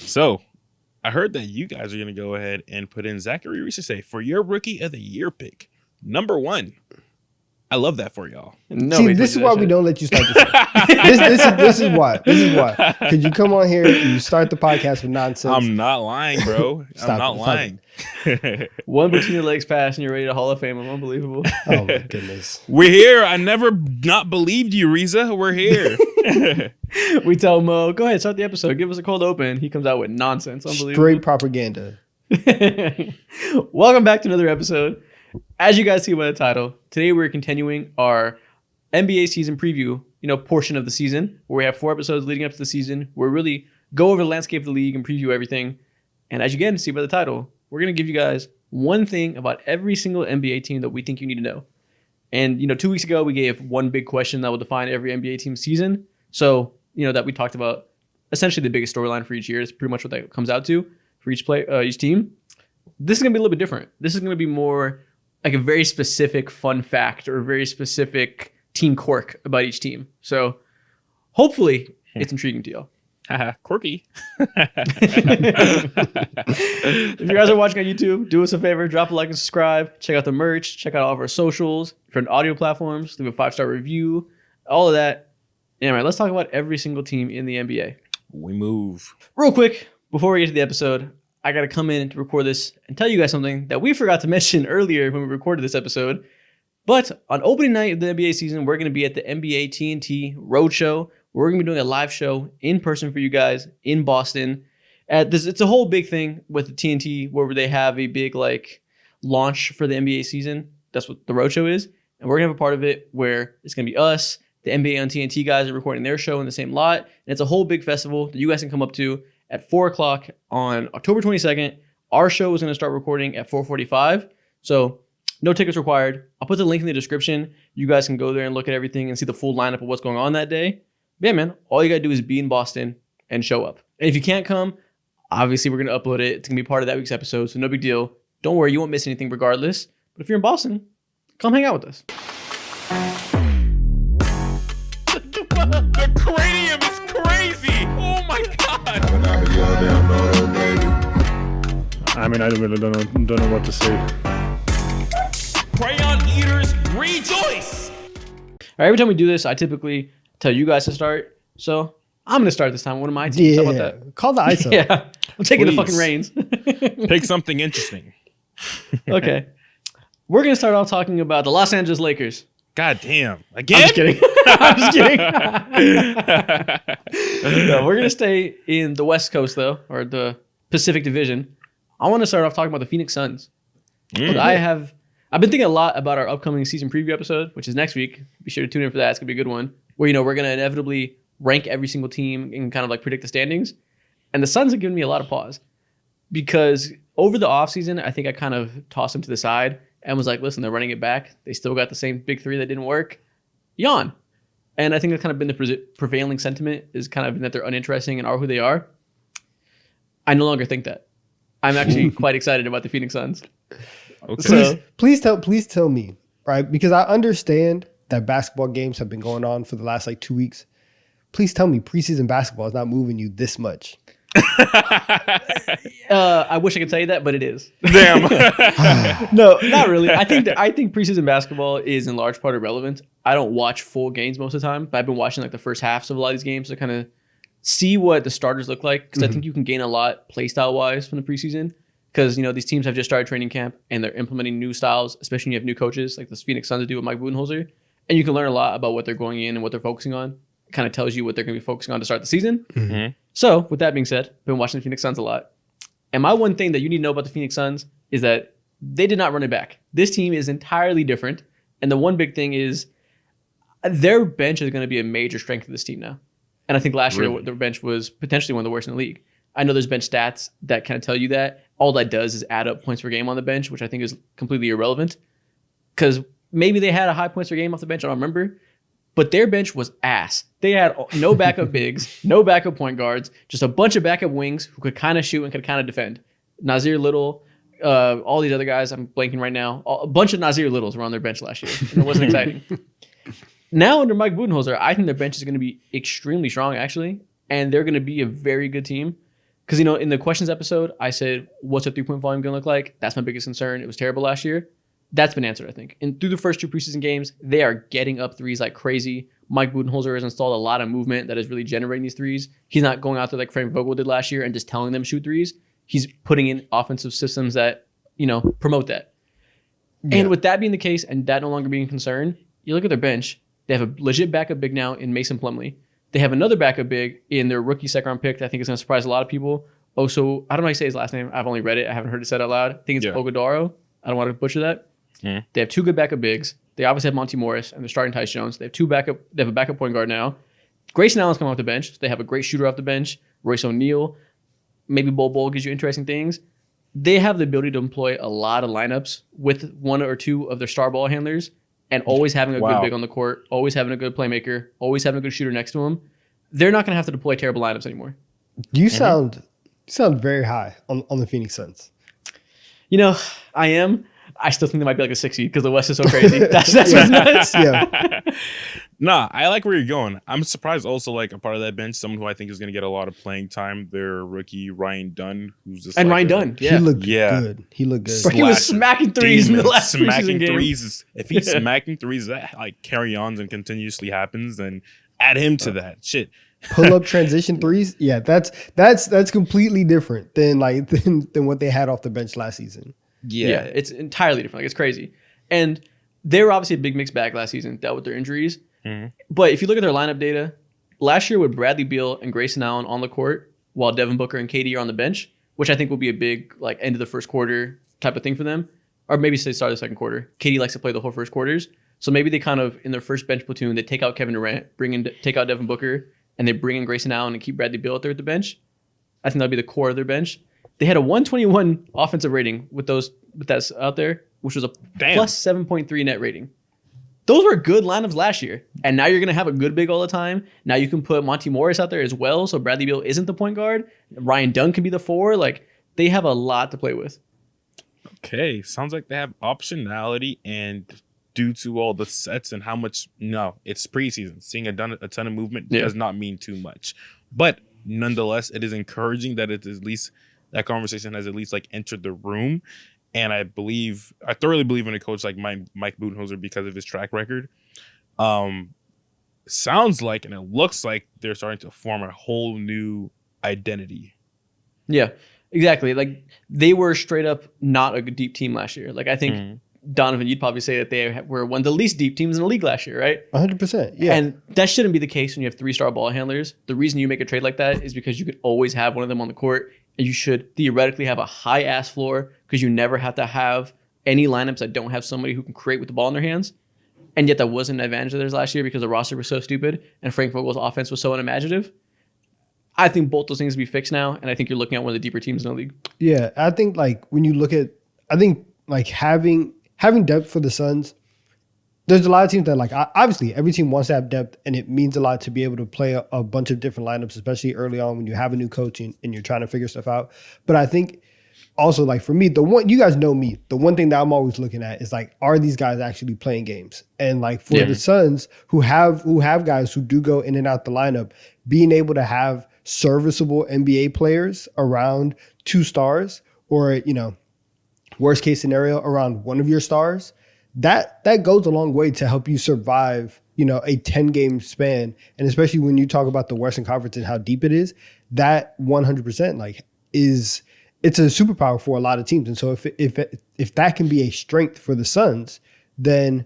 So, I heard that you guys are going to go ahead and put in Zachary Reese for your Rookie of the Year pick. Number 1. I love that for y'all. See, this is why we don't let you start the show. This is why. Because you come on here and you start the podcast with nonsense. I'm not lying, bro. I'm not lying. One between your legs pass and you're ready to Hall of Fame. I'm unbelievable. Oh, my goodness. We're here. I never not believed you, Reza. We're here. We tell Mo, go ahead, start the episode. Give us a cold open. He comes out with nonsense. Unbelievable. Straight propaganda. Welcome back to another episode. As you guys see by the title, today we're continuing our NBA season preview, portion of the season, where we have 4 episodes leading up to the season, where we really go over the landscape of the league and preview everything. And as you can see by the title, we're going to give you guys one thing about every single NBA team that we think you need to know. And, 2 weeks ago, we gave one big question that will define every NBA team's season. So, that we talked about essentially the biggest storyline for each year is pretty much what that comes out to for each team. This is going to be a little bit different. This is going to be more like a very specific fun fact or a very specific team quirk about each team. So hopefully it's intriguing to y'all. Quirky. If you guys are watching on YouTube, do us a favor, drop a like and subscribe. Check out the merch. Check out all of our socials. If you're on audio platforms, leave a 5-star review. All of that. Anyway, let's talk about every single team in the NBA. We move. Real quick, before we get to the episode, I got to come in to record this and tell you guys something that we forgot to mention earlier when we recorded this episode. But on opening night of the NBA season, we're going to be at the NBA TNT Roadshow. We're going to be doing a live show in person for you guys in Boston. It's a whole big thing with the TNT where they have a big launch for the NBA season. That's what the Roadshow is. And we're going to have a part of it where it's going to be us. The NBA on TNT guys are recording their show in the same lot. And it's a whole big festival that you guys can come up to at 4 o'clock on October 22nd. Our show is going to start recording at 4:45. So no tickets required. I'll put the link in the description. You guys can go there and look at everything and see the full lineup of what's going on that day. But yeah, man, all you got to do is be in Boston and show up. And if you can't come, obviously we're going to upload it. It's going to be part of that week's episode. So no big deal. Don't worry. You won't miss anything regardless. But if you're in Boston, come hang out with us. The cranium is crazy. Oh my god. I mean, I really don't know what to say. Crayon eaters rejoice. All right, every time we do this, I typically tell you guys to start. So I'm going to start this time. One of my teams. Yeah. How about that? Call the ISO. Yeah. I'm taking the Please. fucking reins. Pick something interesting. Okay. We're going to start off talking about the Los Angeles Lakers. God damn. Again? I'm just kidding. I'm just kidding. No, we're going to stay in the West Coast, though, or the Pacific Division. I want to start off talking about the Phoenix Suns. But I've been thinking a lot about our upcoming season preview episode, which is next week. Be sure to tune in for that. It's going to be a good one. Where, we're going to inevitably rank every single team and kind of predict the standings. And the Suns have given me a lot of pause. Because over the offseason, I think I kind of tossed them to the side and was like, listen, they're running it back. They still got the same big three that didn't work. Yawn. And I think that's kind of been the prevailing sentiment is kind of been that they're uninteresting and are who they are. I no longer think that. I'm actually quite excited about the Phoenix Suns. Okay. So, Please tell me, right? Because I understand that basketball games have been going on for the last 2 weeks. Please tell me preseason basketball is not moving you this much. I wish I could tell you that, but it is. Damn. No, not really. I think preseason basketball is in large part irrelevant. I don't watch full games most of the time, but I've been watching the first halves of a lot of these games to kind of see what the starters look like because I think you can gain a lot play style wise from the preseason because these teams have just started training camp and they're implementing new styles, especially when you have new coaches like the Phoenix Suns do with Mike Budenholzer, and you can learn a lot about what they're going in and what they're focusing on. It kind of tells you what they're going to be focusing on to start the season. Mm-hmm. So with that being said, I've been watching the Phoenix Suns a lot. And my one thing that you need to know about the Phoenix Suns is that they did not run it back. This team is entirely different. And the one big thing is their bench is going to be a major strength of this team now. And I think last year their bench was potentially one of the worst in the league. I know there's bench stats that kind of tell you that. All that does is add up points per game on the bench, which I think is completely irrelevant. Because maybe they had a high points per game off the bench, I don't remember. But their bench was ass. They had no backup bigs, no backup point guards, just a bunch of backup wings who could kind of shoot and could kind of defend. Nasir Little, all these other guys, I'm blanking right now. A bunch of Nasir Littles were on their bench last year, and it wasn't exciting. Now under Mike Budenholzer, I think their bench is going to be extremely strong, actually, and they're going to be a very good team. Because, in the questions episode, I said, what's a 3-point volume going to look like? That's my biggest concern. It was terrible last year. That's been answered, I think. And through the first 2 preseason games, they are getting up threes like crazy. Mike Budenholzer has installed a lot of movement that is really generating these threes. He's not going out there like Frank Vogel did last year and just telling them shoot threes. He's putting in offensive systems that, promote that. Yeah. And with that being the case and that no longer being a concern, you look at their bench. They have a legit backup big now in Mason Plumlee. They have another backup big in their rookie second-round pick that I think is going to surprise a lot of people. Also, I don't know how you say his last name. I've only read it. I haven't heard it said out loud. I think it's Ogadaro. I don't want to butcher that. Mm. They have 2 good backup bigs. They obviously have Monty Morris, and they're starting Tyus Jones. They have They have a backup point guard now. Grayson Allen's coming off the bench. So they have a great shooter off the bench. Royce O'Neal. Maybe Bol gives you interesting things. They have the ability to employ a lot of lineups with 1 or 2 of their star ball handlers and always having a good big on the court, always having a good playmaker, always having a good shooter next to him. They're not going to have to deploy terrible lineups anymore. You sound very high on the Phoenix Suns. I am. I still think they might be like a 6 seed because the West is so crazy. That's what's nuts. Yeah. Nah, I like where you're going. I'm surprised also, like, a part of that bench, someone who I think is going to get a lot of playing time, their rookie Ryan Dunn, who's just Ryan Dunn, he looked good. He looked good. But he was smacking threes in the last preseason game. If he's smacking threes, that like carry on and continuously happens, then add him to that shit. Pull up transition threes, yeah, that's completely different than what they had off the bench last season. Yeah, it's entirely different. Like, it's crazy. And they were obviously a big mixed bag last season, dealt with their injuries. Mm-hmm. But if you look at their lineup data, last year with Bradley Beal and Grayson Allen on the court, while Devin Booker and KD are on the bench, which I think will be a big like end of the first quarter type of thing for them, or maybe say start of the second quarter. KD likes to play the whole first quarters, so maybe they kind of in their first bench platoon they take out Kevin Durant, take out Devin Booker, and they bring in Grayson Allen and keep Bradley Beal out there at the bench. I think that'll be the core of their bench. They had a 121 offensive rating with that's out there, which was a plus 7.3 net rating. Those were good lineups last year. And now you're going to have a good big all the time. Now you can put Monty Morris out there as well, so Bradley Beal isn't the point guard. Ryan Dunn can be the 4. Like, they have a lot to play with. Okay, sounds like they have optionality, and due to all the sets and how much, it's preseason. Seeing a ton of movement does not mean too much. But nonetheless, it is encouraging that it is at least that conversation has at least like entered the room. And I thoroughly believe in a coach like Mike Budenholzer because of his track record. Sounds like, and it looks like they're starting to form a whole new identity. Yeah, exactly. Like, they were straight up not a good deep team last year. Like, I think, Donovan, you'd probably say that they were one of the least deep teams in the league last year, right? 100%, yeah. And that shouldn't be the case when you have 3-star ball handlers. The reason you make a trade like that is because you could always have one of them on the court. And you should theoretically have a high-ass floor because you never have to have any lineups that don't have somebody who can create with the ball in their hands. And yet that wasn't an advantage of theirs last year because the roster was so stupid and Frank Vogel's offense was so unimaginative. I think both those things will be fixed now, and I think you're looking at one of the deeper teams in the league. Yeah, I think when you look at, having depth for the Suns, there's a lot of teams that obviously every team wants to have depth, and it means a lot to be able to play a bunch of different lineups, especially early on when you have a new coach and you're trying to figure stuff out. But I think also for me, you guys know me, the one thing that I'm always looking at is are these guys actually playing games? And for the Suns who have guys who do go in and out the lineup, being able to have serviceable NBA players around 2 stars or, worst case scenario around one of your stars, that goes a long way to help you survive, a 10-game span. And especially when you talk about the Western Conference and how deep it is, that 100% it's a superpower for a lot of teams. And so if that can be a strength for the Suns, then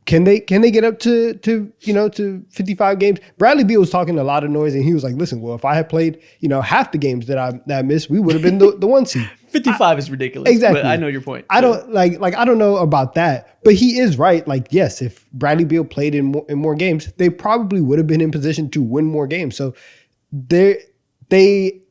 can they get up to 55 games? Bradley Beal was talking a lot of noise, and he was like, "Listen, well, if I had played half the games that I missed, we would have been the 1 seed." 55 is ridiculous. Exactly. But I know your point. I don't I don't know about that, but he is right. Yes, if Bradley Beal played in more games, they probably would have been in position to win more games. So they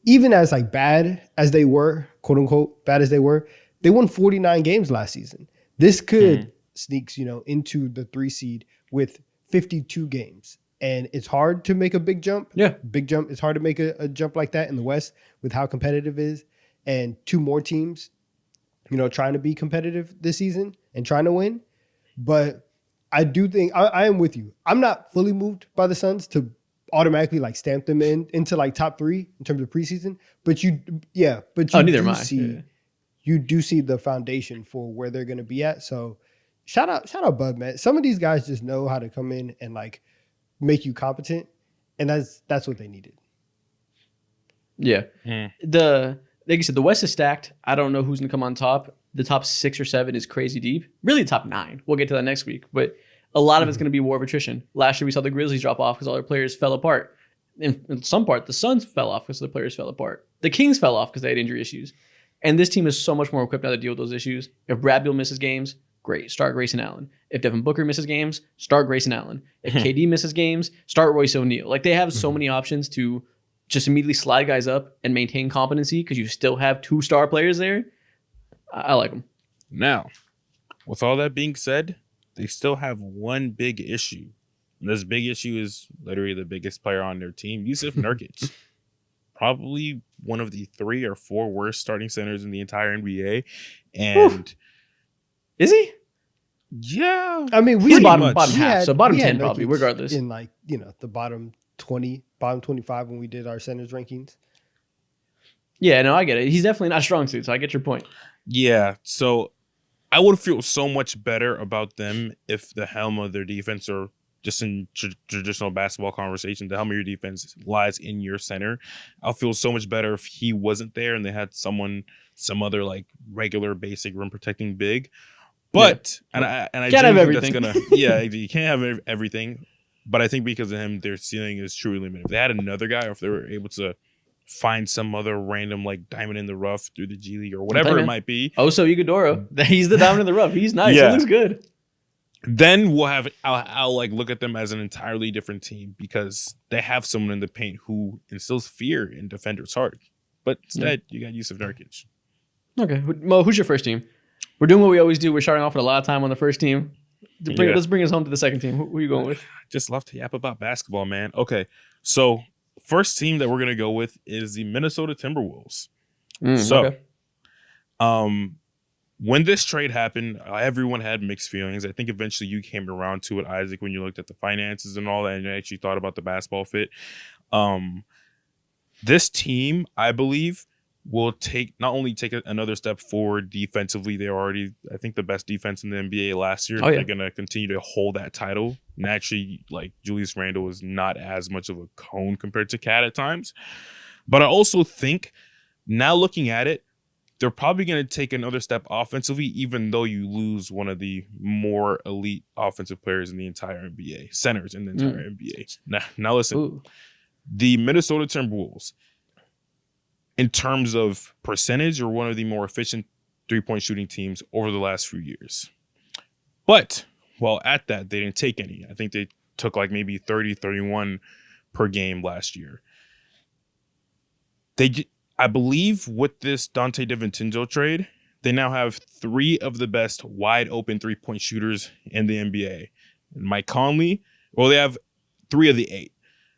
even as bad as they were, quote unquote, bad as they were, they won 49 games last season. This could sneaks, into the 3 seed with 52 games. And it's hard to make a big jump. Yeah. Big jump. It's hard to make a jump like that in the West with how competitive it is. And 2 more teams, trying to be competitive this season and trying to win. But I do think I am with you. I'm not fully moved by the Suns to automatically like stamp them into like top 3 in terms of preseason. But you neither am I. You do see the foundation for where they're going to be at. So shout out Bud, man. Some of these guys just know how to come in and like make you competent, and that's what they needed. Yeah. Like you said, the West is stacked. I don't know who's going to come on top. The top 6 or 7 is crazy deep. Really, the top 9. We'll get to that next week. But a lot of it's going to be war of attrition. Last year, we saw the Grizzlies drop off because all their players fell apart. In some part, the Suns fell off because the players fell apart. The Kings fell off because they had injury issues. And this team is so much more equipped now to deal with those issues. If Brad Beal misses games, great. Start Grayson Allen. If Devin Booker misses games, start Grayson Allen. If KD misses games, start Royce O'Neal. Like, they have so many options to just immediately slide guys up and maintain competency because you still have 2 star players there. I like them. Now, with all that being said, they still have one big issue. And this big issue is literally the biggest player on their team, Yusuf Nurkic. Probably one of the 3 or 4 worst starting centers in the entire NBA. And is he? Yeah. I mean, he's bottom half, so bottom 10 probably, regardless. In like, the bottom 20, bottom 25 when we did our centers rankings. Yeah, no, I get it. He's definitely not a strong suit, so I get your point. Yeah, so I would feel so much better about them if the helm of their defense, or just in traditional basketball conversation, the helm of your defense lies in your center. I'll feel so much better if he wasn't there and they had some other like regular basic rim protecting big. But and I can't have everything. You can't have everything. But I think because of him, their ceiling is truly limited. If they had another guy, or if they were able to find some other random like diamond in the rough through the G League or whatever it might be. So Iguodala, he's the diamond in the rough. He's nice. Yeah. He looks good. Then I'll like look at them as an entirely different team because they have someone in the paint who instills fear in defenders' heart. But instead, you got Yusuf Nurkic. Okay, Mo, who's your first team? We're doing what we always do. We're starting off with a lot of time on the first team. Let's bring us home to the second team. Who are you going with? Just love to yap about basketball, man. Okay, so first team that we're gonna go with is the Minnesota Timberwolves. When this trade happened, everyone had mixed feelings. I think eventually you came around to it, Isaac, when you looked at the finances and all that, and you actually thought about the basketball fit. This team, I believe, will not only take another step forward defensively. They're already, I think, the best defense in the NBA last year. They're going to continue to hold that title. Naturally, like, Julius Randle is not as much of a cone compared to Cat at times. But I also think, now looking at it, they're probably going to take another step offensively, even though you lose one of the more elite offensive players in the entire NBA, centers in the entire NBA. Now listen, the Minnesota Timberwolves, in terms of percentage, are one of the more efficient three-point shooting teams over the last few years. But while at that, they didn't take any. I think they took like maybe 30, 31 per game last year. I believe with this Dante DiVincenzo trade, they now have 3 of the best wide open 3-point shooters in the NBA. And Mike Conley, they have 3 of the 8.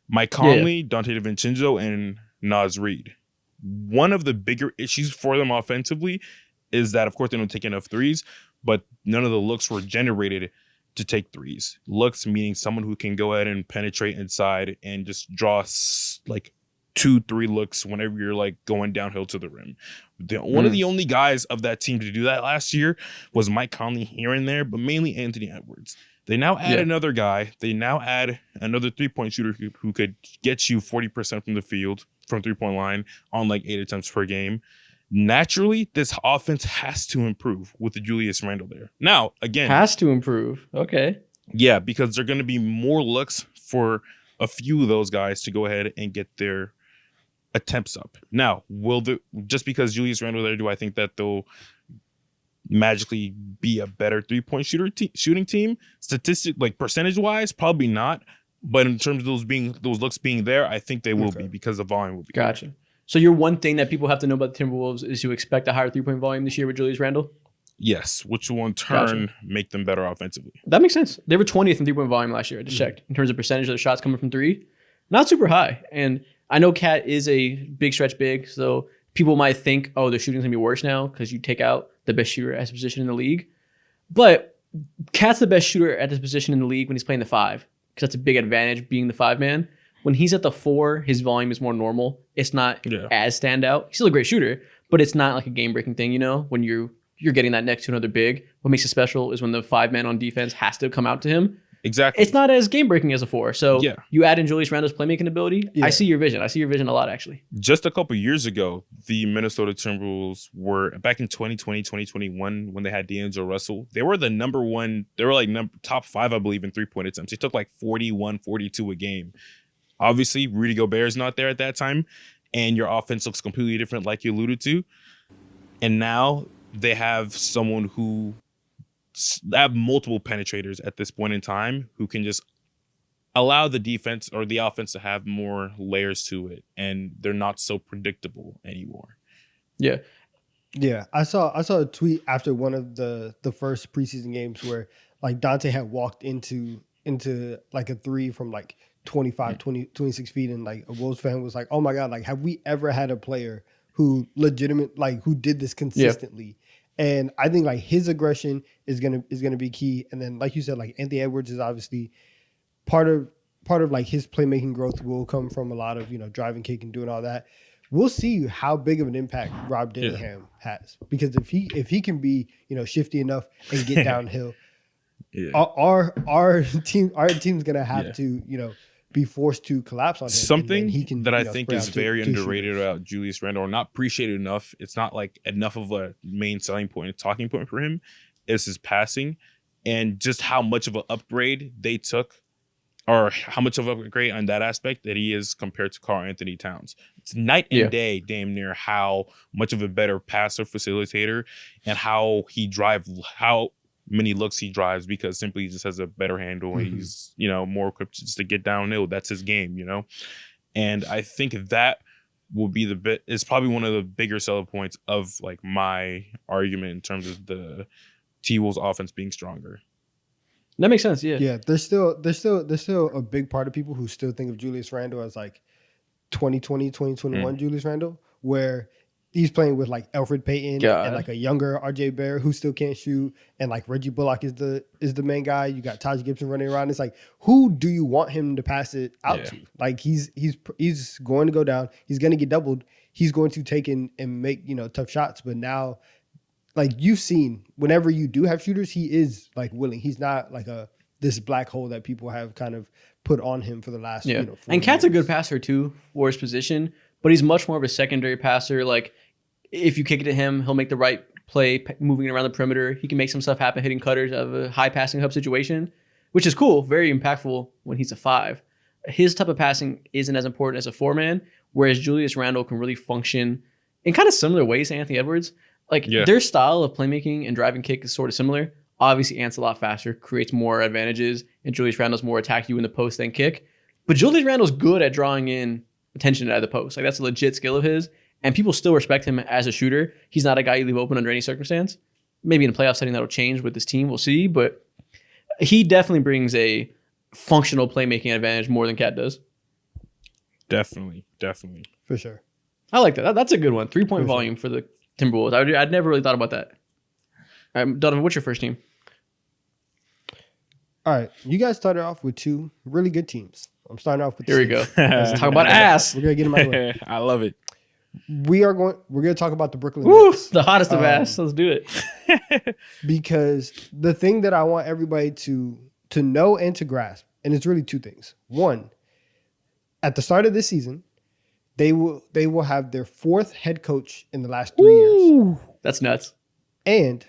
Mike Conley, Dante DiVincenzo, and Naz Reid. One of the bigger issues for them offensively is that, of course, they don't take enough threes, but none of the looks were generated to take threes. Looks meaning someone who can go ahead and penetrate inside and just draw like 2-3 looks whenever you're like going downhill to the rim. One of the only guys of that team to do that last year was Mike Conley here and there, but mainly Anthony Edwards. They now add another guy. They now add another 3-point shooter who could get you 40% from the field, from 3-point line, on like 8 attempts per game. Naturally, this offense has to improve with the Julius Randle there. Now, again, has to improve. Okay. Yeah, because there are going to be more looks for a few of those guys to go ahead and get their attempts up. Now, just because Julius Randle there, do I think that they'll magically be a better 3-point shooting team? Like percentage wise, probably not. But in terms of those looks being there, I think they will be, because the volume will be. Gotcha. So your one thing that people have to know about the Timberwolves is you expect a higher 3-point volume this year with Julius Randle? Yes, which will in turn make them better offensively. That makes sense. They were 20th in 3-point volume last year. I just checked. In terms of percentage of the shots coming from 3, not super high. And I know Cat is a big stretch big, so people might think, oh, the shooting's going to be worse now because you take out the best shooter at his position in the league. But Cat's the best shooter at his position in the league when he's playing the 5, because that's a big advantage being the 5-man. when he's at the 4, his volume is more normal. It's not as standout. He's still a great shooter, but it's not like a game-breaking thing, when you're getting that next to another big. What makes it special is when the 5-man on defense has to come out to him. Exactly. It's not as game-breaking as a 4. So you add in Julius Randle's playmaking ability. I see your vision. I see your vision a lot, actually. Just a couple years ago, the Minnesota Timberwolves were, back in 2020, 2021, when they had D'Angelo Russell, they were the number one, they were like top 5, I believe, in three-point attempts. They took like 41, 42 a game. Obviously, Rudy Gobert's not there at that time, and your offense looks completely different, like you alluded to. And now they have someone who have multiple penetrators at this point in time who can just allow the defense or the offense to have more layers to it, and they're not so predictable anymore. Yeah. I saw a tweet after one of the first preseason games where like Dante had walked into like a 3 from like 25, 20, 26 feet, and like a Wolves fan was like, "Oh my God, like have we ever had a player who who did this consistently?" And I think like his aggression is gonna be key. And then like you said, like Anthony Edwards is obviously part of like his playmaking growth will come from a lot of driving, kick, and doing all that. We'll see how big of an impact Rob Dillingham has, because if he can be shifty enough and get downhill, our team's gonna have to be forced to collapse on him. Something he can, that I think is very underrated about Julius Randle, or not appreciated enough, it's not like enough of a main selling point, a talking point for him, is his passing, and just how much of an upgrade they took, or how much of an upgrade on that aspect that he is compared to Karl Anthony Towns. It's night and day, damn near, how much of a better passer, facilitator, and how many looks he drives, because simply he just has a better handle and he's more equipped just to get downhill. That's his game, and I think that will be is probably one of the bigger selling points of like my argument in terms of the T-Wolves offense being stronger. That makes sense. Yeah. There's still a big part of people who still think of Julius Randle as like 2020, 2021 Julius Randle, where he's playing with like Elfrid Payton and like a younger RJ Barrett who still can't shoot, and like Reggie Bullock is the main guy. You got Taj Gibson running around. It's like, who do you want him to pass it out to? Like he's going to go down. He's going to get doubled. He's going to take in and make tough shots. But now, like you've seen, whenever you do have shooters, he is like willing. He's not like this black hole that people have kind of put on him for the last 4 And Cat's years. a good passer too for his position, but he's much more of a secondary passer. Like if you kick it to him, he'll make the right play, moving around the perimeter. He can make some stuff happen, hitting cutters out of a high passing hub situation, which is cool, very impactful when he's a 5. His type of passing isn't as important as a 4-man, whereas Julius Randle can really function in kind of similar ways to Anthony Edwards. Like their style of playmaking and driving kick is sort of similar. Obviously, Ant's a lot faster, creates more advantages, and Julius Randle's more attack you in the post than kick. But Julius Randle's good at drawing in attention out of the post. Like that's a legit skill of his, and people still respect him as a shooter. He's not a guy you leave open under any circumstance. Maybe in a playoff setting that'll change with this team. We'll see, but he definitely brings a functional playmaking advantage more than Cat does. Definitely. For sure. I like that. That's a good one. 3-point volume for the Timberwolves. I'd never really thought about that. Donovan, what's your first team? All right, you guys started off with 2 really good teams. I'm starting off with Here we go. Let's talk about ass. We're gonna get in my way. I love it. We're gonna talk about the Brooklyn Woo, Nets. the hottest of ass. Let's do it. Because the thing that I want everybody to know and to grasp, and it's really 2 things. One, at the start of this season, they will have their 4th head coach in the last 3 years. That's nuts. And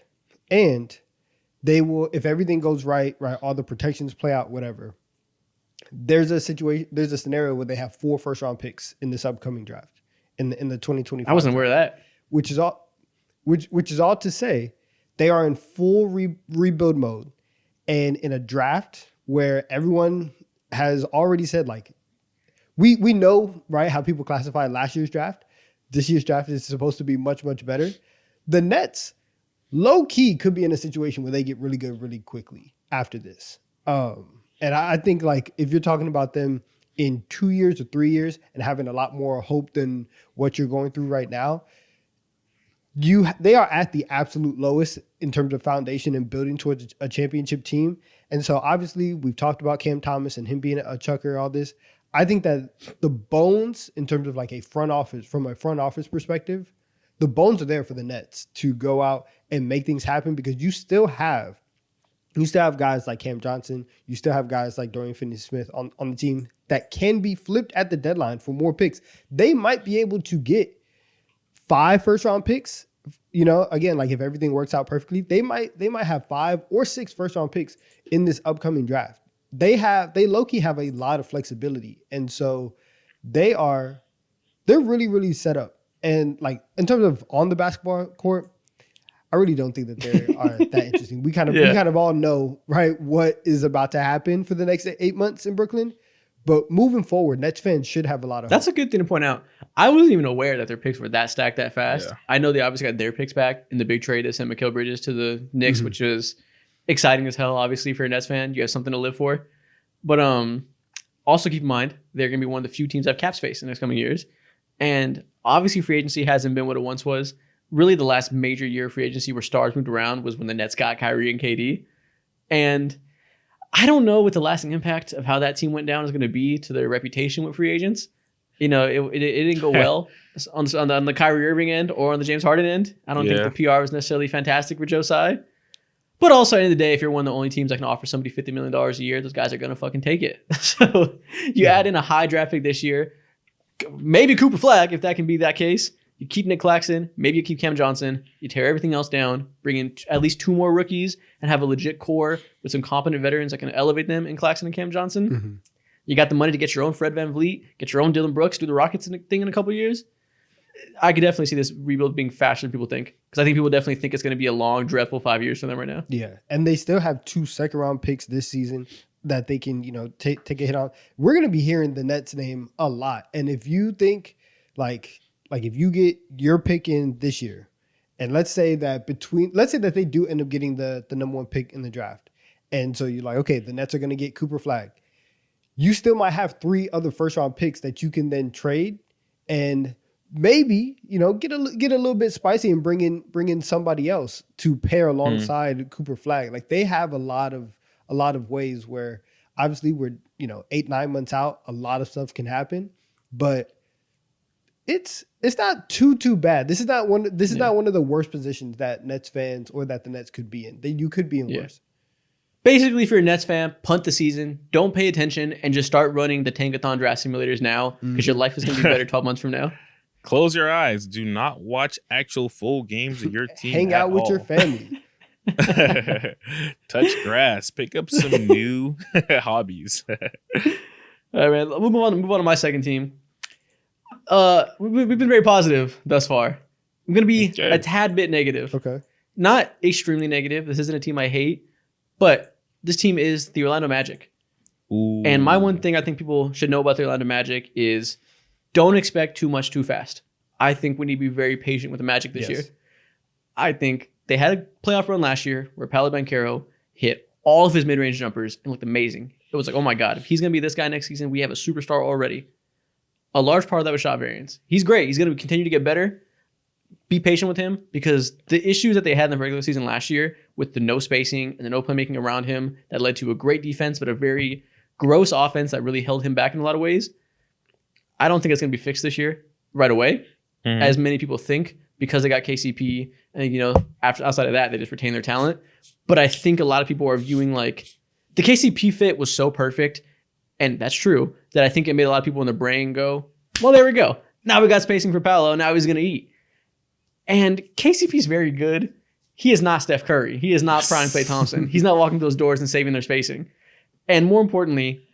they will, if everything goes right, all the protections play out, whatever. There's a scenario where they have 4 first-round picks in this upcoming draft in the 2025. I wasn't aware of that. Which is all to say, they are in full rebuild mode, and in a draft where everyone has already said like, we know how people classify last year's draft. This year's draft is supposed to be much, much better. The Nets, low key, could be in a situation where they get really good really quickly after this. And I think like if you're talking about them in 2 years or 3 years and having a lot more hope than what you're going through right now, they are at the absolute lowest in terms of foundation and building towards a championship team. And so obviously we've talked about Cam Thomas and him being a chucker, all this. I think that the bones in terms of like from a front office perspective, the bones are there for the Nets to go out and make things happen because you still have guys like Cam Johnson. You still have guys like Dorian Finney-Smith on the team that can be flipped at the deadline for more picks. They might be able to get 5 first-round picks. You know, again, like if everything works out perfectly, they might have 5 or 6 first-round picks in this upcoming draft. They low-key have a lot of flexibility, and so they're really, really set up. And like in terms of on the basketball court, I really don't think that they are that interesting. We kind of all know, right, what is about to happen for the next 8 months in Brooklyn. But moving forward, Nets fans should have a lot of That's hope. a good thing to point out. I wasn't even aware that their picks were that stacked that fast. Yeah. I know they obviously got their picks back in the big trade that sent Mikal Bridges to the Knicks, which was exciting as hell, obviously, for a Nets fan. You have something to live for. But also keep in mind, they're going to be one of the few teams that have cap space in the next coming years. And obviously free agency hasn't been what it once was. Really, the last major year of free agency where stars moved around was when the Nets got Kyrie and KD. And I don't know what the lasting impact of how that team went down is going to be to their reputation with free agents. You know, it didn't go well on the Kyrie Irving end or on the James Harden end. I don't think the PR was necessarily fantastic for Joe Tsai. But also, at the end of the day, if you're one of the only teams that can offer somebody $50 million a year, those guys are going to fucking take it. So you add in a high draft pick this year, maybe Cooper Flagg, if that can be that case. You keep Nick Claxton, maybe you keep Cam Johnson, you tear everything else down, bring in at least 2 more rookies, and have a legit core with some competent veterans that can elevate them in Claxton and Cam Johnson. Mm-hmm. You got the money to get your own Fred VanVleet, get your own Dylan Brooks, do the Rockets thing in a couple of years. I could definitely see this rebuild being faster than people think, because I think people definitely think it's going to be a long, dreadful 5 years for them right now. Yeah, and they still have 2 second-round picks this season that they can, you know, take a hit on. We're going to be hearing the Nets name a lot, and if you think like if you get your pick in this year, and let's say that they do end up getting the number 1 pick in the draft, and so you're like, okay, the Nets are going to get Cooper Flagg. You still might have 3 other first-round picks that you can then trade, and maybe, you know, get a little bit spicy and bring in somebody else to pair alongside Cooper Flagg. Like they have a lot of ways where obviously we're, you know, 8-9 months out, a lot of stuff can happen, but it's not too bad. This is not one of the worst positions that Nets fans or that the Nets could be in. You could be in worse. Basically, if you're a Nets fan, punt the season, don't pay attention, and just start running the Tankathon draft simulators now, because your life is going to be better 12 months from now. Close your eyes. Do not watch actual full games of your team. Hang out with your family. Touch grass. Pick up some new hobbies. All right, man. We'll move on to my second team. We've been very positive thus far. I'm going to be a tad bit negative. Okay. Not extremely negative. This isn't a team I hate, but this team is the Orlando Magic. Ooh. And my one thing I think people should know about the Orlando Magic is don't expect too much too fast. I think we need to be very patient with the Magic this year. I think they had a playoff run last year where Paolo Banchero hit all of his mid-range jumpers and looked amazing. It was like, oh my God, if he's going to be this guy next season, we have a superstar already. A large part of that was shot variance. He's great. He's going to continue to get better. Be patient with him, because the issues that they had in the regular season last year with the no spacing and the no playmaking around him that led to a great defense but a very gross offense that really held him back in a lot of ways. I don't think it's going to be fixed this year right away, as many people think, because they got KCP and, you know, outside of that, they just retain their talent. But I think a lot of people are viewing like the KCP fit was so perfect, and that's true, that I think it made a lot of people in their brain go, well, there we go. Now we got spacing for Paolo. Now he's going to eat. And KCP is very good. He is not Steph Curry. He is not Prime Klay Thompson. He's not walking those doors and saving their spacing. And more importantly,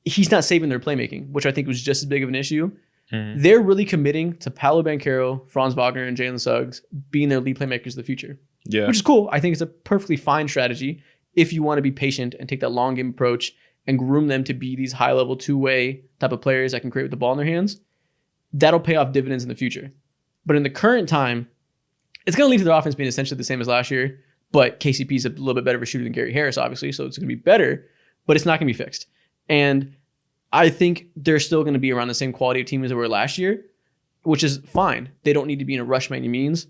he's not saving their playmaking, which I think was just as big of an issue. They're really committing to Paolo Banchero, Franz Wagner, and Jalen Suggs being their lead playmakers of the future. Yeah. Which is cool. I think it's a perfectly fine strategy if you want to be patient and take that long game approach and groom them to be these high-level two-way type of players that can create with the ball in their hands. That'll pay off dividends in the future. But in the current time, it's going to lead to their offense being essentially the same as last year, but KCP is a little bit better of a shooter than Gary Harris, obviously, so it's going to be better, but it's not going to be fixed. And I think they're still going to be around the same quality of team as they were last year, which is fine. They don't need to be in a rush by any means,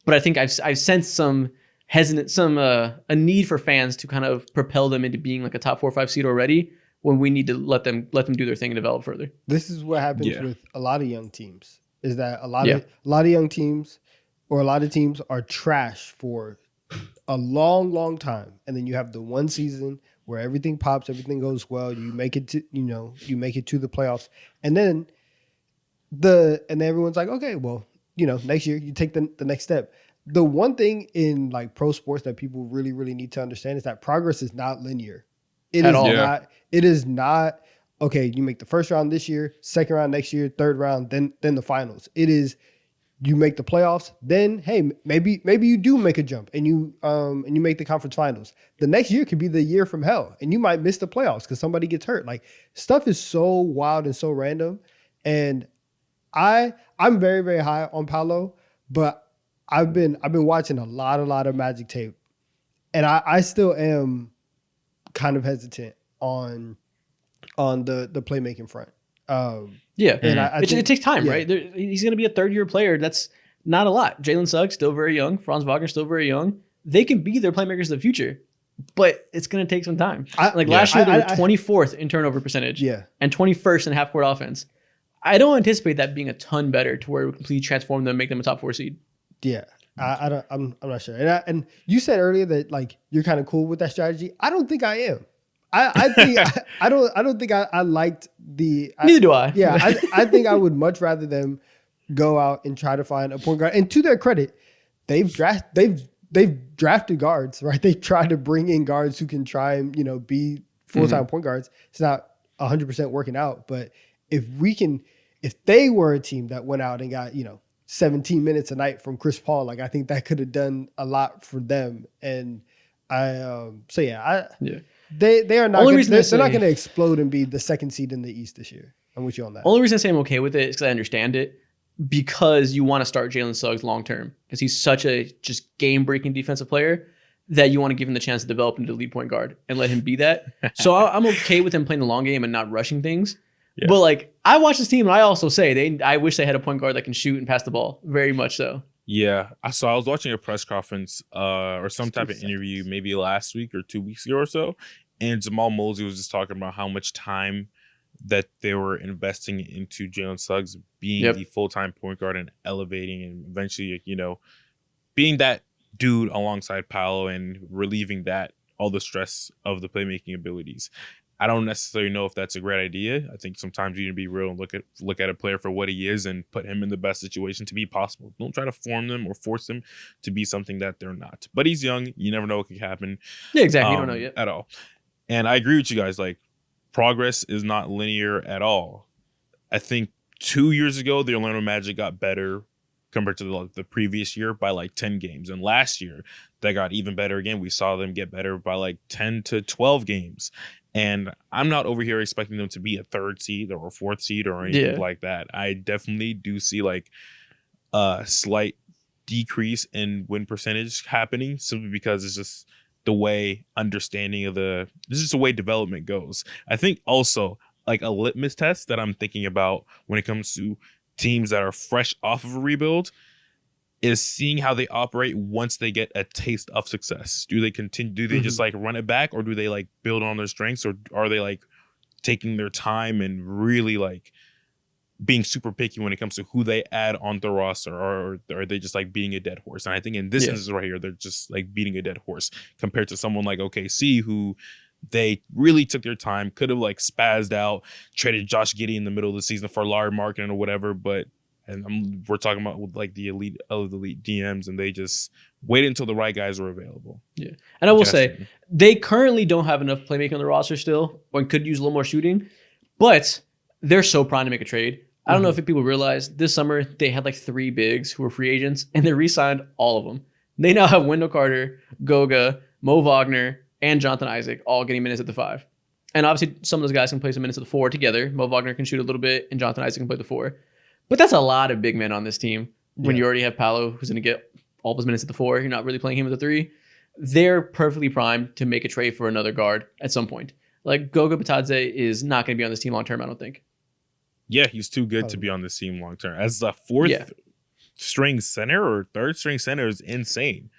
but I think I've sensed some a need for fans to kind of propel them into being like a top 4 or 5 seed already, when we need to let them do their thing and develop further. This is what happens Yeah. with a lot of young teams. Is that a lot of young teams or a lot of teams are trash for a long time, and then you have the one season where everything pops, everything goes well, you make it to the playoffs, and then everyone's like, okay, well, next year you take the next step. The one thing in like pro sports that people really, really need to understand is that progress is not linear. It is not okay, you make the first round this year, second round next year, third round, then the finals. It is you make the playoffs, then hey, maybe you do make a jump and you make the conference finals. The next year could be the year from hell, and you might miss the playoffs because somebody gets hurt. Like, stuff is so wild and so random. And I'm very, very high on Paolo, but I've been watching a lot of Magic tape, and I still am kind of hesitant on the playmaking front. And it takes time, yeah. right? He's going to be a third-year player. That's not a lot. Jalen Suggs, still very young. Franz Wagner, still very young. They can be their playmakers of the future, but it's going to take some time. Last year, they were 24th in turnover percentage and 21st in half-court offense. I don't anticipate that being a ton better to where we completely transform them and make them a top 4 seed. Yeah, I'm not sure. And you said earlier that like you're kind of cool with that strategy. I don't think I am. I think I don't think I liked the. Neither do I. Yeah, I think I would much rather them go out and try to find a point guard. And to their credit, they've drafted guards, right? They tried to bring in guards who can try and be full-time point guards. It's not 100% working out, but if they were a team that went out and got 17 minutes a night from Chris Paul, like I think that could have done a lot for them. And they are not. They're not going to explode and be the second seed in the East this year. I'm with you on that. Only reason I say I'm okay with it is because I understand it, because you want to start Jalen Suggs long term because he's such a just game breaking defensive player that you want to give him the chance to develop into the lead point guard and let him be that. So I'm okay with him playing the long game and not rushing things. Yeah. But like, I watch this team and I also say I wish they had a point guard that can shoot and pass the ball. Very much so. Yeah. I was watching a press conference or some type of interview maybe last week or 2 weeks ago or so. And Jamal Mosley was just talking about how much time that they were investing into Jalen Suggs being the full-time point guard and elevating and eventually, being that dude alongside Paolo and relieving all the stress of the playmaking abilities. I don't necessarily know if that's a great idea. I think sometimes you need to be real and look at a player for what he is and put him in the best situation to be possible. Don't try to form them or force them to be something that they're not. But he's young. You never know what could happen. Yeah, exactly. You don't know yet. At all. And I agree with you guys. Like, progress is not linear at all. I think 2 years ago, the Orlando Magic got better compared to the previous year by like 10 games. And last year, they got even better again. We saw them get better by like 10 to 12 games. And I'm not over here expecting them to be a third seed or a fourth seed or anything like that. I definitely do see like a slight decrease in win percentage happening simply because it's just the way this is just the way development goes. I think also like a litmus test that I'm thinking about when it comes to teams that are fresh off of a rebuild is seeing how they operate once they get a taste of success. Do they continue? Do they just like run it back, or do they like build on their strengths, or are they like taking their time and really like being super picky when it comes to who they add on the roster, or are they just like beating a dead horse? And I think in this instance right here, they're just like beating a dead horse compared to someone like OKC who they really took their time, could have like spazzed out, traded Josh Giddey in the middle of the season for Larry Markin or whatever, but. And we're talking about with like the elite DMs, and they just waited until the right guys were available. Yeah, and I will say they currently don't have enough playmaking on the roster still, and could use a little more shooting. But they're so primed to make a trade. I don't know if people realize this summer they had like 3 bigs who were free agents, and they re-signed all of them. They now have Wendell Carter, Goga, Mo Wagner, and Jonathan Isaac all getting minutes at the 5. And obviously some of those guys can play some minutes at the 4 together. Mo Wagner can shoot a little bit, and Jonathan Isaac can play the 4. But that's a lot of big men on this team when you already have Paolo, who's going to get all of his minutes at the 4. You're not really playing him at the 3. They're perfectly primed to make a trade for another guard at some point. Like, Goga Bitadze is not going to be on this team long term, I don't think. Yeah, he's too good to be on this team long term. As a 4th string center or 3rd string center is insane.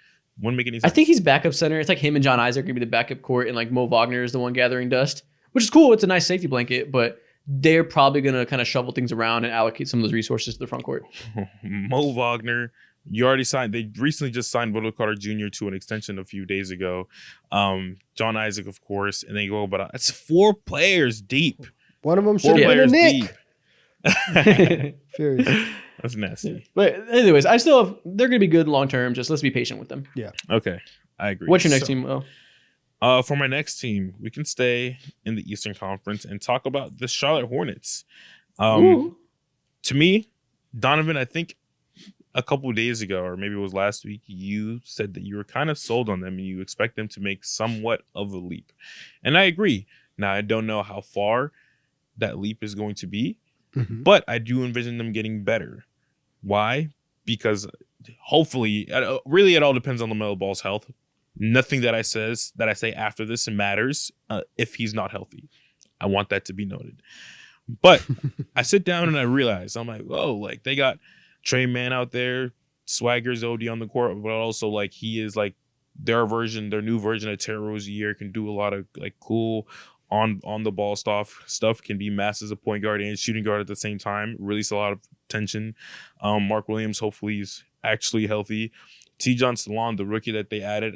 Wouldn't make any sense. I think he's backup center. It's like him and John Isaac are going to be the backup court, and like Mo Wagner is the one gathering dust. which is cool. It's a nice safety blanket, but they're probably going to kind of shovel things around and allocate some of those resources to the front court. Mo Wagner, you already signed. They recently just signed Wendell Carter Jr. to an extension a few days ago. John Isaac, of course, and they go, but it's 4 players deep. One of them should have been a Knick. Furious. That's nasty. But anyways, they're going to be good long term. Just let's be patient with them. Yeah. Okay, I agree. What's your next team, Will? For my next team, we can stay in the Eastern Conference and talk about the Charlotte Hornets. To me, Donovan, I think a couple of days ago, or maybe it was last week, you said that you were kind of sold on them and you expect them to make somewhat of a leap. And I agree. Now, I don't know how far that leap is going to be, but I do envision them getting better. Why? Because hopefully, really it all depends on LaMelo Ball's health. Nothing that I say after this matters if he's not healthy. I want that to be noted. But I sit down and I realize, I'm like, whoa, like they got Trey Mann out there, Swagger's OD on the court, but also like he is like their new version of Terry Rozier, can do a lot of like cool on the ball stuff, can be mass as a point guard and shooting guard at the same time, release a lot of tension. Mark Williams hopefully is actually healthy. T-John Salon, the rookie that they added,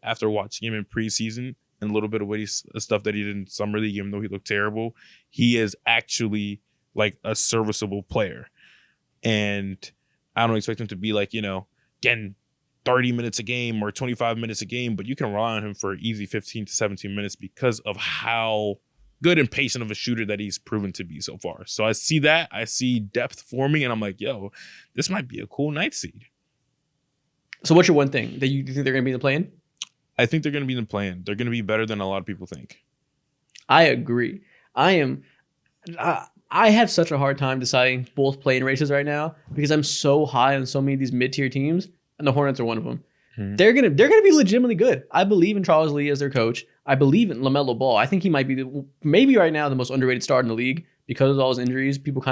after watching him in preseason and a little bit of stuff that he did in summer league, even though he looked terrible, he is actually like a serviceable player. And I don't expect him to be like, getting 30 minutes a game or 25 minutes a game, but you can rely on him for easy 15 to 17 minutes because of how good and patient of a shooter that he's proven to be so far. So I see that. I see depth forming, and I'm like, yo, this might be a cool ninth seed. So what's your one thing that you think they're going to be in the play-in? I think they're going to be in the play-in. They're going to be better than a lot of people think. I agree. I have such a hard time deciding both play-in races right now because I'm so high on so many of these mid-tier teams, and the Hornets are one of them. They're gonna be legitimately good. I believe in Charles Lee as their coach. I believe in LaMelo Ball. I think he might be maybe right now the most underrated star in the league because of all his injuries. People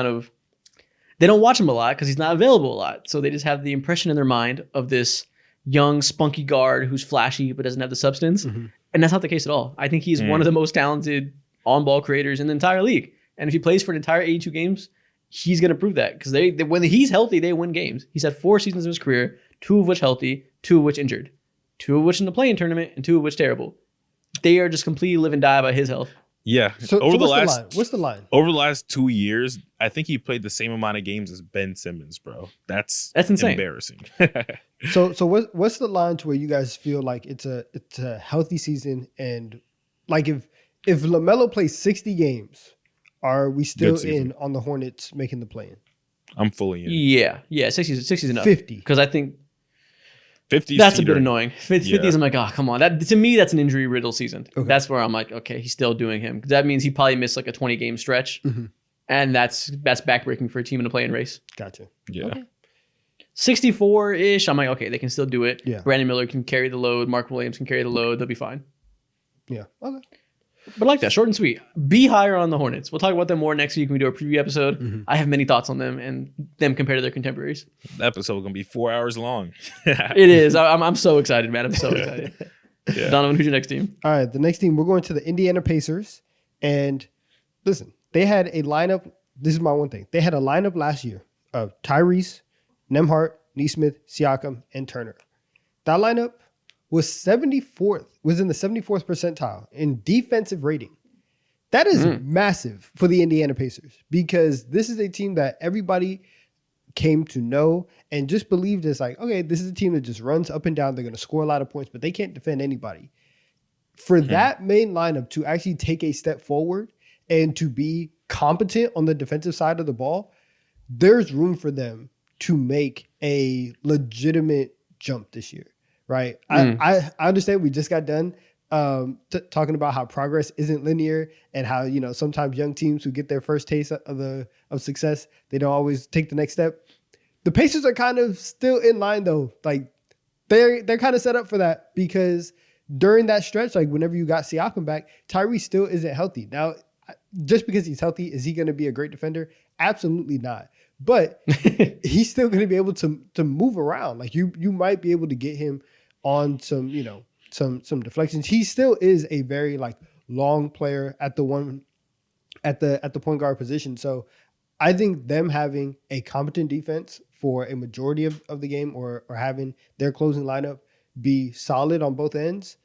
they don't watch him a lot because he's not available a lot. So they just have the impression in their mind of this young, spunky guard who's flashy but doesn't have the substance. And that's not the case at all. I think he's one of the most talented on-ball creators in the entire league. And if he plays for an entire 82 games, he's going to prove that because when he's healthy, they win games. He's had 4 seasons of his career, 2 of which healthy, 2 of which injured, 2 of which in the play-in tournament, and 2 of which terrible. They are just completely live and die by his health. Yeah. So what's the line? Over the last 2 years, I think he played the same amount of games as Ben Simmons, bro. That's insane. Embarrassing. So what's the line to where you guys feel like it's a healthy season, and like if LaMelo plays 60 games, are we still in on the Hornets making the play-in? I'm fully in. Yeah, 60 is enough. 50. Because I think 50 that's a bit annoying. 50 is, I'm like, oh, come on. To me, that's an injury-riddled season. Okay. That's where I'm like, okay, he's still doing him. Because that means he probably missed like a 20-game stretch. And that's backbreaking for a team in a play-in race. Gotcha. Yeah. Okay. 64-ish, I'm like, okay, they can still do it. Yeah. Brandon Miller can carry the load. Mark Williams can carry the load. They'll be fine. Yeah. Okay. But I like that, short and sweet. Be higher on the Hornets. We'll talk about them more next week when we do a preview episode. I have many thoughts on them and them compared to their contemporaries. The episode is going to be 4 hours long. It is. I'm so excited, man. I'm so excited. Donovan, who's your next team? All right, the next team, we're going to the Indiana Pacers. And listen, they had a lineup. This is my one thing. They had a lineup last year of Tyrese, Nembhard, Nesmith, Siakam, and Turner. That lineup was in the 74th percentile in defensive rating. That is massive for the Indiana Pacers because this is a team that everybody came to know and just believed is like, okay, this is a team that just runs up and down. They're going to score a lot of points, but they can't defend anybody. For that main lineup to actually take a step forward and to be competent on the defensive side of the ball, there's room for them to make a legitimate jump this year. Right. I understand we just got done talking about how progress isn't linear and how, sometimes young teams who get their first taste of success, they don't always take the next step. The Pacers are kind of still in line though. Like they're kind of set up for that because during that stretch, like whenever you got Siakam back, Tyrese still isn't healthy. Now, just because he's healthy, is he going to be a great defender? Absolutely not. But he's still going to be able to move around. Like you might be able to get him on some deflections. He still is a very like long player at the point guard position. So I think them having a competent defense for a majority of the game or having their closing lineup be solid on both ends.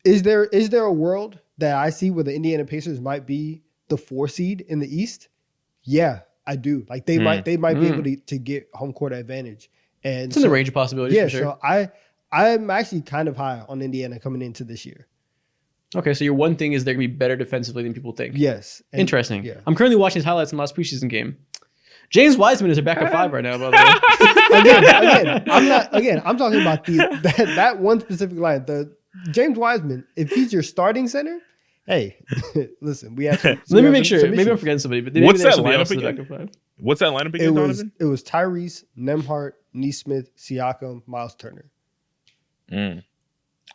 Is there a world that I see where the Indiana Pacers might be the 4 seed in the East? Yeah, I do. Like they might be able to get home court advantage. And it's in the range of possibilities. Yeah, for sure. So I'm actually kind of high on Indiana coming into this year. Okay, so your one thing is they're going to be better defensively than people think. Yes. Interesting. Yeah. I'm currently watching his highlights in the last preseason game. James Wiseman is a backup 5 right now, by the way. I'm talking about that one specific line. The James Wiseman, if he's your starting center, hey, listen, we have to. Let me make sure. Maybe I'm forgetting somebody, but what's that lineup again? What's that lineup again, Donovan? It was Tyrese, Nembhard, Nesmith, Siakam, Miles Turner.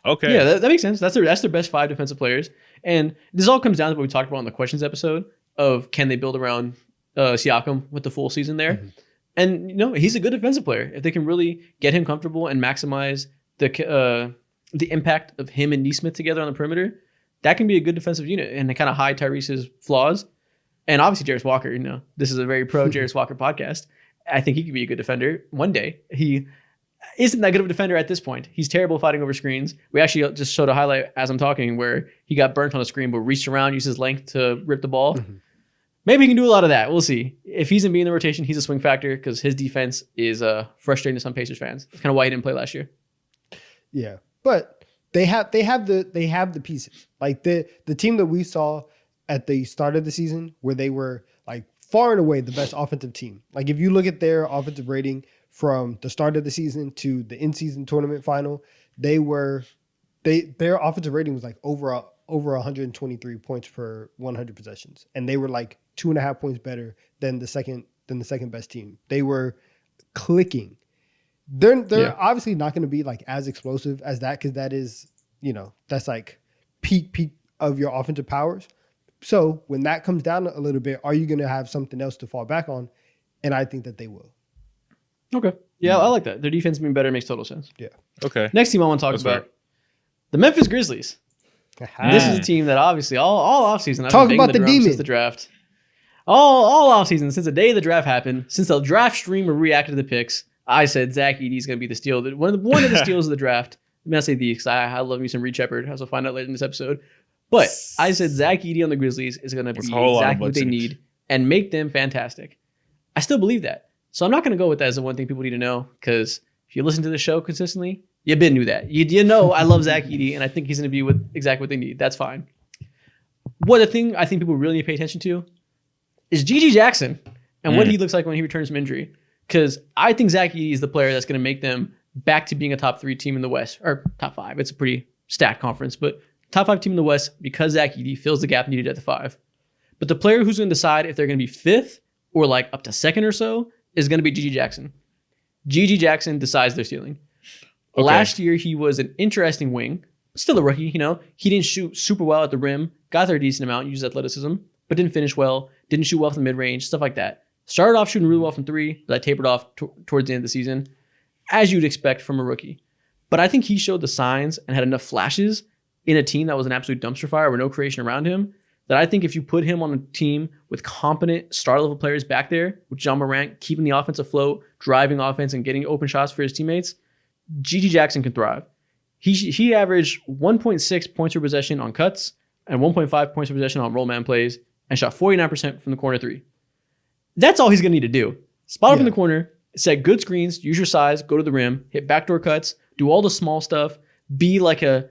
Okay. Yeah, that makes sense. That's their best 5 defensive players. And this all comes down to what we talked about in the questions episode of can they build around Siakam with the full season there. Mm-hmm. And, he's a good defensive player. If they can really get him comfortable and maximize the impact of him and Nesmith together on the perimeter, that can be a good defensive unit and they kind of hide Tyrese's flaws. And obviously, Jarris Walker, this is a very pro Jarris Walker podcast. I think he could be a good defender one day. He isn't that good of a defender at this point. He's terrible fighting over screens. We actually just showed a highlight as I'm talking where he got burnt on a screen, but reached around, used his length to rip the ball. Mm-hmm. Maybe he can do a lot of that. We'll see. If he's in the rotation, he's a swing factor because his defense is frustrating to some Pacers fans. That's kind of why he didn't play last year. Yeah, but they have the pieces. Like the team that we saw at the start of the season, where they were like far and away the best offensive team. Like if you look at their offensive rating from the start of the season to the in-season tournament final, their offensive rating was like over 123 points per 100 possessions, and they were like 2.5 points better than the second best team. They were clicking. They're obviously not going to be like as explosive as that because that is that's like peak of your offensive powers. So when that comes down a little bit, are you going to have something else to fall back on? And I think that they will. Okay. Yeah, I like that. Their defense being better makes total sense. Yeah. Okay. Next team I want to talk about, the Memphis Grizzlies. This is a team that obviously all offseason I've talk been about the demon since the draft. All offseason since the day the draft happened, since the draft streamer reacted to the picks, I said Zach Edey is going to be the steal. One of the steals of the draft. Let me not say the because I love me some Reed Shepard, as we'll find out later in this episode. But I said Zach Edey on the Grizzlies is going to be exactly what they need and make them fantastic. I still believe that. So I'm not going to go with that as the one thing people need to know because if you listen to the show consistently, you knew that. You know I love Zach Edey and I think he's going to be with exactly what they need. That's fine. What the thing I think people really need to pay attention to is Gigi Jackson and what he looks like when he returns from injury. Because I think Zach Edey is the player that's going to make them back to being a top 3 team in the West, or top 5. It's a pretty stacked conference, but top 5 team in the West because Zach Edey fills the gap needed at the 5. But the player who's going to decide if they're going to be 5th or like up to 2nd or so is going to be Gigi Jackson. Gigi Jackson decides their ceiling. Okay. Last year, he was an interesting wing, still a rookie. He didn't shoot super well at the rim, got there a decent amount, used athleticism, but didn't finish well, didn't shoot well from the mid-range, stuff like that. Started off shooting really well from 3, but that tapered off towards the end of the season, as you'd expect from a rookie. But I think he showed the signs and had enough flashes in a team that was an absolute dumpster fire with no creation around him that I think if you put him on a team with competent star-level players back there, with John Morant keeping the offense afloat, driving offense, and getting open shots for his teammates, Gigi Jackson can thrive. He averaged 1.6 points per possession on cuts and 1.5 points per possession on roll man plays and shot 49% from the corner 3. That's all he's going to need to do. Spot up in the corner, set good screens, use your size, go to the rim, hit backdoor cuts, do all the small stuff, be like I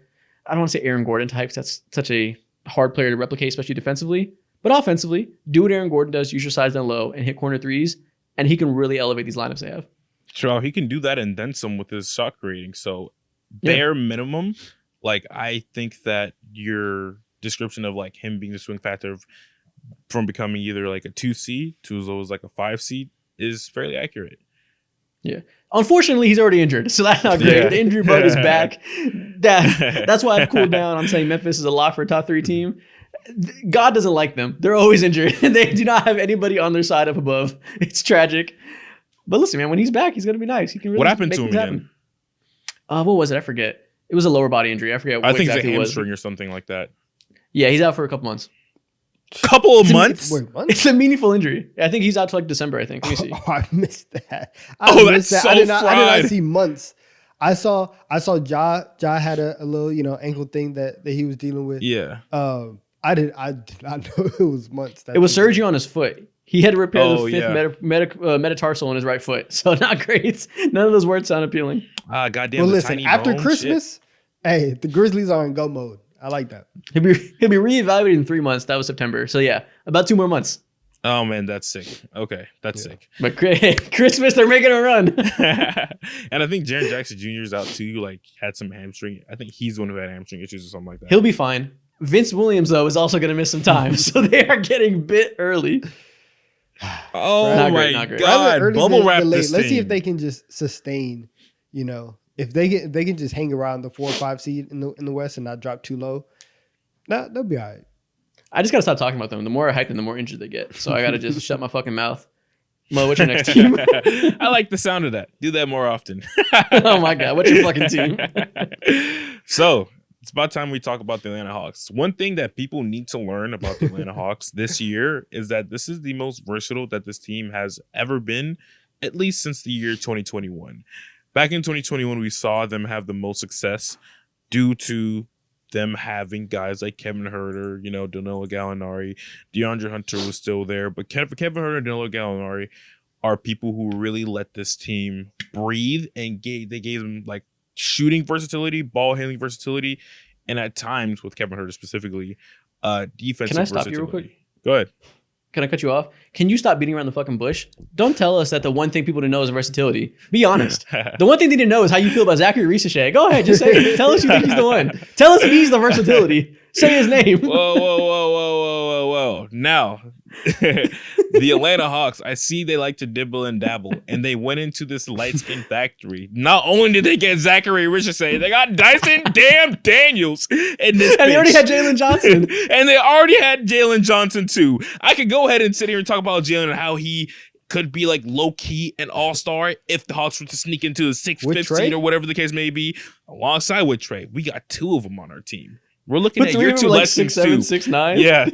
don't want to say Aaron Gordon type, that's such a hard player to replicate, especially defensively. But offensively, do what Aaron Gordon does, use your size down low, and hit corner 3s, and he can really elevate these lineups they have. Sure, he can do that and then some with his shot creating. So bare minimum, like I think that your description of like him being the swing factor from becoming either like a 2 seed to as low as like a 5 seed is fairly accurate. Yeah. Unfortunately, he's already injured, so that's not great. Yeah. The injury bug is back. That's why I've cooled down on saying Memphis is a lock for a top 3 team. God doesn't like them. They're always injured. They do not have anybody on their side up above. It's tragic. But listen, man, when he's back, he's going to be nice. He can really what happened to him again? What was it? I forget. It was a lower body injury. I forget what exactly it was. I think it's a hamstring or something like that. Yeah, he's out for a couple months. Couple of months? Wait, months? It's a meaningful injury. I think he's out to like December, I think. Let me see. Oh, I missed that. That's so I did not fried. see months. I saw Ja had a little, ankle thing that he was dealing with. Yeah. I did not know it was months. It was surgery on his foot. He had to repair the fifth yeah. metatarsal on his right foot. So not great. None of those words sound appealing. Goddamn. Well, the listen, tiny after bone, Christmas, hey, the Grizzlies are in go mode. I like that. He'll be reevaluated in 3 months. That was September. So yeah, about 2 more months. Oh man, that's sick. Okay, that's sick. But Christmas, they're making a run. And I think Jaren Jackson Jr. is out too. Like had some hamstring. I think he's the one who had hamstring issues or something like that. He'll be fine. Vince Williams though is also going to miss some time, so they are getting bit early. Oh Not my great. god! Early Bubble than wrap late. this Let's see thing. if they can just sustain. If they can just hang around the 4 or 5 seed in the West and not drop too low, they'll be all right. I just got to stop talking about them. The more I hype them, the more injured they get. So I got to just shut my fucking mouth. Mo, what's your next team? I like the sound of that. Do that more often. Oh my god, what's your fucking team? So it's about time we talk about the Atlanta Hawks. One thing that people need to learn about the Atlanta Hawks this year is that this is the most versatile that this team has ever been, at least since the year 2021. Back in 2021, we saw them have the most success due to them having guys like Kevin Huerter, Danilo Gallinari, DeAndre Hunter was still there, but Kevin Huerter and Danilo Gallinari are people who really let this team breathe and gave them like shooting versatility, ball handling versatility, and at times with Kevin Huerter specifically, defensive versatility. Can I stop you real quick? Go ahead. Can I cut you off? Can you stop beating around the fucking bush? Don't tell us that the one thing people to know is versatility. Be honest. The one thing they need to know is how you feel about Zachary Ricochet. Go ahead, just say it. Tell us you think he's the one. Tell us if he's the versatility. Say his name. Whoa. Now, the Atlanta Hawks, I see they like to dibble and dabble, and they went into this light skin factory. Not only did they get Zachary Ricochet, they got Dyson damn Daniels in this And they already bitch. had Jalen Johnson. And they already had Jalen Johnson too. I could go ahead and sit here and talk about Jalen and how he could be like low key an all-star if the Hawks were to sneak into the 6th, 5th seed or whatever the case may be, alongside with Trey. We got 2 of them on our team. We're looking But at 3 year of them 2 were like lessons 6'7", too. 6'9". Yeah.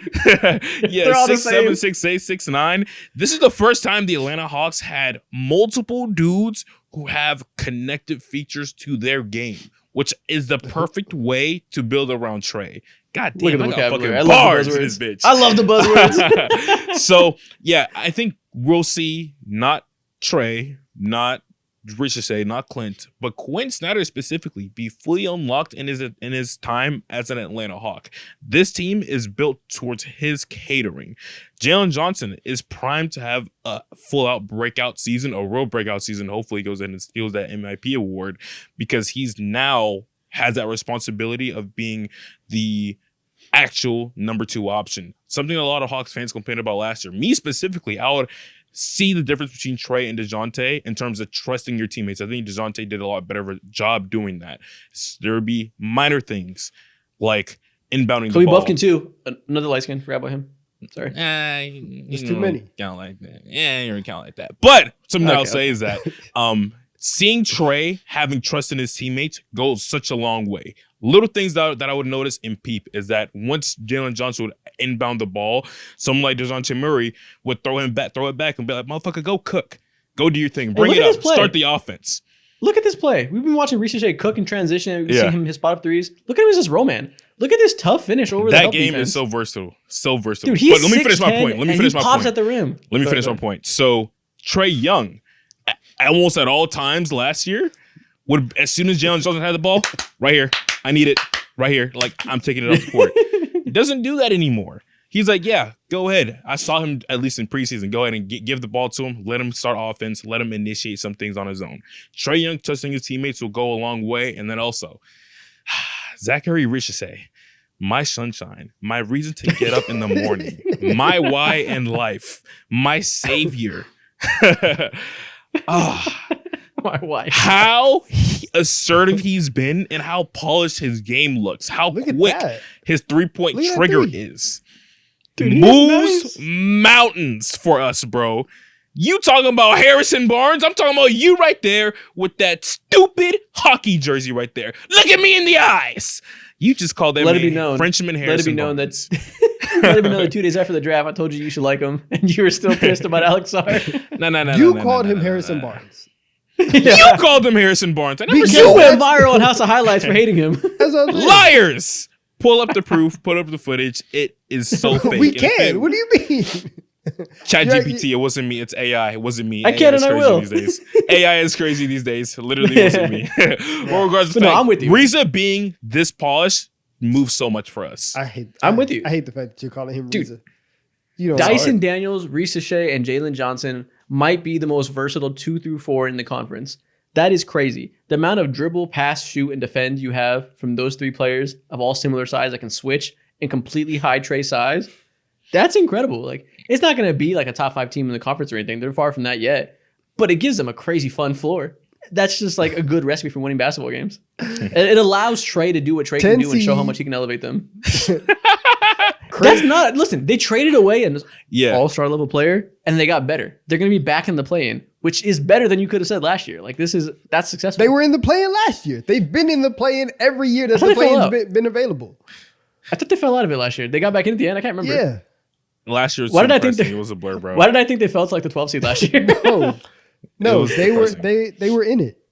They're all the 6'7", same. 6'8", 6'9". This is the first time the Atlanta Hawks had multiple dudes who have connective features to their game, which is the perfect way to build around Trey. God damn, Look at the I got vocabulary. fucking I love bars the in buzzwords. this bitch. I love the buzzwords. So, yeah, I think we'll see not Trey, not Ricochet, not Clint, but Quinn Snyder specifically be fully unlocked in his time as an Atlanta Hawk. This team is built towards his catering. Jalen Johnson is primed to have a full-out breakout season, a real breakout season. Hopefully he goes in and steals that MIP award because he's now has that responsibility of being the actual number 2 option. Something a lot of Hawks fans complained about last year. Me specifically, I would see the difference between Trey and DeJounte in terms of trusting your teammates. I think DeJounte did a lot better of a job doing that. There would be minor things like inbounding Kobe the ball. Buffkin too. Another light skin. Forgot about him. Sorry. There's too many. Count like that. Yeah, you don't count like that. But something Okay, I'll say is that seeing Trey having trust in his teammates goes such a long way. Little things that I would notice in Peep is that once Jalen Johnson would inbound the ball, someone like DeJounte Murray would throw it back and be like, motherfucker, go cook. Go do your thing. Bring look it at this up. play. Start the offense. Look at this play. We've been watching Ricochet cook in transition. We've Yeah. seen him his spot up threes. Look at him as this Roman. Look at this tough finish over the That help game defense. is so versatile. So versatile. Dude, he's But let me finish my 6'10", point. Let me and finish he my pops point. at the rim. Let me finish Sorry. my point. So Trey Young, almost at all times last year, would as soon as Jalen Johnson had the ball, right here, I need it, right here. Like I'm taking it off the court. He doesn't do that anymore. He's like, yeah, go ahead. I saw him at least in preseason. Go ahead and give the ball to him. Let him start offense. Let him initiate some things on his own. Trey Young trusting his teammates will go a long way. And then also, Zachary Ricochet, my sunshine, my reason to get up in the morning, my why in life, my savior. My wife. How assertive he's been and how polished his game looks. How Look at quick that. his 3-point Look at that trigger three. is. Dude, he is Moves nice. mountains for us, bro. You talking about Harrison Barnes? I'm talking about you right there with that stupid hockey jersey right there. Look at me in the eyes. You just called that Frenchman Harrison Barnes. Let it be known that 2 days after the draft, I told you should like him, and you were still pissed about Alex Sarr. No. You called him Harrison Barnes. You called him Harrison Barnes. I never said You went viral on House of Highlights for hating him. Liars! Pull up the proof. Put up the footage. It is so fake. We can. What do you mean? ChatGPT, it wasn't me. It's AI. It wasn't me. I can and I will. These days. AI is crazy these days. Literally wasn't me. Well, regardless of the fact, I'm with you. Riza being this polished moves so much for us. I'm with you. I hate the fact that you're calling him Dude, Riza. You know, Dyson Daniels, Reese Shea, and Jalen Johnson might be the most versatile 2 through 4 in the conference. That is crazy. The amount of dribble, pass, shoot, and defend you have from those 3 players of all similar size that can switch and completely hide Trey size, that's incredible. Like, it's not going to be like a top 5 team in the conference or anything. They're far from that yet. But it gives them a crazy fun floor. That's just like a good recipe for winning basketball games. It allows Trey to do what Trey can do and show how much he can elevate them. That's not, listen, they traded away an all-star level player and they got better. They're going to be back in the play-in, which is better than you could have said last year. Like, that's successful. They were in the play-in last year. They've been in the play-in every year that the play-in's been available. I thought they fell out of it last year. They got back in at the end. I can't remember. Yeah. Last year was it was a blur, bro. Why did I think they felt like the 12th seed last year? No, they were in it.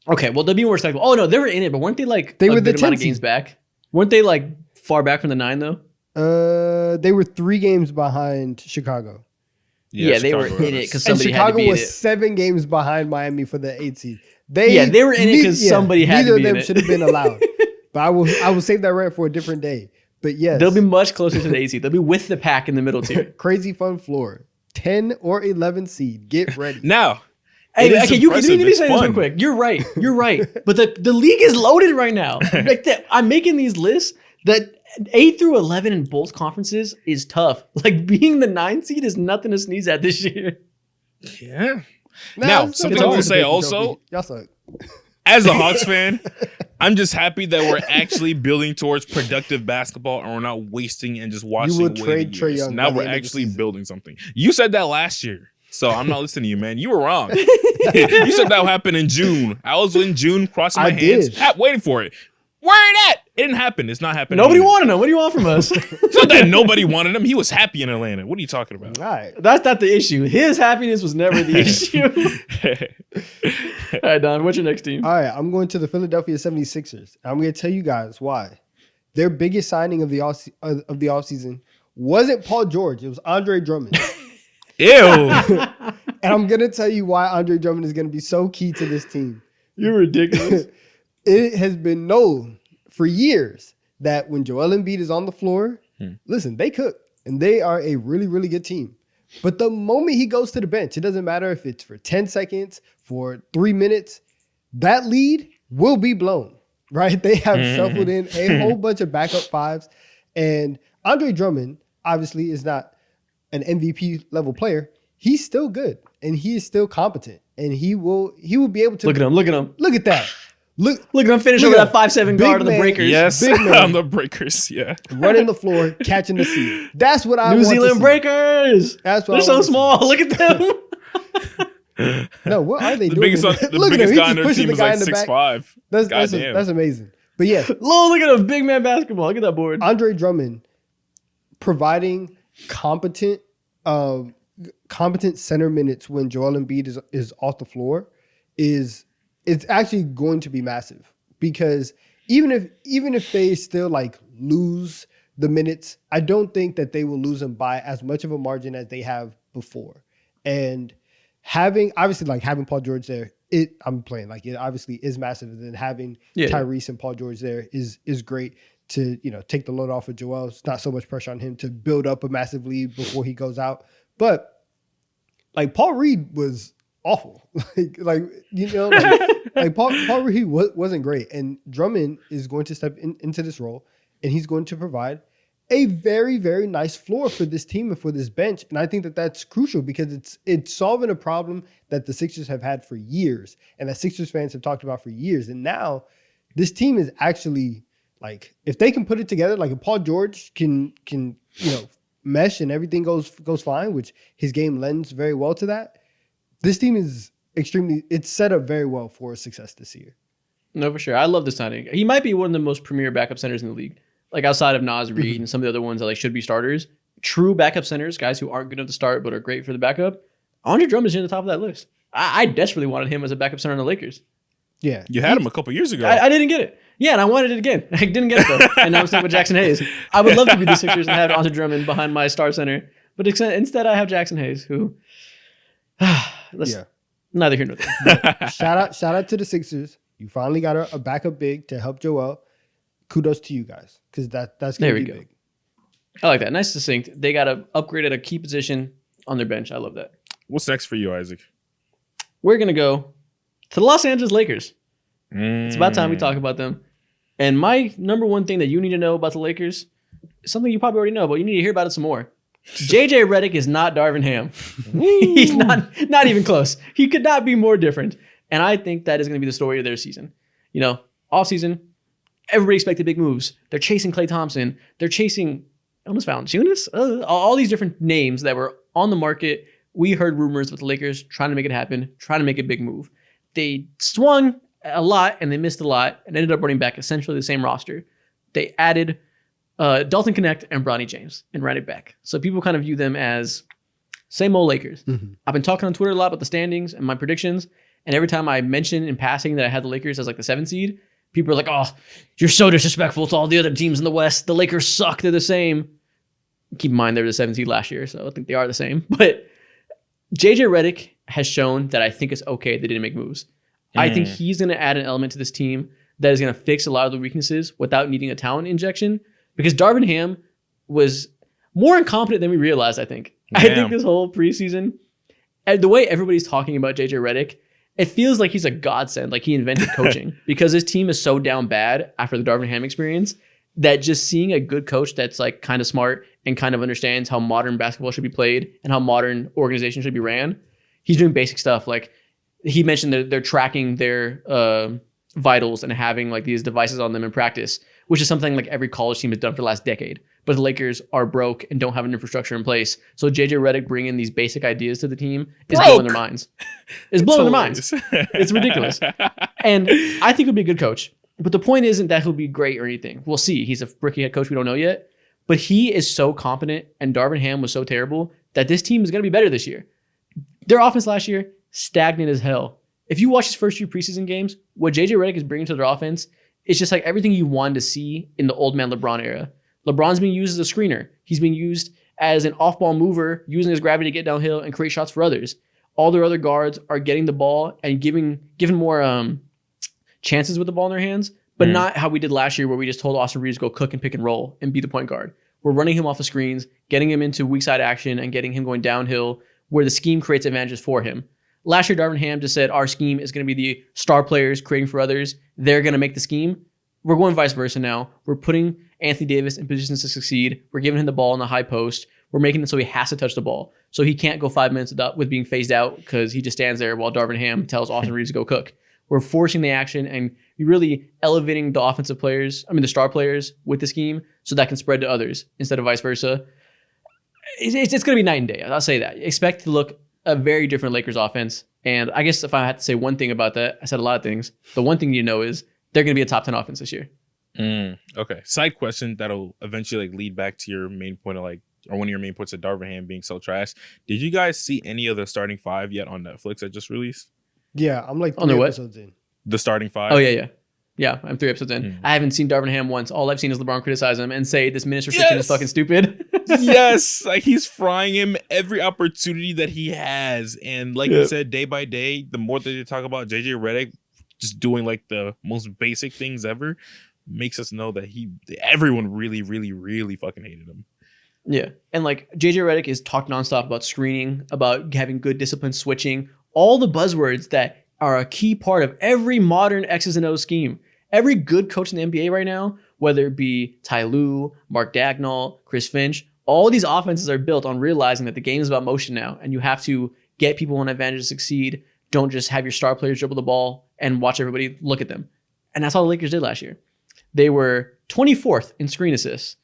Okay, well, they'll be more respectable. Oh, no, they were in it, but weren't they like they were the good amount of games back? Weren't they like far back from the 9, though? They were 3 games behind Chicago. Yeah, they were in it because somebody Chicago had to beat was it. 7 games behind Miami for the 8th seed. They were in it because somebody had to be in it. Neither of them should have been allowed. But I will save that rant for a different day. But yes. They'll be much closer to the 8th seed. They'll be with the pack in the middle tier. Crazy fun floor. 10 or 11 seed. Get ready. Now. Hey, okay, you need to say this real quick. You're right. But the league is loaded right now. Like I'm making these lists that 8 through 11 in both conferences is tough. Like being the 9 seed is nothing to sneeze at this year. Yeah. Now, something I will say also, y'all suck. As a Hawks fan, I'm just happy that we're actually building towards productive basketball and we're not wasting and just watching. You will trade Trae Young. Now we're actually building something. You said that last year. So I'm not listening to you, man. You were wrong. You said that would happen in June. I was in June crossing my hands, waiting for it. Where it at? It didn't happen. It's not happening. Nobody wanted him. What do you want from us? It's not that nobody wanted him. He was happy in Atlanta. What are you talking about? All right. That's not the issue. His happiness was never the issue. All right, Don, what's your next team? All right, I'm going to the Philadelphia 76ers. I'm going to tell you guys why. Their biggest signing of the offseason wasn't Paul George. It was Andre Drummond. Ew. And I'm going to tell you why Andre Drummond is going to be so key to this team. You're ridiculous. It has been known for years that when Joel Embiid is on the floor, listen, they cook. And they are a really, really good team. But the moment he goes to the bench, it doesn't matter if it's for 10 seconds, for 3 minutes, that lead will be blown, right? They have shuffled in a whole bunch of backup fives. And Andre Drummond, obviously, is not an MVP level player. He's still good. And he is still competent. And he will be able to... Look at him. Look at that. Look at him finish over that 5'7" guard on the breakers. Yes, big man, on the breakers, yeah. Running the floor, catching the seed. That's what I want New Zealand breakers. That's what They're so small. Look at them. No, what are they doing? The biggest guy on their team is like 6'5". That's amazing. But yeah. Look at him. Big man basketball. Look at that board. Andre Drummond providing competent center minutes when Joel Embiid is off the floor it's actually going to be massive, because even if they still like lose the minutes, I don't think that they will lose them by as much of a margin as they have before. And having Paul George there, it obviously is massive. And then having Tyrese and Paul George there is great to, take the load off of Joel. It's not so much pressure on him to build up a massive lead before he goes out. But like Paul Reed was awful. Paul Reed wasn't great. And Drummond is going to step into this role, and he's going to provide a very, very nice floor for this team and for this bench. And I think that that's crucial, because it's solving a problem that the Sixers have had for years and that Sixers fans have talked about for years. And now this team is actually, like, if they can put it together, like if Paul George can mesh and everything goes fine, which his game lends very well to that, this team is it's set up very well for success this year. No, for sure. I love this signing. He might be one of the most premier backup centers in the league. Like outside of Naz Reid and some of the other ones that like should be starters. True backup centers, guys who aren't good enough to start but are great for the backup. Andre Drummond's near the top of that list. I desperately wanted him as a backup center on the Lakers. Yeah. You had him a couple years ago. I didn't get it. Yeah, and I wanted it again. I didn't get it though. And now I'm stuck with Jackson Hayes. I would love to be the Sixers and have Andre Drummond behind my star center. But instead I have Jackson Hayes, who neither here nor there. Shout out to the Sixers. You finally got a backup big to help Joel. Kudos to you guys, because that's going to be big. I like that. Nice succinct. They got to upgrade at a key position on their bench. I love that. What's next for you, Isaac? We're going to go to the Los Angeles Lakers. It's about time we talk about them. And my number one thing that you need to know about the Lakers is something you probably already know, but you need to hear about it some more. JJ Redick is not Darvin Ham. He's not even close. He could not be more different. And I think that is going to be the story of their season. You know, off season, everybody expected big moves. They're chasing Klay Thompson. They're chasing almost Valanciunas. All these different names that were on the market. We heard rumors with the Lakers trying to make it happen, trying to make a big move. They swung a lot and they missed a lot and ended up running back essentially the same roster. They added Dalton Connect and Bronny James and ran it back. So people kind of view them as same old Lakers. Mm-hmm. I've been talking on Twitter a lot about the standings and my predictions. And every time I mention in passing that I had the Lakers as like the 7th seed, people are like, oh, you're so disrespectful to all the other teams in the West. The Lakers suck. They're the same. Keep in mind, they were the 7th seed last year, so I think they are the same. But JJ Redick has shown that I think it's okay they didn't make moves. I think he's going to add an element to this team that is going to fix a lot of the weaknesses without needing a talent injection. Because Darvin Ham was more incompetent than we realized, I think. Damn. I think this whole preseason, and the way everybody's talking about JJ Redick, it feels like he's a godsend, like he invented coaching. Because his team is so down bad after the Darvin Ham experience that just seeing a good coach that's like kind of smart and kind of understands how modern basketball should be played and how modern organization should be ran, he's doing basic stuff. Like he mentioned that they're tracking their vitals and having like these devices on them in practice, which is something like every college team has done for the last decade. But the Lakers are broke and don't have an infrastructure in place. So JJ Redick bringing these basic ideas to the team is blowing their minds. It's blowing their minds. It's ridiculous. And I think he'll be a good coach. But the point isn't that he'll be great or anything. We'll see. He's a rookie head coach. We don't know yet. But he is so competent and Darvin Ham was so terrible that this team is going to be better this year. Their offense last year, stagnant as hell. If you watch his first few preseason games, what JJ Redick is bringing to their offense is just like everything you wanted to see in the old man LeBron era. LeBron's being used as a screener. He's being used as an off-ball mover, using his gravity to get downhill and create shots for others. All their other guards are getting the ball and given more chances with the ball in their hands, but not how we did last year where we just told Austin Reeves to go cook and pick and roll and be the point guard. We're running him off of screens, getting him into weak side action and getting him going downhill where the scheme creates advantages for him. Last year, Darvin Ham just said our scheme is going to be the star players creating for others. They're going to make the scheme. We're going vice versa now. We're putting Anthony Davis in positions to succeed. We're giving him the ball in the high post. We're making it so he has to touch the ball. So he can't go 5 minutes with being phased out because he just stands there while Darvin Ham tells Austin Reeves to go cook. We're forcing the action and really elevating the offensive players, the star players with the scheme so that can spread to others instead of vice versa. It's going to be night and day. I'll say that. Expect to look a very different Lakers offense. And I guess if I had to say one thing about that, I said a lot of things. The one thing you know is they're going to be a top 10 offense this year. Okay. Side question that'll eventually lead back to your main point of or one of your main points of Darvin Ham being so trash. Did you guys see any of the starting 5 yet on Netflix that just released? Yeah, I'm like 3 episodes in. The starting 5? Oh, yeah. Yeah, I'm 3 episodes in. I haven't seen Darvin Ham once. All I've seen is LeBron criticize him and say this minutes restriction is fucking stupid. Yes, like he's frying him every opportunity that he has. And like you said, day by day, the more that you talk about JJ Redick just doing like the most basic things ever, makes us know that everyone really, really, really fucking hated him. Yeah. And like JJ Redick is talked nonstop about screening, about having good discipline switching, all the buzzwords that are a key part of every modern X's and O's scheme. Every good coach in the NBA right now, whether it be Ty Lue, Mark Dagnall, Chris Finch, all these offenses are built on realizing that the game is about motion now, and you have to get people on advantage to succeed. Don't just have your star players dribble the ball and watch everybody look at them. And that's all the Lakers did last year. They were 24th in screen assists,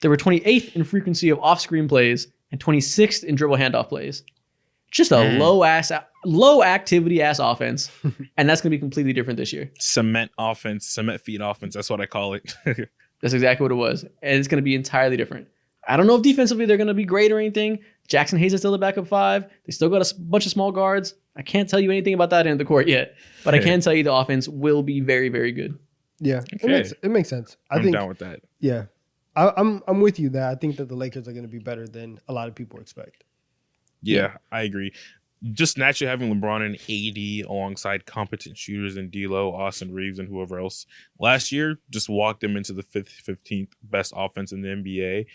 They were 28th in frequency of off-screen plays and 26th in dribble handoff plays. Just a low activity ass offense, and that's going to be completely different this year. Cement offense, cement feet offense. That's what I call it. That's exactly what it was, and it's going to be entirely different. I don't know if defensively they're going to be great or anything. Jackson Hayes is still the backup 5. They still got a bunch of small guards. I can't tell you anything about that end of the court yet, but I can tell you the offense will be very, very good. Yeah, Okay. it makes sense. I'm think down with that. Yeah, I'm with you that I think that the Lakers are going to be better than a lot of people expect. Yeah, I agree. Just naturally having LeBron and AD alongside competent shooters in D'Lo, Austin Reeves, and whoever else last year just walked them into the 15th best offense in the NBA.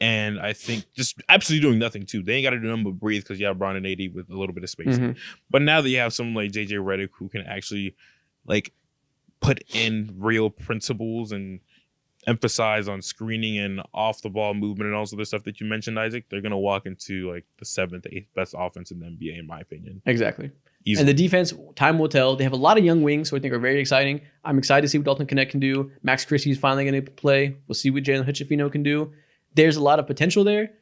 And I think just absolutely doing nothing too. They ain't got to do nothing but breathe because you have LeBron and AD with a little bit of spacing. But now that you have someone like JJ Redick who can actually like put in real principles and emphasize on screening and off the ball movement and all the other stuff that you mentioned, Isaac, they're going to walk into like the 7th, 8th best offense in the NBA, in my opinion. Exactly. Easily. And the defense, time will tell. They have a lot of young wings who I think are very exciting. I'm excited to see what Dalton Knecht can do. Max Christie's finally going to play. We'll see what Jalen Hood-Schifino can do. There's a lot of potential there.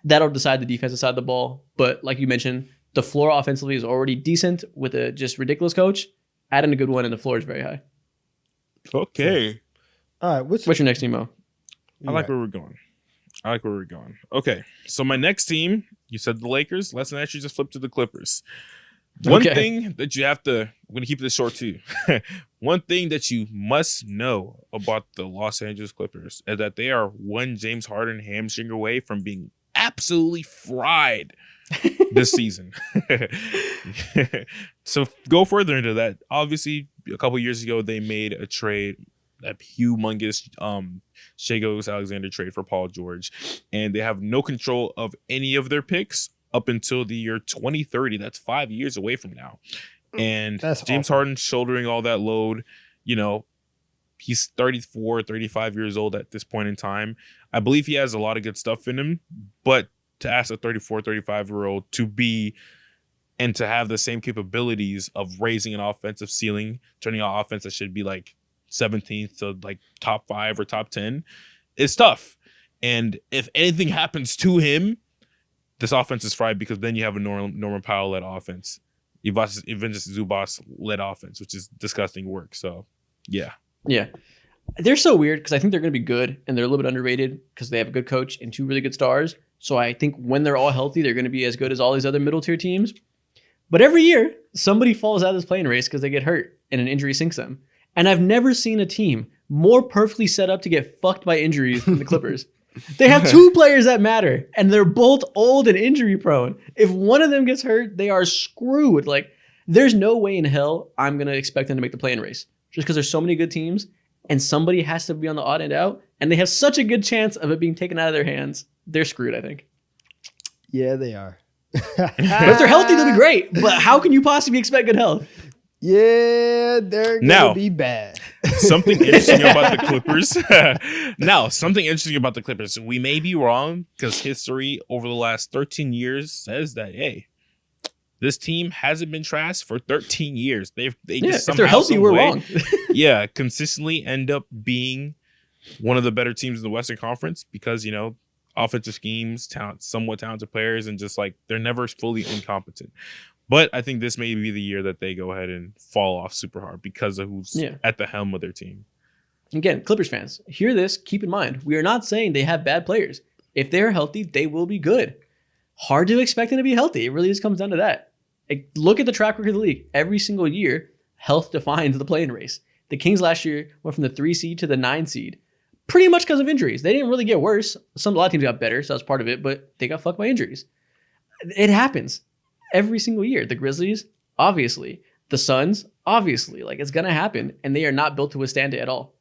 That'll decide the defensive side of the ball. But like you mentioned, the floor offensively is already decent with a just ridiculous coach. Add in a good one, and the floor is very high. Okay. All right, What's your next team, Mo? I like where we're going. Okay. So my next team, you said the Lakers. Let's actually just flip to the Clippers. One thing that you have to, I'm going to keep this short too. One thing that you must know about the Los Angeles Clippers is that they are one James Harden hamstring away from being absolutely fried this season. So go further into that. Obviously, a couple years ago, they made a trade, that humongous Shai Gilgeous-Alexander trade for Paul George, and they have no control of any of their picks up until the year 2030. That's 5 years away from now. And That's James awful. Harden shouldering all that load, you know, he's 34, 35 years old at this point in time. I believe he has a lot of good stuff in him, but to ask a 34, 35-year-old to be and to have the same capabilities of raising an offensive ceiling, turning an offense that should be like 17th to like top 5 or top 10 is tough. And if anything happens to him, this offense is fried because then you have a Norman Powell-led offense. Ivica Zubac-led offense, which is disgusting work. So, yeah. Yeah. They're so weird because I think they're going to be good and they're a little bit underrated because they have a good coach and 2 really good stars. So I think when they're all healthy, they're going to be as good as all these other middle tier teams. But every year, somebody falls out of this plane race because they get hurt and an injury sinks them. And I've never seen a team more perfectly set up to get fucked by injuries than the Clippers. They have 2 players that matter, and they're both old and injury prone. If one of them gets hurt, they are screwed. Like, there's no way in hell I'm going to expect them to make the play-in race just because there's so many good teams, and somebody has to be on the odd end out, and they have such a good chance of it being taken out of their hands. They're screwed, I think. Yeah, they are. But if they're healthy, they'll be great. But how can you possibly expect good health? Yeah, they're gonna be bad. Something interesting about the Clippers. Something interesting about the Clippers. We may be wrong because history over the last 13 years says that, hey, this team hasn't been trash for 13 years. They just if they're healthy, we're wrong. Consistently end up being one of the better teams in the Western Conference because, you know, offensive schemes, somewhat talented players, and just like they're never fully incompetent. But I think this may be the year that they go ahead and fall off super hard because of who's at the helm of their team. Again, Clippers fans, hear this, keep in mind, we are not saying they have bad players. If they're healthy, they will be good. Hard to expect them to be healthy. It really just comes down to that. Like, look at the track record of the league. Every single year, health defines the play-in race. The Kings last year went from the 3 seed to the 9 seed, pretty much because of injuries. They didn't really get worse. A lot of teams got better, so that's part of it, but they got fucked by injuries. It happens every single year. The Grizzlies, obviously. The Suns, obviously. Like, it's going to happen, and they are not built to withstand it at all.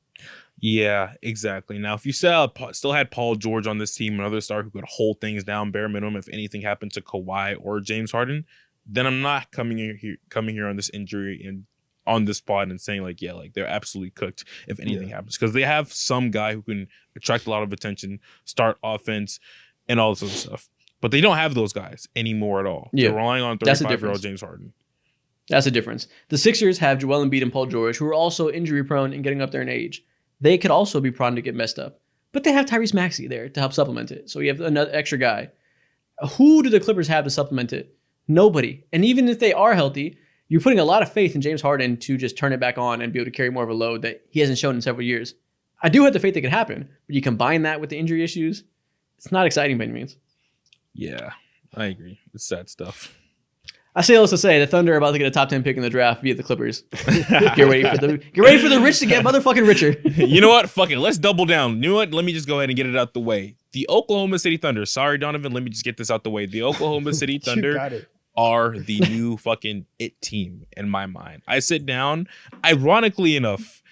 Yeah, exactly. Now, if you still had Paul George on this team, another star who could hold things down bare minimum if anything happened to Kawhi or James Harden, then I'm not coming here on this injury and on this pod and saying like they're absolutely cooked if anything happens, because they have some guy who can attract a lot of attention, start offense, and all this other stuff. But they don't have those guys anymore at all. Yeah. They're relying on 35-year-old James Harden. That's the difference. The Sixers have Joel Embiid and Paul George, who are also injury prone and getting up there in age. They could also be prone to get messed up. But they have Tyrese Maxey there to help supplement it. So you have another extra guy. Who do the Clippers have to supplement it? Nobody. And even if they are healthy, you're putting a lot of faith in James Harden to just turn it back on and be able to carry more of a load that he hasn't shown in several years. I do have the faith it can happen, but you combine that with the injury issues, it's not exciting by any means. Yeah, I agree. It's sad stuff. I say all this to say the Thunder are about to get a top 10 pick in the draft via the Clippers. Get ready for the rich to get motherfucking richer. You know what? Fuck it. Let's double down. You know what? Let me just go ahead and get it out the way. The Oklahoma City Thunder. Sorry, Donovan. Let me just get this out the way. The Oklahoma City Thunder are the new fucking it team in my mind. I sit down. Ironically enough,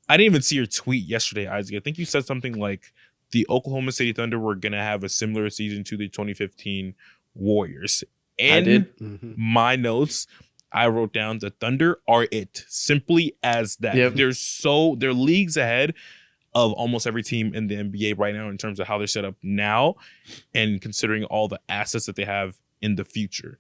I didn't even see your tweet yesterday, Isaac. I think you said something like the Oklahoma City Thunder were going to have a similar season to the 2015 Warriors. In my notes, I wrote down the Thunder are it. Simply as that. Yep. They're leagues ahead of almost every team in the NBA right now in terms of how they're set up now and considering all the assets that they have in the future.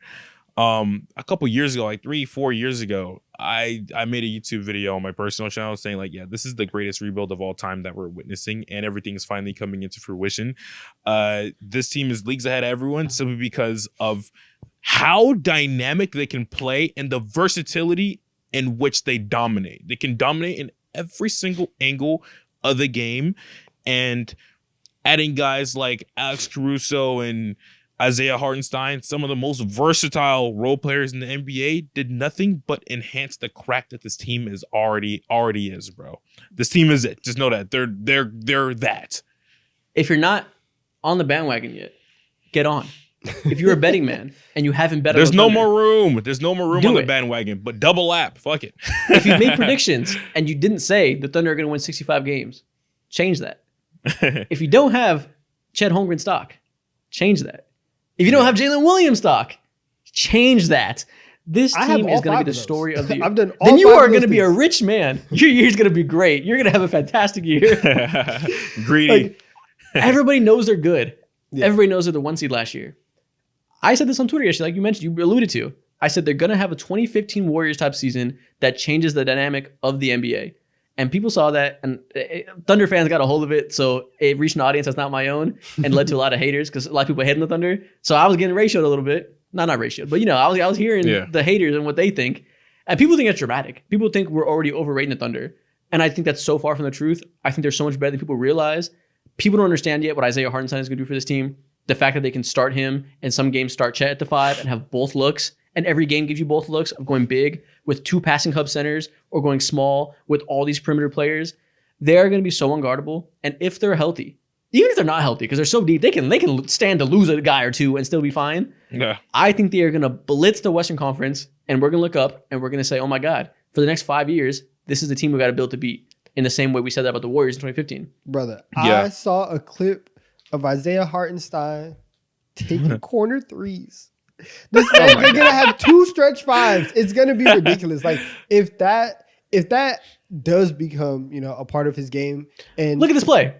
A couple years ago, like 3-4 years ago, I made a YouTube video on my personal channel saying like, yeah, this is the greatest rebuild of all time that we're witnessing, and everything is finally coming into fruition. This team is leagues ahead of everyone simply because of how dynamic they can play and the versatility in which they dominate. They can dominate in every single angle of the game, and adding guys like Alex Caruso and Isaiah Hartenstein, some of the most versatile role players in the NBA, did nothing but enhance the crack that this team is already is, bro. This team is it. Just know that they're that. If you're not on the bandwagon yet, get on. If you're a betting man and you haven't bet on There's the no Thunder, more room. There's no more room on the it. bandwagon, but double lap. Fuck it. If you made predictions and you didn't say the Thunder are going to win 65 games, change that. If you don't have Chet Holmgren stock, change that. If you don't have Jalen Williams stock, change that. This team is going to be the story of the year. I've done all then you five are of going those to be a things. rich man. Your year's going to be great. You're going to have a fantastic year. Greedy. Like, everybody knows they're good. Yeah. Everybody knows they're the 1 seed last year. I said this on Twitter yesterday, like you mentioned, you alluded to. I said they're going to have a 2015 Warriors type season that changes the dynamic of the NBA. And people saw that, and Thunder fans got a hold of it, so it reached an audience that's not my own and led to a lot of haters because a lot of people hating the Thunder. So I was getting ratioed a little bit. Not ratioed, but I was hearing the haters and what they think. And people think it's dramatic. People think we're already overrating the Thunder. And I think that's so far from the truth. I think they're so much better than people realize. People don't understand yet what Isaiah Hartenstein is going to do for this team. The fact that they can start him and some games start Chet at the 5 and have both looks. And every game gives you both looks of going big with 2 passing hub centers or going small with all these perimeter players. They're going to be so unguardable. And if they're healthy, even if they're not healthy, because they're so deep, they can stand to lose a guy or two and still be fine. Yeah. I think they are going to blitz the Western Conference, and we're going to look up and we're going to say, oh my God, for the next 5 years, this is the team we got to build to beat. In the same way we said that about the Warriors in 2015. Brother, Yeah. I saw a clip of Isaiah Hartenstein taking corner threes. They're going to have 2 stretch 5s. It's going to be ridiculous. Like if that does become, a part of his game, and Look at this play.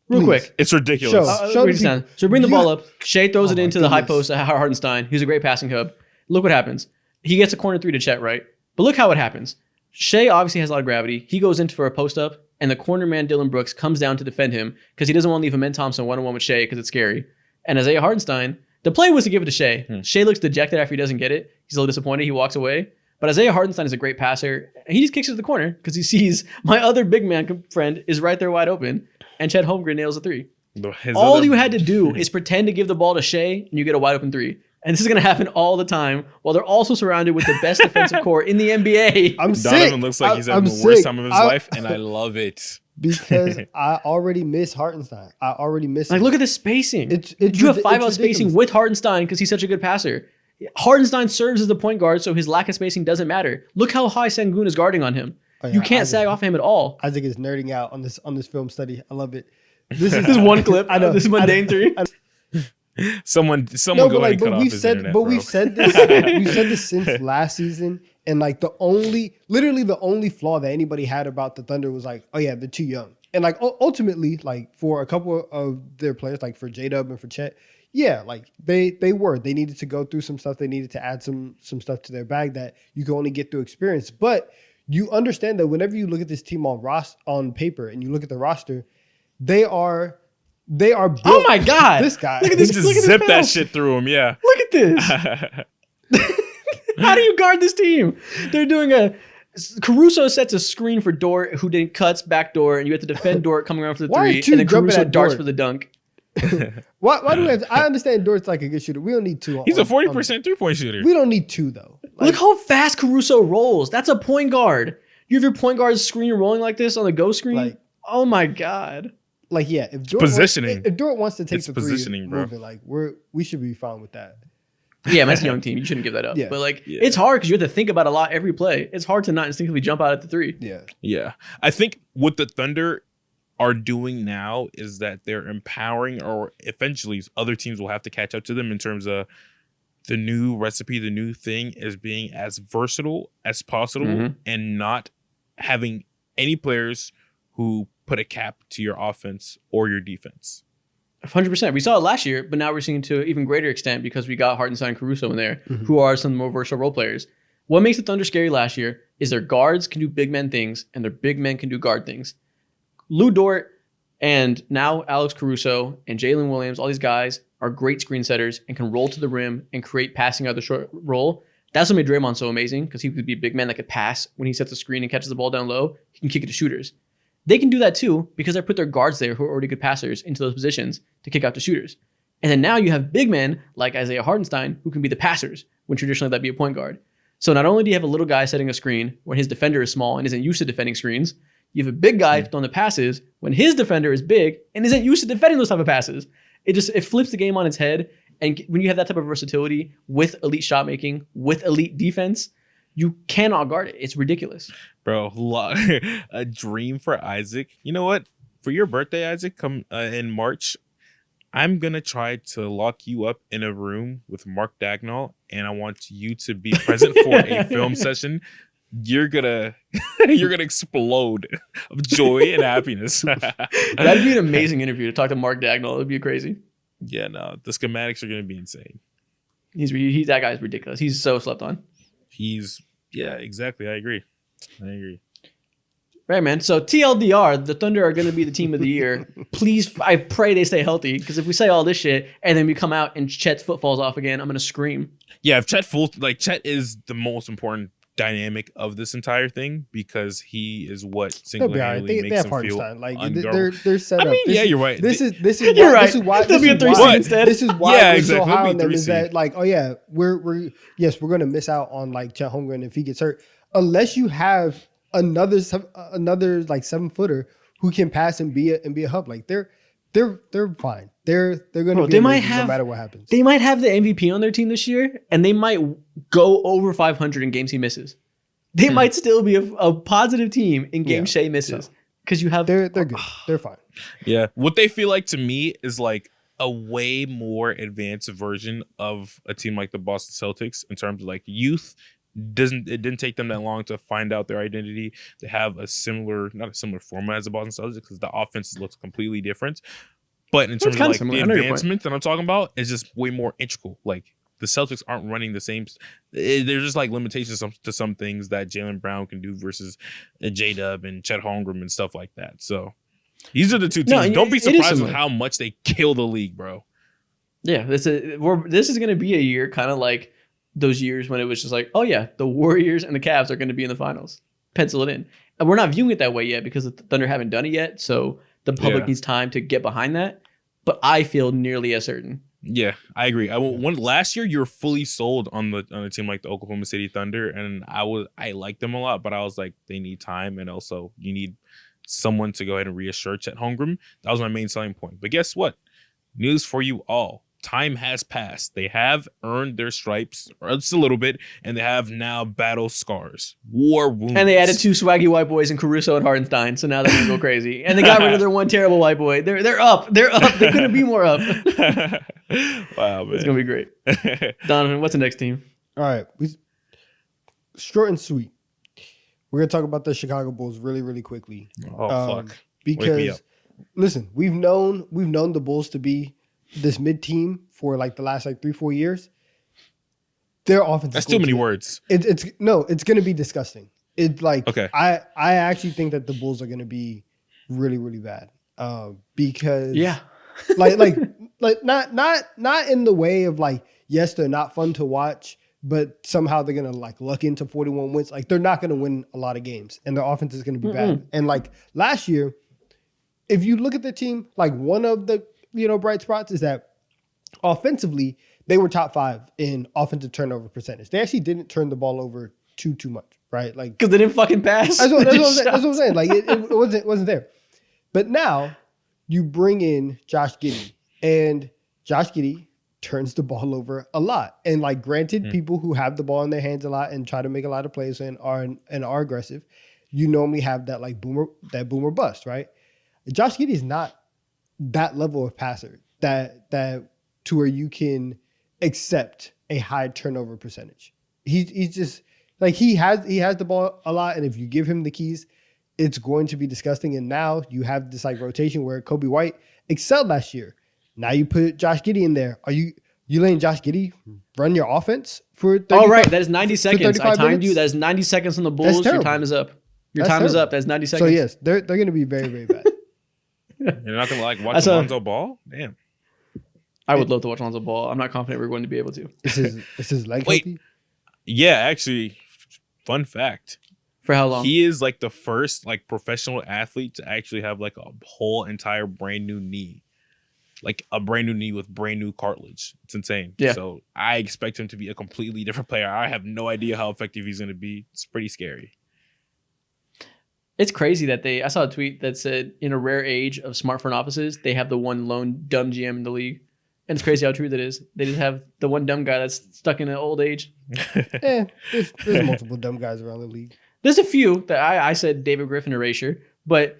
Real quick. It's ridiculous. Show Break this down. So bring the ball up. Shea throws it my into the high goodness. post at Hartenstein, who's a great passing hub. Look what happens. He gets a corner 3 to Chet, right? But look how it happens. Shea obviously has a lot of gravity. He goes in for a post up, and the corner man, Dylan Brooks, comes down to defend him because he doesn't want to leave Amen Thompson one-on-one with Shea because it's scary. And Isaiah Hartenstein, the play was to give it to Shea. Shea looks dejected after he doesn't get it. He's a little disappointed. He walks away. But Isaiah Hartenstein is a great passer. And he just kicks it to the corner because he sees my other big man friend is right there wide open. And Chet Holmgren nails a 3. All you had to do is pretend to give the ball to Shea and you get a wide open 3. And this is going to happen all the time while they're also surrounded with the best defensive core in the NBA. I'm Donovan sick. looks like he's I'm having the worst sick. time of his life, and I love it. Because I already miss Hartenstein. I already miss Like, him. look at the spacing. It's you have 5 out it's spacing ridiculous. with Hartenstein because he's such a good passer. Hartenstein serves as the point guard, so his lack of spacing doesn't matter. Look how high Sengun is guarding on him. Oh, yeah, You can't Isaac. sag off him at all. Isaac is nerding out on this film study. I love it. This is This one clip. I know. This is mundane 3. Someone No, go but ahead and cut off we've his said, internet, but bro. we've said this. We've said this since last season, and like literally the only flaw that anybody had about the Thunder was like, oh yeah, they're too young. And like ultimately, like for a couple of their players, like for J-Dub and for Chet, yeah, like they needed to go through some stuff. They needed to add some stuff to their bag that you can only get through experience. But you understand that whenever you look at this team on paper and you look at the roster, They are built. Oh my God. This guy. Look at He this. just Look at zip this that pass. shit through him. Yeah. Look at this. How do you guard this team? They're doing Caruso sets a screen for Dort, who then cuts back door, and you have to defend Dort coming around for the Why are three, two and then jumping Caruso at darts Dort? for the dunk. Why do we have? I understand Dort's like a good shooter. We don't need two. He's a 40% 3-point shooter. We don't need two though. Look how fast Caruso rolls. That's a point guard. You have your point guard screen rolling like this on the go screen. Like- oh my God. Like yeah, if Dort positioning. Wants, if Dort wants to take It's the positioning, three, bro. moving, like we should be fine with that. Yeah, that's a young team. You shouldn't give that up. Yeah. But like, Yeah. it's hard because you have to think about a lot every play. It's hard to not instinctively jump out at the three. Yeah, Yeah. I think what the Thunder are doing now is that they're empowering, or eventually other teams will have to catch up to them in terms of the new recipe, the new thing is being as versatile as possible Mhm. and not having any players who put a cap to your offense or your defense. 100%. We saw it last year, but now we're seeing it to an even greater extent because we got Hartenstein and Caruso in there, who are some more versatile role players. What makes the Thunder scary last year is their guards can do big men things and their big men can do guard things. Lou Dort and now Alex Caruso and Jalen Williams, all these guys are great screen setters and can roll to the rim and create passing out of the short roll. That's what made Draymond so amazing because he could be a big man that could pass when he sets the screen and catches the ball down low. He can kick it to shooters. They can do that too because they put their guards there who are already good passers into those positions to kick out to shooters. And then now you have big men like Isaiah Hartenstein who can be the passers when traditionally that'd be a point guard. So not only do you have a little guy setting a screen when his defender is small and isn't used to defending screens, you have a big guy throwing the passes when his defender is big and isn't used to defending those type of passes. It flips the game on its head. And when you have that type of versatility with elite shot making, with elite defense, you cannot guard it. It's ridiculous. Bro, a dream for Isaac. You know what? For your birthday, Isaac, come in March, I'm going to try to lock you up in a room with Mark Dagnall, and I want you to be present for a film session. You're gonna explode of joy and happiness. That'd be an amazing interview to talk to Mark Dagnall. It'd be crazy. Yeah, no, the schematics are gonna be insane. He's that guy's ridiculous. He's so slept on. Yeah, exactly. I agree. Right, man. So TLDR, the Thunder are going to be the team of the year. Please, I pray they stay healthy because if we say all this shit and then we come out and Chet's foot falls off again, I'm going to scream. Yeah, if Chet is the most important dynamic of this entire thing because he is what single-handedly They makes have him feel Hartenstein. Like unguardable. they're set I up. mean, yeah, you're right. This is You're why, right. This is why They'll be a 3 why- seed instead. This is why Yeah, we're exactly. so They'll high be on them. 3 Is that like, oh yeah, we're gonna miss out on like Chet Holmgren if he gets hurt unless you have another like 7-footer who can pass and be a hub. Like they're fine. They're gonna be they might amazing have, no matter what happens. They might have the MVP on their team this year and they might go over 500 in games he misses. They might still be a positive team in games Shea misses because you have They're good. They're fine. Yeah. What they feel like to me is like a way more advanced version of a team like the Boston Celtics in terms of like youth. It didn't take them that long to find out their identity. They have not a similar format as the Boston Celtics because the offense looks completely different. But in terms of like the advancements that I'm talking about, it's just way more integral. Like the Celtics aren't running the same. There's just like limitations to some things that Jaylen Brown can do versus J-Dub and Chet Holmgren and stuff like that. So these are the two teams. Don't be surprised with how much they kill the league, bro. Yeah, this is going to be a year kind of like those years when it was just like, oh yeah, the Warriors and the Cavs are going to be in the finals. Pencil it in. And we're not viewing it that way yet because the Thunder haven't done it yet. So the public needs time to get behind that. But I feel nearly as certain. Yeah, I agree. Last year you were fully sold on a team like the Oklahoma City Thunder, and I liked them a lot, but I was like, they need time, and also you need someone to go ahead and reassure Chet Holmgren. That was my main selling point. But guess what? News for you all. Time has passed. They have earned their stripes, or just a little bit, and they have now battle scars, war wounds. And they added 2 swaggy white boys in Caruso and Hartenstein, so now they're gonna go crazy. And they got rid of their one terrible white boy. They're up. They're up. They couldn't be more up. Wow, man. It's gonna be great. Donovan, what's the next team? All right, short and sweet. We're gonna talk about the Chicago Bulls really, really quickly. Oh fuck! Because listen, we've known the Bulls to be this mid team for like the last like 3-4 years. Their offense. That's too many words. It's going to be disgusting. It's like okay. I actually think that the Bulls are going to be really, really bad. because Yeah. like not in the way of like, yes, they're not fun to watch, but somehow they're gonna like luck into 41 wins. Like they're not gonna win a lot of games, and their offense is gonna be bad. And like last year, if you look at the team, like one of the bright spots is that offensively they were top 5 in offensive turnover percentage. They actually didn't turn the ball over too much, right? Like Because they didn't fucking pass. That's what I'm saying. Like it wasn't there. But now you bring in Josh Giddey, and Josh Giddey turns the ball over a lot. And like, granted, people who have the ball in their hands a lot and try to make a lot of plays and are aggressive, you normally have that like boomer bust, right? Josh Giddey is not that level of passer that to where you can accept a high turnover percentage. He's just like, he has the ball a lot, and if you give him the keys, it's going to be disgusting. And now you have this like rotation where Kobe White excelled last year. Now you put Josh Giddey in there. Are you letting Josh Giddey run your offense for 35? Oh, right. That is 90 seconds. I timed minutes? you. That is 90 seconds on the Bulls. Your time is up. Your time is up. That's 90 seconds. So yes, they're going to be very, very bad. You're not gonna like watch Lonzo Ball? Damn. I would love to watch Lonzo Ball. I'm not confident we're going to be able to. Is his leg Wait. healthy? Yeah, actually, fun fact. For how long? He is like the first like professional athlete to actually have like a whole entire brand new knee. Like a brand new knee with brand new cartilage. It's insane. Yeah. So I expect him to be a completely different player. I have no idea how effective he's going to be. It's pretty scary. It's crazy that I saw a tweet that said, in a rare age of smart front offices, they have the one lone dumb GM in the league. And it's crazy how true that is. They just have the one dumb guy that's stuck in an old age. There's multiple dumb guys around the league. There's a few that I said David Griffin erasure, but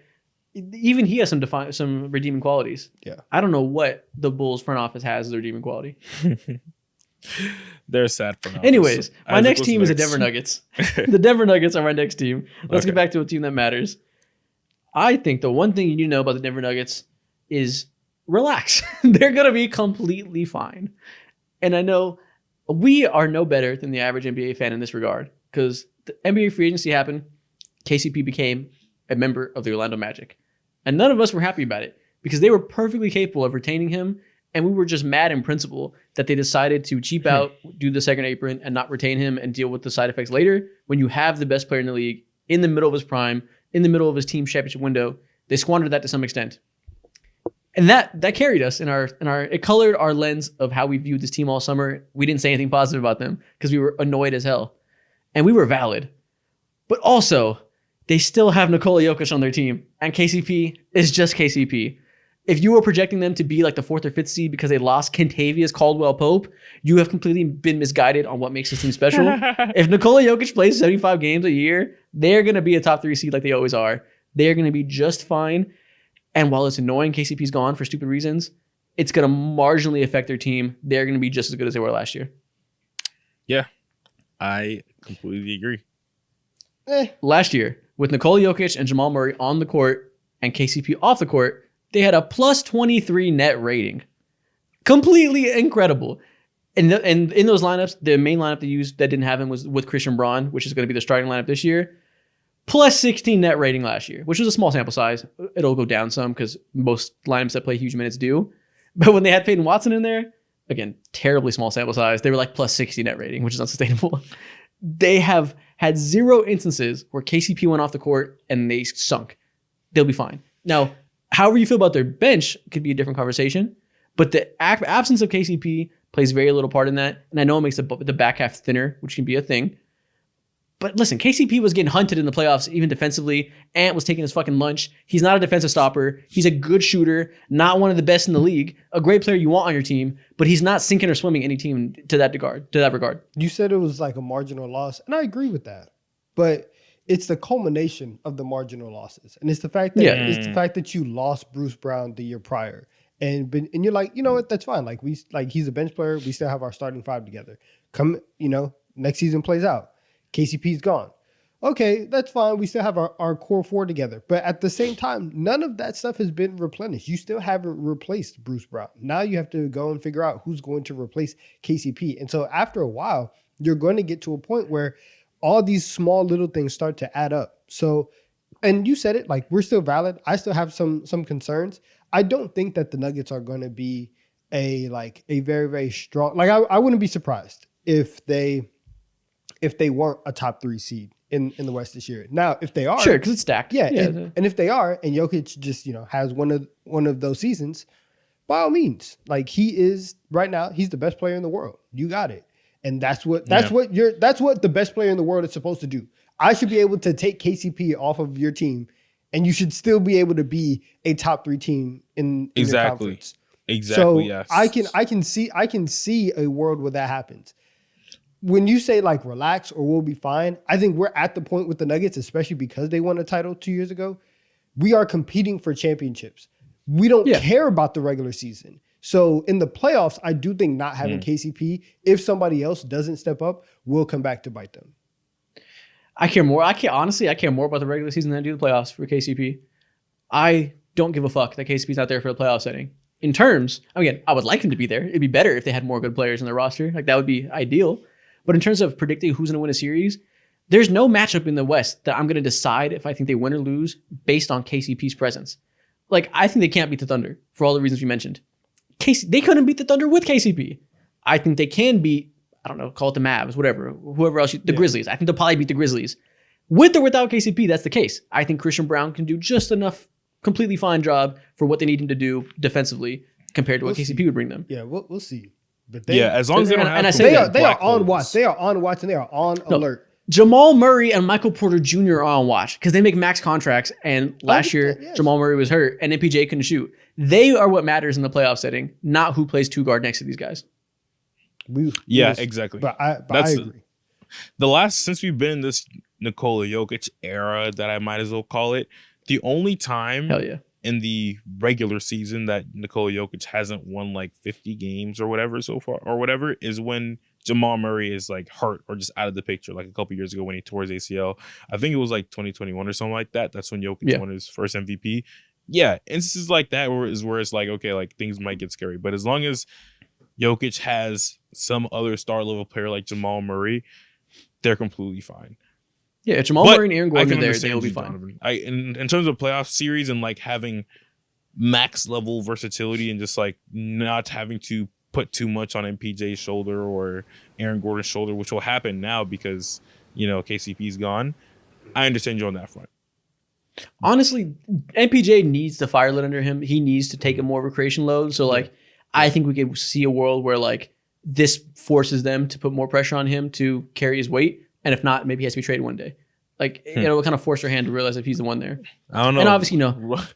even he has some redeeming qualities. Yeah. I don't know what the Bulls front office has as a redeeming quality. They're sad for now. Anyways, my next team is the Denver Nuggets. The Denver Nuggets are my next team. Let's get back to a team that matters. I think the one thing you need to know about the Denver Nuggets is relax. They're going to be completely fine. And I know we are no better than the average NBA fan in this regard, because the NBA free agency happened. KCP became a member of the Orlando Magic. And none of us were happy about it because they were perfectly capable of retaining him. And we were just mad in principle that they decided to cheap out, do the second apron, and not retain him and deal with the side effects later. When you have the best player in the league in the middle of his prime, in the middle of his team championship window, they squandered that to some extent. And that carried us it colored our lens of how we viewed this team all summer. We didn't say anything positive about them because we were annoyed as hell. And we were valid. But also, they still have Nikola Jokic on their team. And KCP is just KCP. If you were projecting them to be like the 4th or 5th seed because they lost Kentavious Caldwell-Pope, you have completely been misguided on what makes this team special. If Nikola Jokic plays 75 games a year, they're going to be a top 3 seed like they always are. They're going to be just fine. And while it's annoying KCP's gone for stupid reasons, it's going to marginally affect their team. They're going to be just as good as they were last year. Yeah, I completely agree. Last year, with Nikola Jokic and Jamal Murray on the court and KCP off the court, they had a plus 23 net rating. Completely incredible. And in those lineups, the main lineup they used that didn't have him was with Christian Braun, which is going to be the starting lineup this year. Plus 16 net rating last year, which was a small sample size. It'll go down some because most lineups that play huge minutes do. But when they had Peyton Watson in there, again, terribly small sample size, they were like plus 60 net rating, which is unsustainable. They have had 0 instances where KCP went off the court and they sunk. They'll be fine. Now, however you feel about their bench could be a different conversation, but the absence of KCP plays very little part in that. And I know it makes the back half thinner, which can be a thing. But listen, KCP was getting hunted in the playoffs, even defensively. Ant was taking his fucking lunch. He's not a defensive stopper. He's a good shooter, not one of the best in the league, a great player you want on your team, but he's not sinking or swimming any team to that regard. You said it was like a marginal loss, and I agree with that. But it's the culmination of the marginal losses. And it's the fact that you lost Bruce Brown the year prior. And you're like, you know what, that's fine. Like he's a bench player. We still have our starting 5 together. Next season plays out. KCP's gone. Okay, that's fine. We still have our core 4 together. But at the same time, none of that stuff has been replenished. You still haven't replaced Bruce Brown. Now you have to go and figure out who's going to replace KCP. And so after a while, you're going to get to a point where all these small little things start to add up. So and you said it, like we're still valid. I still have some concerns. I don't think that the Nuggets are going to be a very, very strong. Like I wouldn't be surprised if they weren't a top 3 seed in the West this year. Now, if they are, sure, because it's stacked. yeah. And if they are, and Jokic just has one of those seasons, by all means, like he is right now, he's the best player in the world. You got it, and that's what the best player in the world is supposed to do. I should be able to take KCP off of your team, and you should still be able to be a top 3 team in your conference. Exactly. So yes. I can see a world where that happens. When you say like relax or we'll be fine, I think we're at the point with the Nuggets, especially because they won a title 2 years ago. We are competing for championships. We don't care about the regular season. So in the playoffs, I do think not having KCP, if somebody else doesn't step up, will come back to bite them. I care more. I care more about the regular season than I do the playoffs for KCP. I don't give a fuck that KCP's not there for the playoff setting. In terms, again, I would like him to be there. It'd be better if they had more good players in their roster. Like that would be ideal. But in terms of predicting who's going to win a series, there's no matchup in the West that I'm going to decide if I think they win or lose based on KCP's presence. Like, I think they can't beat the Thunder for all the reasons we mentioned. They couldn't beat the Thunder with KCP. I think they can beat, I don't know, call it the Mavs, whatever, whoever else, the Grizzlies. I think they'll probably beat the Grizzlies. With or without KCP, that's the case. I think Christian Brown can do just enough, completely fine job for what they need him to do defensively compared to what KCP would bring them. Yeah, we'll see. But as long as they don't have they are on watch. They are on watch and they are on alert. Jamal Murray and Michael Porter Jr. are on watch because they make max contracts. And last year, Jamal Murray was hurt and MPJ couldn't shoot. They are what matters in the playoff setting, not who plays 2 guard next to these guys. Exactly. But I agree. Since we've been in this Nikola Jokic era, that I might as well call it, the only time in the regular season that Nikola Jokic hasn't won like 50 games or whatever so far, or whatever, is when Jamal Murray is like hurt or just out of the picture, like a couple years ago when he tore his ACL. I think it was like 2021 or something like that. That's when Jokic won his first MVP. Yeah, instances like that where it's like, okay, like things might get scary. But as long as Jokic has some other star level player like Jamal Murray, they're completely fine. Yeah, if Jamal Murray and Aaron Gordon are there, they'll be fine. In terms of playoff series and like having max level versatility and just like not having to put too much on MPJ's shoulder or Aaron Gordon's shoulder, which will happen now because, KCP's gone. I understand you on that front. Honestly, MPJ needs the fire lit under him. He needs to take a more recreation load. So, I think we could see a world where, this forces them to put more pressure on him to carry his weight. And if not, maybe he has to be traded one day. It'll kind of force their hand to realize if he's the one there. I don't know. And obviously,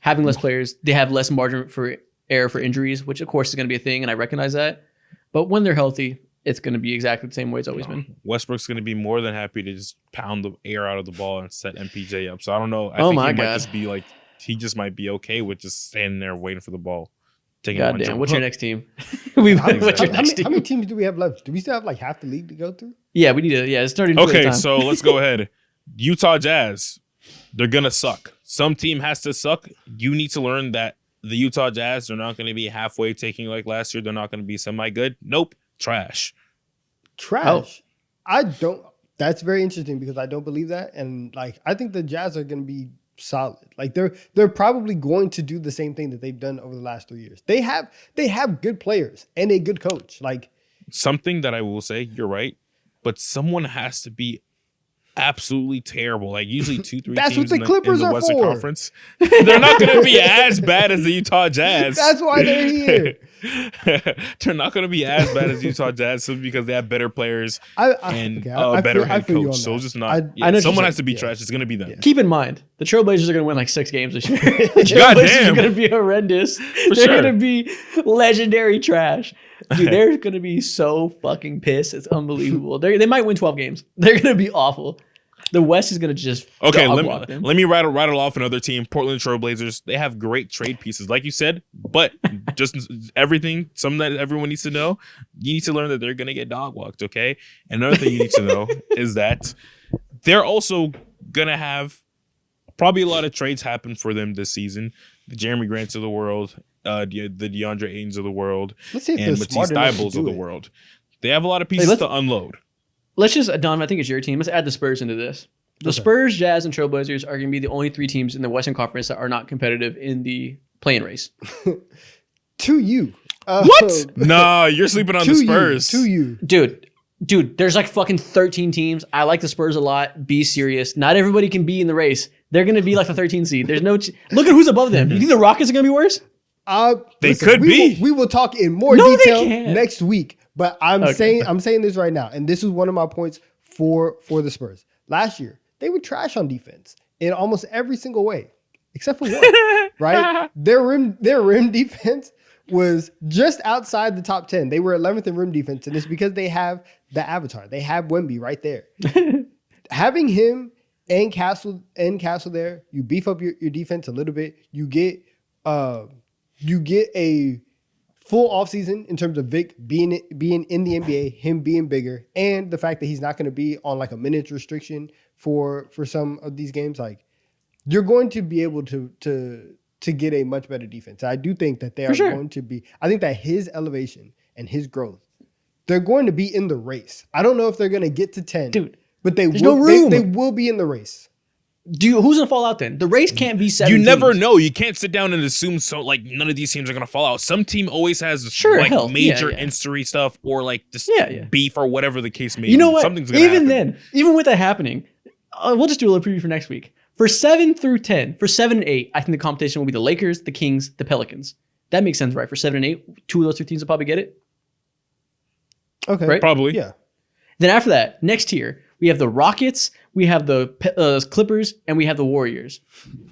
having less players, they have less margin for error for injuries, which, of course, is going to be a thing, and I recognize that. But when they're healthy, it's going to be exactly the same way it's always been. Westbrook's going to be more than happy to just pound the air out of the ball and set MPJ up. So I don't know. I think he might just be he just might be okay with just standing there waiting for the ball. God damn, what's your next team? How many teams do we have left? Do we still have half the league to go through? Yeah, we need to. Yeah, it's starting to Okay, so let's go ahead. Utah Jazz, they're going to suck. Some team has to suck. You need to learn that the Utah Jazz are not going to be halfway taking like last year. They're not going to be semi-good. Nope. Trash. I don't. That's very interesting because I don't believe that. And I think the Jazz are going to be solid. They're probably going to do the same thing that they've done over the last 3 years. They have good players and a good coach. Something that I will say, you're right, but someone has to be absolutely terrible. Usually 2-3 That's teams what the Clippers in the are Western for. Conference. They're not going to be as bad as the Utah Jazz. That's why they're here. They're not going to be as bad as Utah Jazz simply because they have better players and a better head coach. So it's just not. Someone has to be trash. It's going to be them. Yeah. Keep in mind, the Trailblazers are going to win 6 games this year. The Trailblazers are going to be horrendous. They're going to be legendary trash. Dude, they're going to be so fucking pissed. It's unbelievable. They might win 12 games. They're going to be awful. The West is going to just let me rattle off another team. Portland Trailblazers. They have great trade pieces, like you said, but just everything. Something that everyone needs to know. You need to learn that they're going to get dog walked. Okay. And another thing you need to know is that they're also going to have probably a lot of trades happen for them this season. The Jeremy Grants of the world, the DeAndre Aytons of the world, and Matisse Thybulle of the world. They have a lot of pieces to unload. Let's just, Don, I think it's your team. Let's add the Spurs into this. The Spurs, Jazz, and Trailblazers are going to be the only 3 teams in the Western Conference that are not competitive in the play-in race. To you. What? No, you're sleeping on the Spurs. To you. Dude, there's like fucking 13 teams. I like the Spurs a lot. Be serious. Not everybody can be in the race. They're going to be like the 13 seed. There's no... Look at who's above them. You think the Rockets are going to be worse? They could be. We will talk in more detail next week. But I'm saying this right now, and this is one of my points for the Spurs. Last year, they were trash on defense in almost every single way, except for one. Right? Their rim defense was just outside the top 10. They were 11th in rim defense, and it's because they have the avatar. They have Wemby right there. Having him and Castle there, you beef up your defense a little bit. You get a full offseason in terms of Vic being in the NBA, him being bigger, and the fact that he's not going to be on like a minutes restriction for some of these games. Like, you're going to be able to get a much better defense. I do think that they are going to be. I think that his elevation and his growth, they're going to be in the race. I don't know if they're going to get to 10, dude, but there's no room. They will be in the race. Who's gonna fall out then? The race can't be 7 You never teams. know. You can't sit down and assume like none of these teams are gonna fall out. Some team always has major injury stuff or like this beef or whatever the case may be. You know what? Something's gonna happen. Even with that happening, we'll just do a little preview for next week. For 7 through 10, for 7 and 8, I think the competition will be the Lakers, the Kings, the Pelicans. That makes sense, right? For 7 and 8, 2 of those 2 teams will probably get it. Okay, right? Probably. Yeah. Then after that, next tier, we have the Rockets, we have the Clippers, and we have the Warriors.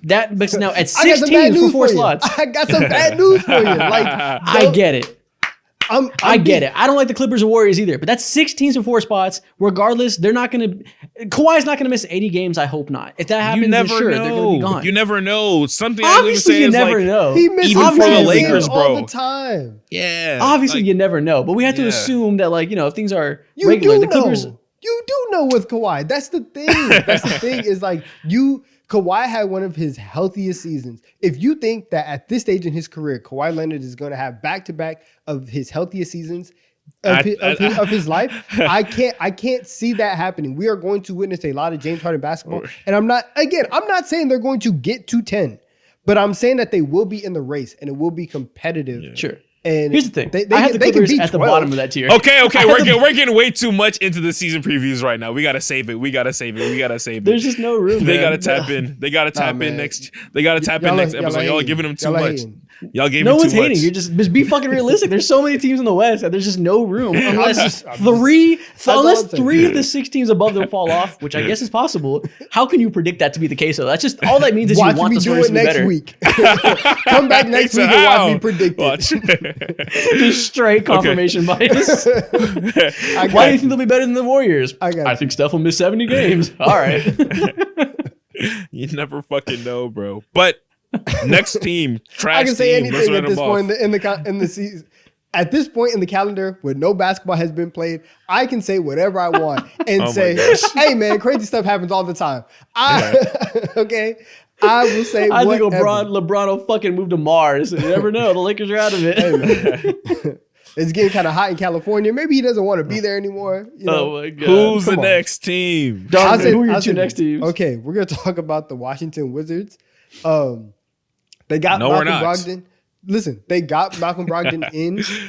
That makes now at 6 teams for 4 slots. I got some bad news for you. Like, I get it. I get it. I don't like the Clippers or Warriors either, but that's 6 teams for 4 spots. Regardless, they're not going to... Kawhi's not going to miss 80 games, I hope not. If that happens, then sure, they're going to be gone. You never know. Something Obviously, you never know. He misses even for the Lakers, bro. all the time. Yeah. Obviously, you never know, but we have to assume that, like, if things are regular, the Clippers... You do know with Kawhi. That's the thing. Is like Kawhi had one of his healthiest seasons. If you think that at this stage in his career, Kawhi Leonard is going to have back-to-back of his healthiest seasons of his life, I can't see that happening. We are going to witness a lot of James Harden basketball. And I'm not saying they're going to get to 10, but I'm saying that they will be in the race and it will be competitive. Yeah. Sure. And here's the thing. I have the Clippers at the bottom of that tier. Okay. We're getting way too much into the season previews right now. We gotta save it. There's just no room. They gotta tap in. They gotta tap in next episode. Y'all are giving them too much. Y'all gave no him one's too hating. much. You're just be fucking realistic. There's so many teams in the West that there's just no room unless three of the 6 teams above them fall off, which I guess is possible. How can you predict that to be the case? Though that's just all that means is you want the Spurs to be better. Week. Come back next week and watch me predict it. Just straight confirmation bias. Why do you think they'll be better than the Warriors? I think Steph will miss 70 games. All right. You never fucking know, bro. But next team, trash team. I can say anything at this point in the season. At this point in the calendar, where no basketball has been played, I can say whatever I want and say, "Hey, man, crazy stuff happens all the time." Okay. I will say. I think LeBron will fucking move to Mars. You never know. The Lakers are out of it. Hey, it's getting kind of hot in California. Maybe he doesn't want to be there anymore. Oh my god! Who's the next team? Who are your 2 next teams? Okay, we're gonna talk about the Washington Wizards. They got Malcolm Brogdon. Listen, they got Malcolm Brogdon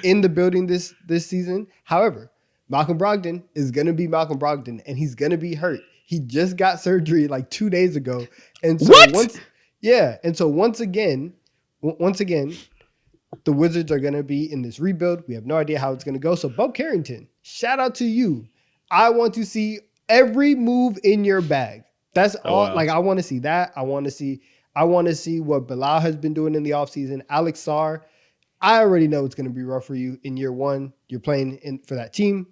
in the building this season. However, Malcolm Brogdon is gonna be Malcolm Brogdon, and he's gonna be hurt. He just got surgery like 2 days ago, and so once again, the Wizards are gonna be in this rebuild. We have no idea how it's gonna go. So, Bob Carrington, shout out to you. I want to see every move in your bag. That's all. Wow. Like, I want to see that. I want to see what Bilal has been doing in the offseason. Alex Sarr, I already know it's going to be rough for you in year 1. You're playing for that team.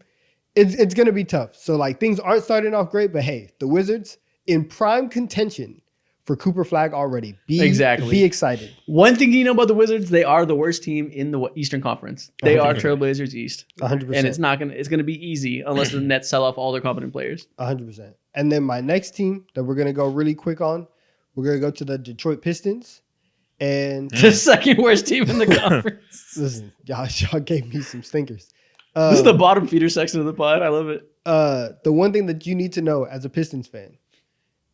It's going to be tough. So, like, things aren't starting off great, but hey, the Wizards in prime contention for Cooper Flag already. Be excited. One thing you know about the Wizards, they are the worst team in the Eastern Conference. They are Trailblazers East. 100%. And it's going to be easy unless the Nets sell off all their competent players. 100%. And then my next team that we're going to go really quick on, we're going to go to the Detroit Pistons. And the second worst team in the conference. Listen, y'all gave me some stinkers. This is the bottom feeder section of the pod. I love it. The one thing that you need to know as a Pistons fan,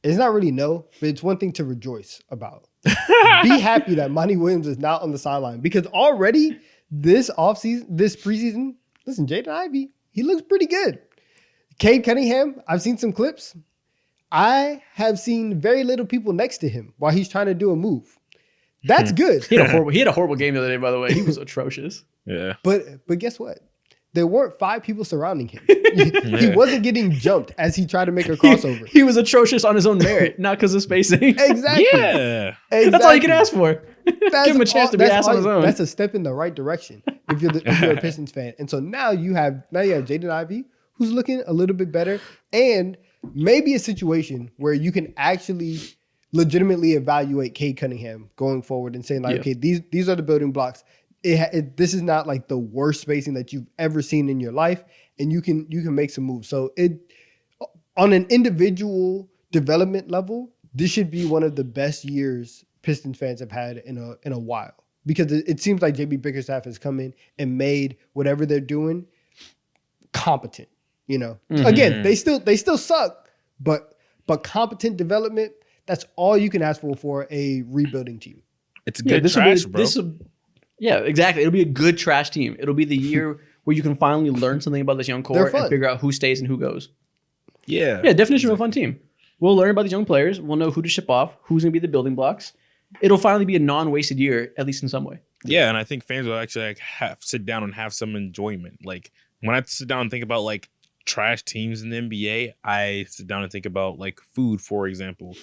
It's not really no, but it's one thing to rejoice about. Be happy that Monty Williams is not on the sideline because already this preseason, listen, Jaden Ivey, he looks pretty good. Cade Cunningham, I've seen some clips. I have seen very little people next to him while he's trying to do a move. That's good. He had a horrible game the other day, by the way. He was atrocious. Yeah. But guess what? There weren't 5 people surrounding him. He wasn't getting jumped as he tried to make a crossover. He was atrocious on his own merit, not because of spacing. Exactly. Yeah. Exactly. That's all you can ask for. Give him a chance to be ass on his own. That's a step in the right direction if you're a Pistons fan. And so now you have Jaden Ivey, who's looking a little bit better, and maybe a situation where you can actually legitimately evaluate Cade Cunningham going forward and saying okay, these are the building blocks. This is not like the worst spacing that you've ever seen in your life, and you can make some moves. So on an individual development level, this should be one of the best years Pistons fans have had in a while, because it seems like JB Bickerstaff has come in and made whatever they're doing competent. Again, they still suck, but competent development. That's all you can ask for a rebuilding team. It's good trash, bro. Yeah, exactly. It'll be a good trash team. It'll be the year where you can finally learn something about this young core and figure out who stays and who goes. Yeah. Yeah, definition of a fun team. We'll learn about these young players. We'll know who to ship off, who's going to be the building blocks. It'll finally be a non-wasted year, at least in some way. Yeah, and I think fans will actually sit down and have some enjoyment. Like when I sit down and think about like trash teams in the NBA, I sit down and think about like food, for example.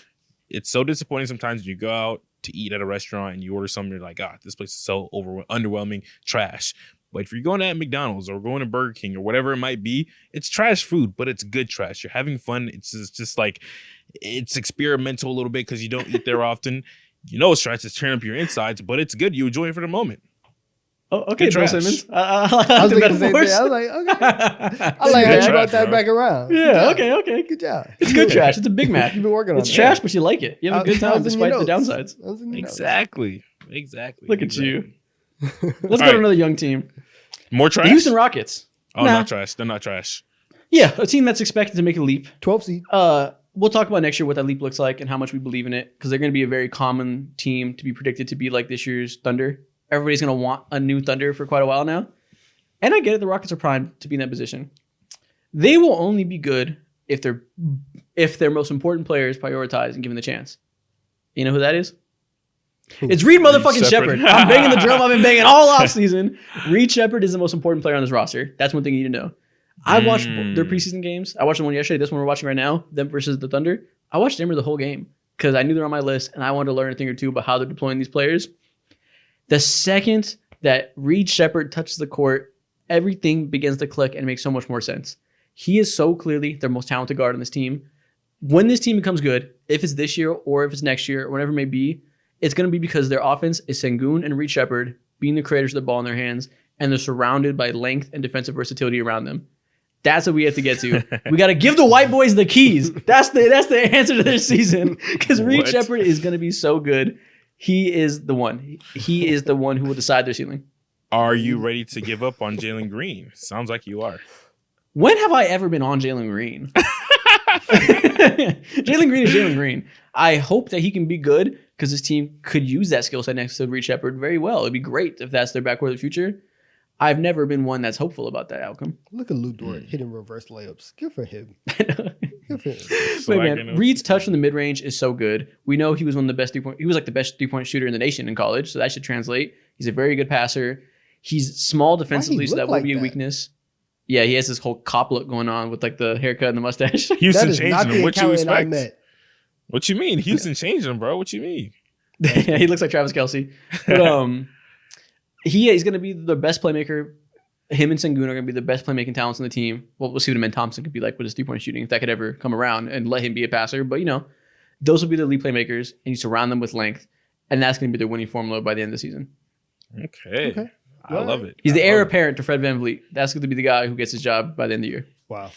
It's so disappointing sometimes when you go out to eat at a restaurant and you order something, you're like, this place is so underwhelming, trash. But if you're going to McDonald's or going to Burger King or whatever it might be, it's trash food, but it's good trash. You're having fun. It's just like, it's experimental a little bit because you don't eat there often. It's trash. It's tearing up your insides, but it's good. You enjoy it for the moment. Oh, okay, Bill Simmons. I was like, okay. I like how you brought that back around. Yeah, okay. Good job. It's good trash. It's a Big Mac. You've been working on it. It's trash, but you like it. You have a good time despite the downsides. Exactly. Look at you. Let's go to another young team. More trash? The Houston Rockets. Oh, not trash. They're not trash. Yeah, a team that's expected to make a leap. 12 seed. We'll talk about next year what that leap looks like and how much we believe in it, because they're going to be a very common team to be predicted to be like this year's Thunder. Everybody's going to want a new Thunder for quite a while now. And I get it. The Rockets are primed to be in that position. They will only be good if their most important players prioritized and given the chance. You know who that is? It's Reed motherfucking Shepard. I'm banging the drum. I've been banging all offseason. Reed Shepard is the most important player on this roster. That's one thing you need to know. I've watched their preseason games. I watched the one yesterday. This one we're watching right now, them versus the Thunder. I watched them the whole game because I knew they're on my list and I wanted to learn a thing or two about how they're deploying these players. The second that Reed Shepard touches the court, everything begins to click and make so much more sense. He is so clearly their most talented guard on this team. When this team becomes good, if it's this year or if it's next year or whatever it may be, it's going to be because their offense is Sengun and Reed Shepard being the creators of the ball in their hands, and they're surrounded by length and defensive versatility around them. That's what we have to get to. We got to give the white boys the keys. That's the answer to this season, because Reed Shepard is going to be so good. He is the one. He is the one who will decide their ceiling. Are you ready to give up on Jalen Green? Sounds like you are. When have I ever been on Jalen Green? Jalen Green is Jalen Green. I hope that he can be good because this team could use that skill set next to Reed Shepard very well. It'd be great if that's their backcourt of the future. I've never been one that's hopeful about that outcome. Look at Lou Dort hitting reverse layups. Good for him. Good for him. Wait, man, Reed's touch from the mid range is so good. We know he was one of the best 3-point. He was like the best 3-point shooter in the nation in college, so that should translate. He's a very good passer. He's small defensively, so that will be a weakness. Yeah, he has this whole cop look going on with like the haircut and the mustache. Houston changed him. What you expect? What you mean? Houston changed him, bro. What you mean? Yeah, he looks like Travis Kelce. But, he's going to be the best playmaker. Him and Sengun are going to be the best playmaking talents on the team. Well, we'll see what Amen Thompson could be like with his 3-point shooting, if that could ever come around and let him be a passer. But, those will be the lead playmakers, and you surround them with length, and that's going to be their winning formula by the end of the season. Okay. I love it. He's the heir apparent to Fred VanVleet. That's going to be the guy who gets his job by the end of the year. Wow.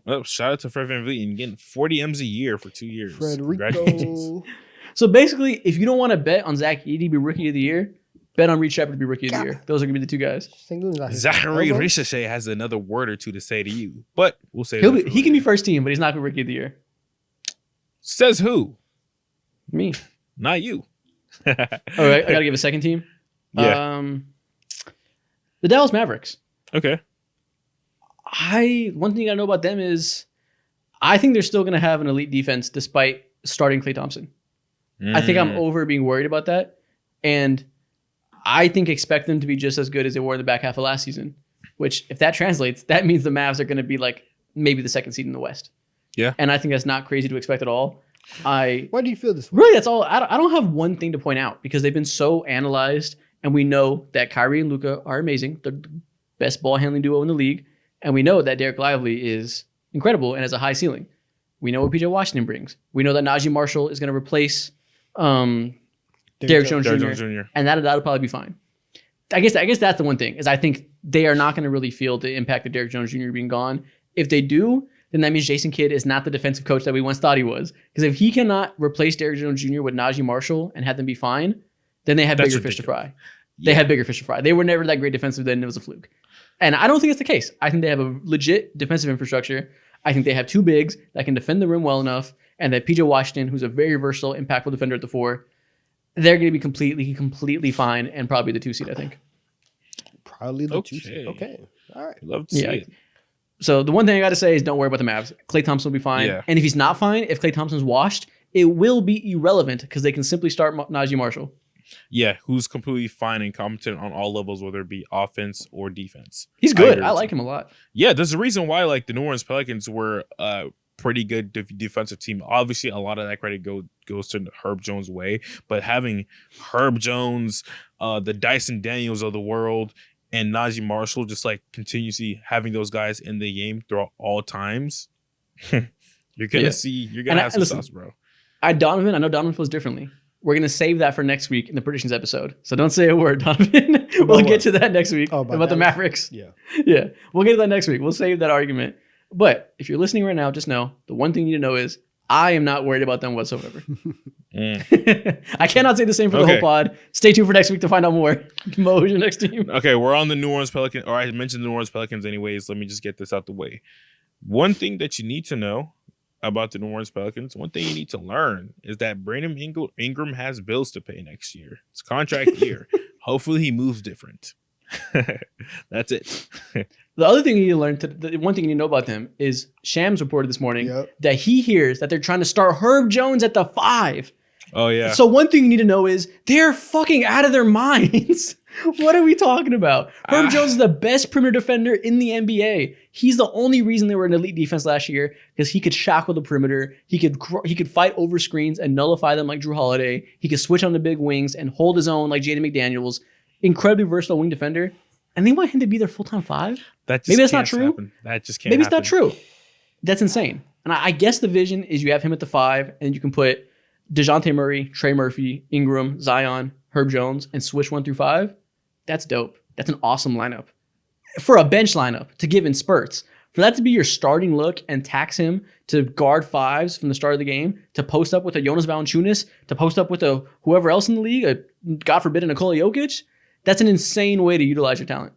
Well, shout out to Fred VanVleet and getting 40 M's a year for 2 years. Frederico. So basically, if you don't want to bet on Zach Edey to be Rookie of the Year, bet on Reed Shepard to be Rookie of the Year. Those are going to be the two guys. Zachary Ricochet has another word or two to say to you, but we'll say he can be first team, but he's not going to be Rookie of the Year. Says who? Me. Not you. All right, I got to give a second team. Yeah. The Dallas Mavericks. Okay. One thing you got to know about them is I think they're still going to have an elite defense despite starting Klay Thompson. I think I'm over being worried about that. And I think expect them to be just as good as they were in the back half of last season, which if that translates, that means the Mavs are going to be like maybe the second seed in the West. Yeah. And I think that's not crazy to expect at all. Why do you feel this way? Really, that's all. I don't have one thing to point out because they've been so analyzed, and we know that Kyrie and Luka are amazing. They're the best ball handling duo in the league, and we know that Derek Lively is incredible and has a high ceiling. We know what PJ Washington brings. We know that Najee Marshall is going to replace Derek Jones Jr. And that'll probably be fine. I guess that's the one thing is I think they are not going to really feel the impact of Derek Jones Jr. being gone. If they do, then that means Jason Kidd is not the defensive coach that we once thought he was. Because if he cannot replace Derek Jones Jr. with Najee Marshall and have them be fine, then they have bigger fish to fry. They had bigger fish to fry. They were never that great defensive, then it was a fluke. And I don't think it's the case. I think they have a legit defensive infrastructure. I think they have two bigs that can defend the rim well enough, and that PJ Washington, who's a very versatile, impactful defender at the 4, they're going to be completely fine and probably the 2 seed, I think. Probably the 2 seed. Okay. All right. Love to see it. So the one thing I got to say is don't worry about the Mavs. Klay Thompson will be fine. Yeah. And if he's not fine, if Klay Thompson's washed, it will be irrelevant because they can simply start Najee Marshall. Yeah, who's completely fine and competent on all levels, whether it be offense or defense. He's good. I like him a lot. Yeah, there's a reason why like the New Orleans Pelicans were a pretty good defensive team. Obviously, a lot of that credit goes to Herb Jones' way, but having Herb Jones, the Dyson Daniels of the world, and Najee Marshall just like continuously having those guys in the game throughout all times, you're gonna have some sauce, bro. I know Donovan feels differently. We're going to save that for next week in the predictions episode. So don't say a word, Donovan. We'll get to that next week about the Mavericks. Yeah. We'll get to that next week. We'll save that argument. But if you're listening right now, just know the one thing you need to know is I am not worried about them whatsoever. I cannot say the same for the whole pod. Stay tuned for next week to find out more. Mo, who's your next team? Okay, we're on the New Orleans Pelicans. Or I mentioned the New Orleans Pelicans anyways. Let me just get this out the way. One thing that you need to know about the New Orleans Pelicans, one thing you need to learn is that Brandon Ingram has bills to pay next year. It's contract year. Hopefully he moves different. That's it. The other thing you need to learn, the one thing you need to know about them is Shams reported this morning that he hears that they're trying to start Herb Jones at the 5. Oh, yeah. So one thing you need to know is they're fucking out of their minds. What are we talking about? Herb Jones is the best perimeter defender in the NBA. He's the only reason they were an elite defense last year because he could shackle the perimeter. He could fight over screens and nullify them like Drew Holiday. He could switch on the big wings and hold his own like Jaden McDaniels. Incredibly versatile wing defender. And they want him to be their full-time 5? Maybe that's not true. Happen. That just can't Maybe happen. It's not true. That's insane. And I guess the vision is you have him at the 5 and you can put DeJounte Murray, Trey Murphy, Ingram, Zion, Herb Jones, and switch 1 through 5. That's dope. That's an awesome lineup. For a bench lineup to give in spurts. For that to be your starting look and tax him to guard 5s from the start of the game, to post up with a Jonas Valanciunas, to post up with a whoever else in the league, God forbid, a Nikola Jokic, that's an insane way to utilize your talent.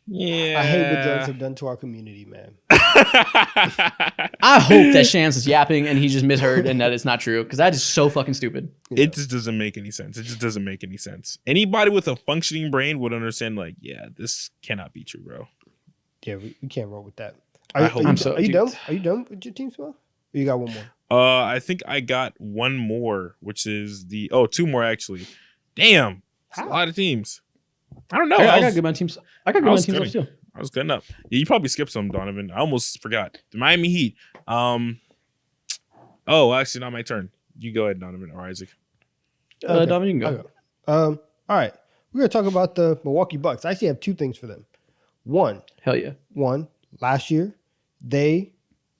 Yeah. I hate what drugs have done to our community, man. I hope that Shams is yapping and he just misheard and that it's not true because that is so fucking stupid. It just doesn't make any sense. It just doesn't make any sense. Anybody with a functioning brain would understand, like, yeah, this cannot be true, bro. Yeah, we can't roll with that. Are you done? Are you done with your team, Swell? Or you got one more? I think I got one more, which is 2 more actually. Damn. That's a lot of teams. I don't know. I got good amount of teams. I got good amount of teams too. I was cutting up. Yeah, you probably skipped some, Donovan. I almost forgot. The Miami Heat. Actually, not my turn. You go ahead, Donovan or Isaac. Donovan, you can go. All right. We're going to talk about the Milwaukee Bucks. I actually have 2 things for them. Hell yeah. One, last year, they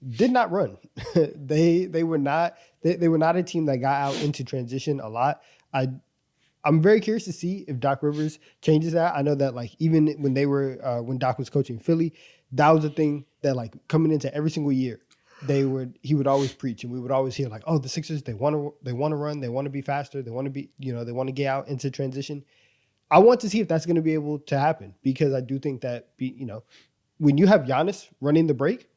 did not run. they were not a team that got out into transition a lot. I'm very curious to see if Doc Rivers changes that. I know that like even when they were when Doc was coaching Philly, that was a thing that like coming into every single year, he would always preach and we would always hear like, oh, the Sixers, they want to run, they want to be faster, they want to be, they want to get out into transition. I want to see if that's going to be able to happen because I do think that when you have Giannis running the break,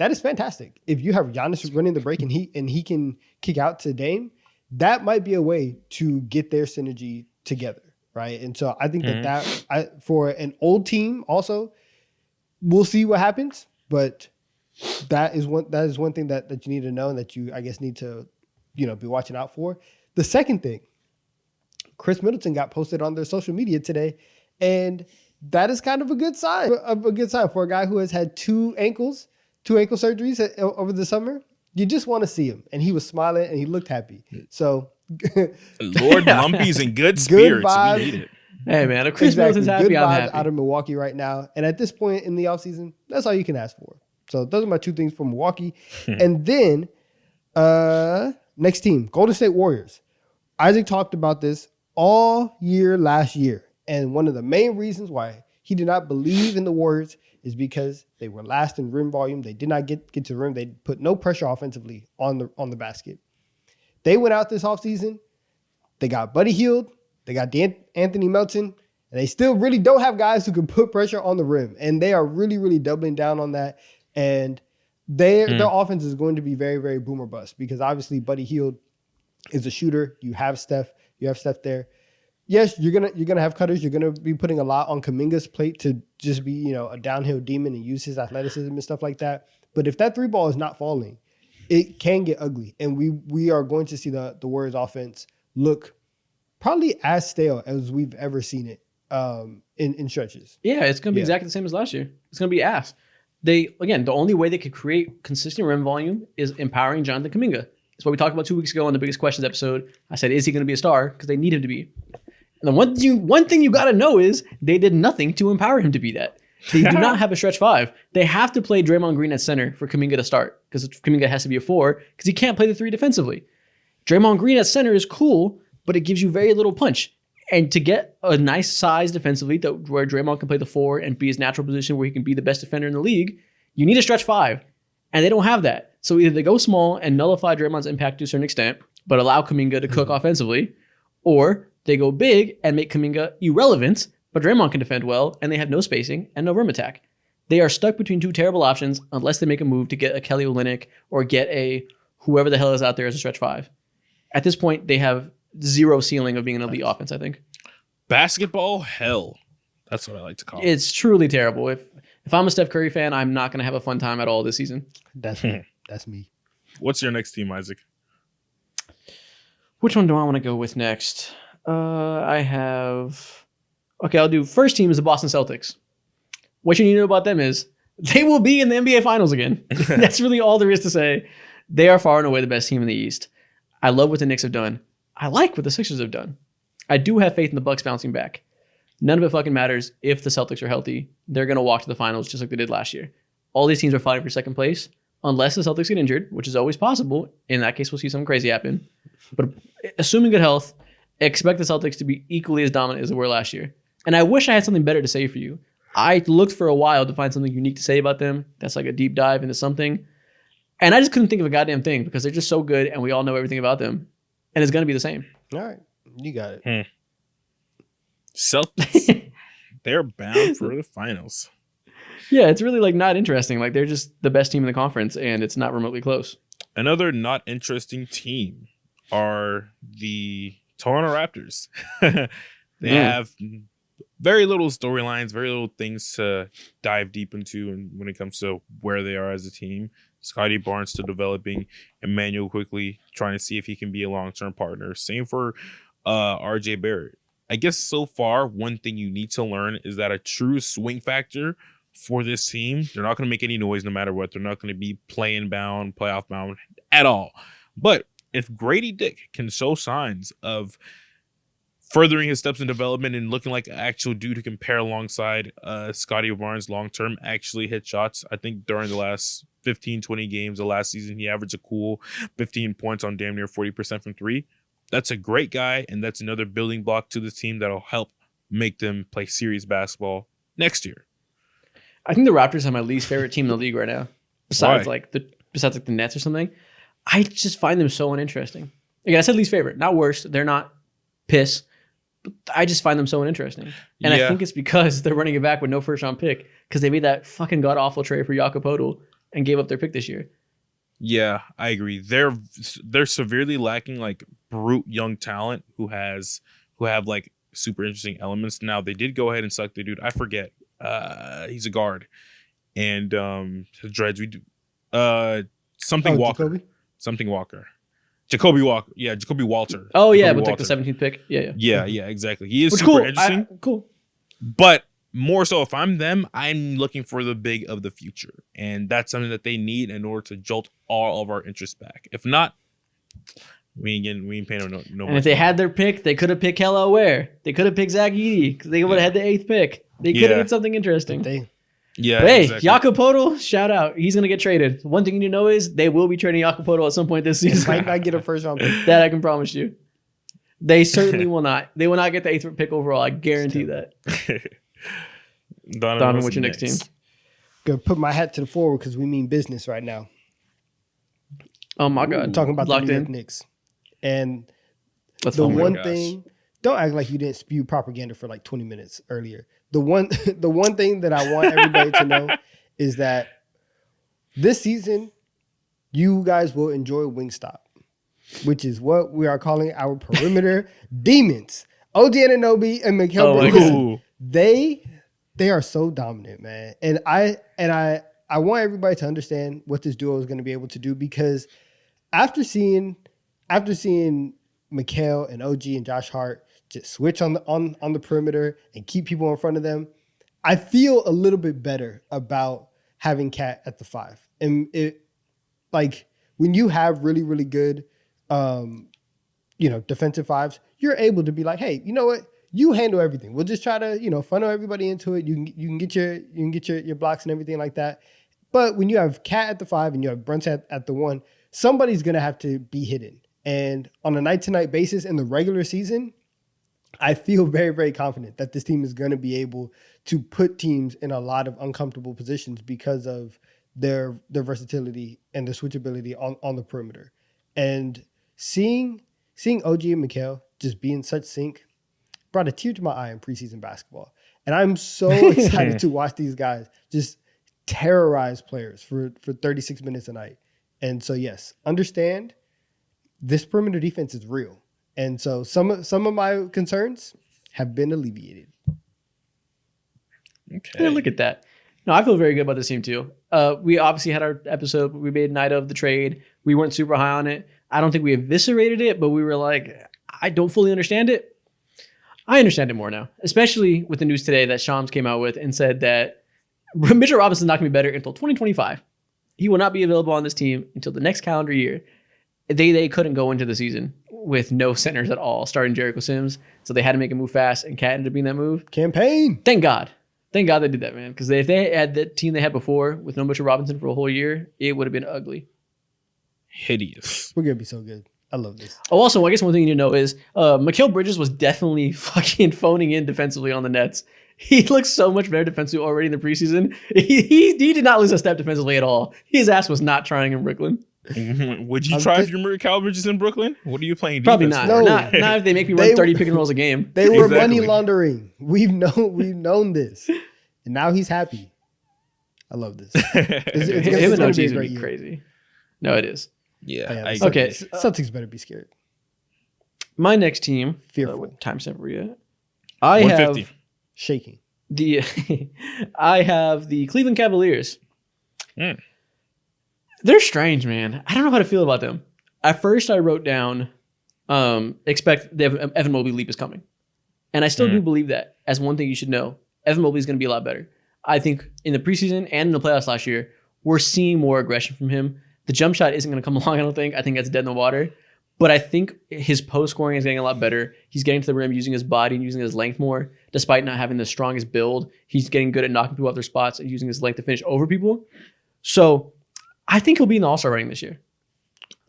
that is fantastic. If you have Giannis running the break and he can kick out to Dame, that might be a way to get their synergy together, right? And so I think that for an old team also, we'll see what happens, but that is one thing that you need to know and that you, I guess, need to, be watching out for. The second thing, Chris Middleton got posted on their social media today, and that is kind of a good sign. For a guy who has had two ankle surgeries over the summer. You just want to see him, and he was smiling and he looked happy. So, Lord Lumpy's in good spirits. Vibes. We need it. Hey man, if Chris Middleton's happy, good I'm vibes happy. out of Milwaukee right now, and at this point in the offseason, that's all you can ask for. So those are my two things from Milwaukee, and then next team, Golden State Warriors. Isaac talked about this all year last year. And one of the main reasons why he did not believe in the Warriors is because they were last in rim volume. They did not get to the rim. They put no pressure offensively on the basket. They went out this offseason. They got Buddy Hield. They got Anthony Melton. And they still really don't have guys who can put pressure on the rim. And they are really, really doubling down on that. And their offense is going to be very, very boom or bust because obviously Buddy Hield is a shooter. You have Steph. There. Yes, you're gonna have cutters. You're gonna be putting a lot on Kuminga's plate to just be a downhill demon and use his athleticism and stuff like that. But if that three ball is not falling, it can get ugly, and we are going to see the Warriors offense look probably as stale as we've ever seen it in stretches. Yeah, it's gonna be exactly the same as last year. It's gonna be ass. The only way they could create consistent rim volume is empowering Jonathan Kuminga. That's what we talked about 2 weeks ago on the Biggest Questions episode. I said, is he going to be a star? Because they need him to be. And the one thing you got to know is they did nothing to empower him to be that. They do not have a stretch five. They have to play Draymond Green at center for Kuminga to start because Kuminga has to be a 4 because he can't play the 3 defensively. Draymond Green at center is cool, but it gives you very little punch. And to get a nice size defensively where Draymond can play the 4 and be his natural position where he can be the best defender in the league, you need a stretch 5. And they don't have that. So either they go small and nullify Draymond's impact to a certain extent, but allow Kuminga to cook offensively, or they go big and make Kuminga irrelevant, but Draymond can defend well, and they have no spacing and no rim attack. They are stuck between two terrible options unless they make a move to get a Kelly Olynyk or get a whoever the hell is out there as a stretch 5. At this point, they have zero ceiling of being an elite offense, I think. Basketball hell. That's what I like to call it. It's truly terrible. If I'm a Steph Curry fan, I'm not going to have a fun time at all this season. That's me. What's your next team, Isaac? Which one do I want to go with next? I'll do first team is the Boston Celtics. What you need to know about them is they will be in the NBA Finals again. That's really all there is to say. They are far and away the best team in the East. I love what the Knicks have done. I like what the Sixers have done. I do have faith in the Bucks bouncing back. None of it fucking matters if the Celtics are healthy. They're going to walk to the finals just like they did last year. All these teams are fighting for second place unless the Celtics get injured, which is always possible. In that case, we'll see something crazy happen. But assuming good health, expect the Celtics to be equally as dominant as they were last year. And I wish I had something better to say for you. I looked for a while to find something unique to say about them. That's like a deep dive into something. And I just couldn't think of a goddamn thing because they're just so good and we all know everything about them. And it's going to be the same. All right. You got it. Celtics, they're bound for the finals. Yeah, it's really like not interesting. Like they're just the best team in the conference and it's not remotely close. Another not interesting team are the Toronto Raptors. They have very little storylines, very little things to dive deep into and when it comes to where they are as a team. Scotty Barnes still developing, Emmanuel quickly trying to see if he can be a long-term partner. Same for RJ Barrett. I guess so far, one thing you need to learn is that a true swing factor for this team, they're not going to make any noise no matter what. They're not going to be playing bound, playoff bound at all. But if Grady Dick can show signs of furthering his steps in development and looking like an actual dude who can pair alongside Scotty Barnes long-term, actually hit shots, I think during the last 15, 20 games of last season, he averaged a cool 15 points on damn near 40% from 3. That's a great guy, and that's another building block to the team that'll help make them play serious basketball next year. I think the Raptors are my least favorite team in the league right now. Besides the Nets or something. I just find them so uninteresting. Again, I said least favorite, not worst. They're not piss. But I just find them so uninteresting. And I think it's because they're running it back with no first round pick because they made that fucking god awful trade for Jakob Poeltl. and gave up their pick this year. Yeah, I agree. They're severely lacking like brute young talent who have like super interesting elements. Now they did go ahead and select the dude. I forget. He's a guard, and dreads. We do something Walker. Jacoby? Something Walker. Jacoby Walker. Yeah, Jacoby Walter. Oh yeah, Jacoby with like Walter. the 17th pick. Yeah. Yeah, exactly. He is Which super cool. interesting. Cool. But more so, if I'm them, I'm looking for the big of the future, and that's something that they need in order to jolt all of our interest back. If not, we ain't paying no. And if they had their pick, they could have picked Kello Ware. They could have picked Zach Edey because they would have had the 8th pick. They could have did something interesting. Yeah. But hey, exactly. Jakob Poeltl, shout out. He's gonna get traded. One thing you need to know is they will be trading Jakob Poeltl at some point this season. Might not get a first round pick. That I can promise you. They certainly will not. They will not get the 8th pick overall. I guarantee that. Donovan, what's your next team? Gonna put my hat to the forward because we mean business right now. Oh my I'm God. talking about Locked the New York in. Knicks. And Let's the oh my one gosh. thing, don't act like you didn't spew propaganda for like 20 minutes earlier. The one thing that I want everybody to know is that this season, you guys will enjoy Wingstop, which is what we are calling our perimeter demons. OG Anunoby and Mikal Oh my Bridges. Ooh. They are so dominant, man. And I want everybody to understand what this duo is going to be able to do, because after seeing Mikal and OG and Josh Hart just switch on the perimeter and keep people in front of them, I feel a little bit better about having Cat at the 5. And it, like, when you have really, really good defensive 5s, you're able to be like, hey, you know what? You handle everything. We'll just try to, funnel everybody into it. You can get your blocks and everything like that. But when you have Cat at the 5 and you have Brunson at the 1, somebody's gonna have to be hidden. And on a night-to-night basis in the regular season, I feel very, very confident that this team is going to be able to put teams in a lot of uncomfortable positions because of their versatility and their switchability on the perimeter. And seeing OG and Mikal just be in such sync brought a tear to my eye in preseason basketball. And I'm so excited to watch these guys just terrorize players for 36 minutes a night. And so, yes, understand this perimeter defense is real. And so some of my concerns have been alleviated. Okay. Yeah, look at that. No, I feel very good about this team too. We obviously had our episode. We made night of the trade. We weren't super high on it. I don't think we eviscerated it, but we were like, I don't fully understand it. I understand it more now, especially with the news today that Shams came out with and said that Mitchell Robinson's not going to be better until 2025. He will not be available on this team until the next calendar year. They couldn't go into the season with no centers at all, starting Jericho Sims. So they had to make a move fast, and Cat ended up being that move. Campaign. Thank God they did that, man. Because if they had the team they had before with no Mitchell Robinson for a whole year, it would have been ugly. Hideous. We're going to be so good. I love this. Oh, also, I guess one thing you need to know is Mikal Bridges was definitely fucking phoning in defensively on the Nets. He looks so much better defensively already in the preseason. He did not lose a step defensively at all. His ass was not trying in Brooklyn. Would you try if you're Mikal Bridges in Brooklyn? What are you playing? Probably defense not. for? No. Not if they make me run 30 pick and rolls a game. They were Exactly. money laundering. We've known this. And now he's happy. I love this. It's Him and gonna OG be a is going great to be year. crazy. No, it is. Yeah. Yeah, I Okay. agree. Celtics better be scared. My next team. Fearful. What time stamp were you at? I 150. have Shaking. I have the Cleveland Cavaliers. Mm. They're strange, man. I don't know how to feel about them. At first, I wrote down, expect the Evan Mobley leap is coming. And I still do believe that. As one thing you should know, Evan Mobley is going to be a lot better. I think in the preseason and in the playoffs last year, we're seeing more aggression from him. The jump shot isn't going to come along, I don't think. I think that's dead in the water. But I think his post scoring is getting a lot better. He's getting to the rim using his body and using his length more. Despite not having the strongest build, he's getting good at knocking people off their spots and using his length to finish over people. So I think he'll be in the All-Star running this year.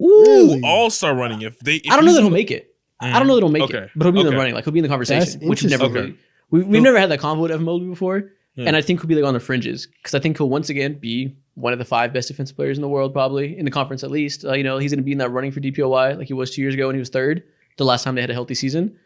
Ooh, Really? All-Star running. If I don't know that he'll make it. I don't know that he'll make Okay. it, but he'll be in the Okay. running. Like he'll be in the conversation, That's which is never interesting. really. We've never had that convo with Evan Mobley before, Yeah. and I think he'll be like on the fringes because I think he'll once again be one of the 5 best defensive players in the world, probably in the conference at least. He's going to be in that running for DPOY like he was 2 years ago when he was 3rd. The last time they had a healthy season,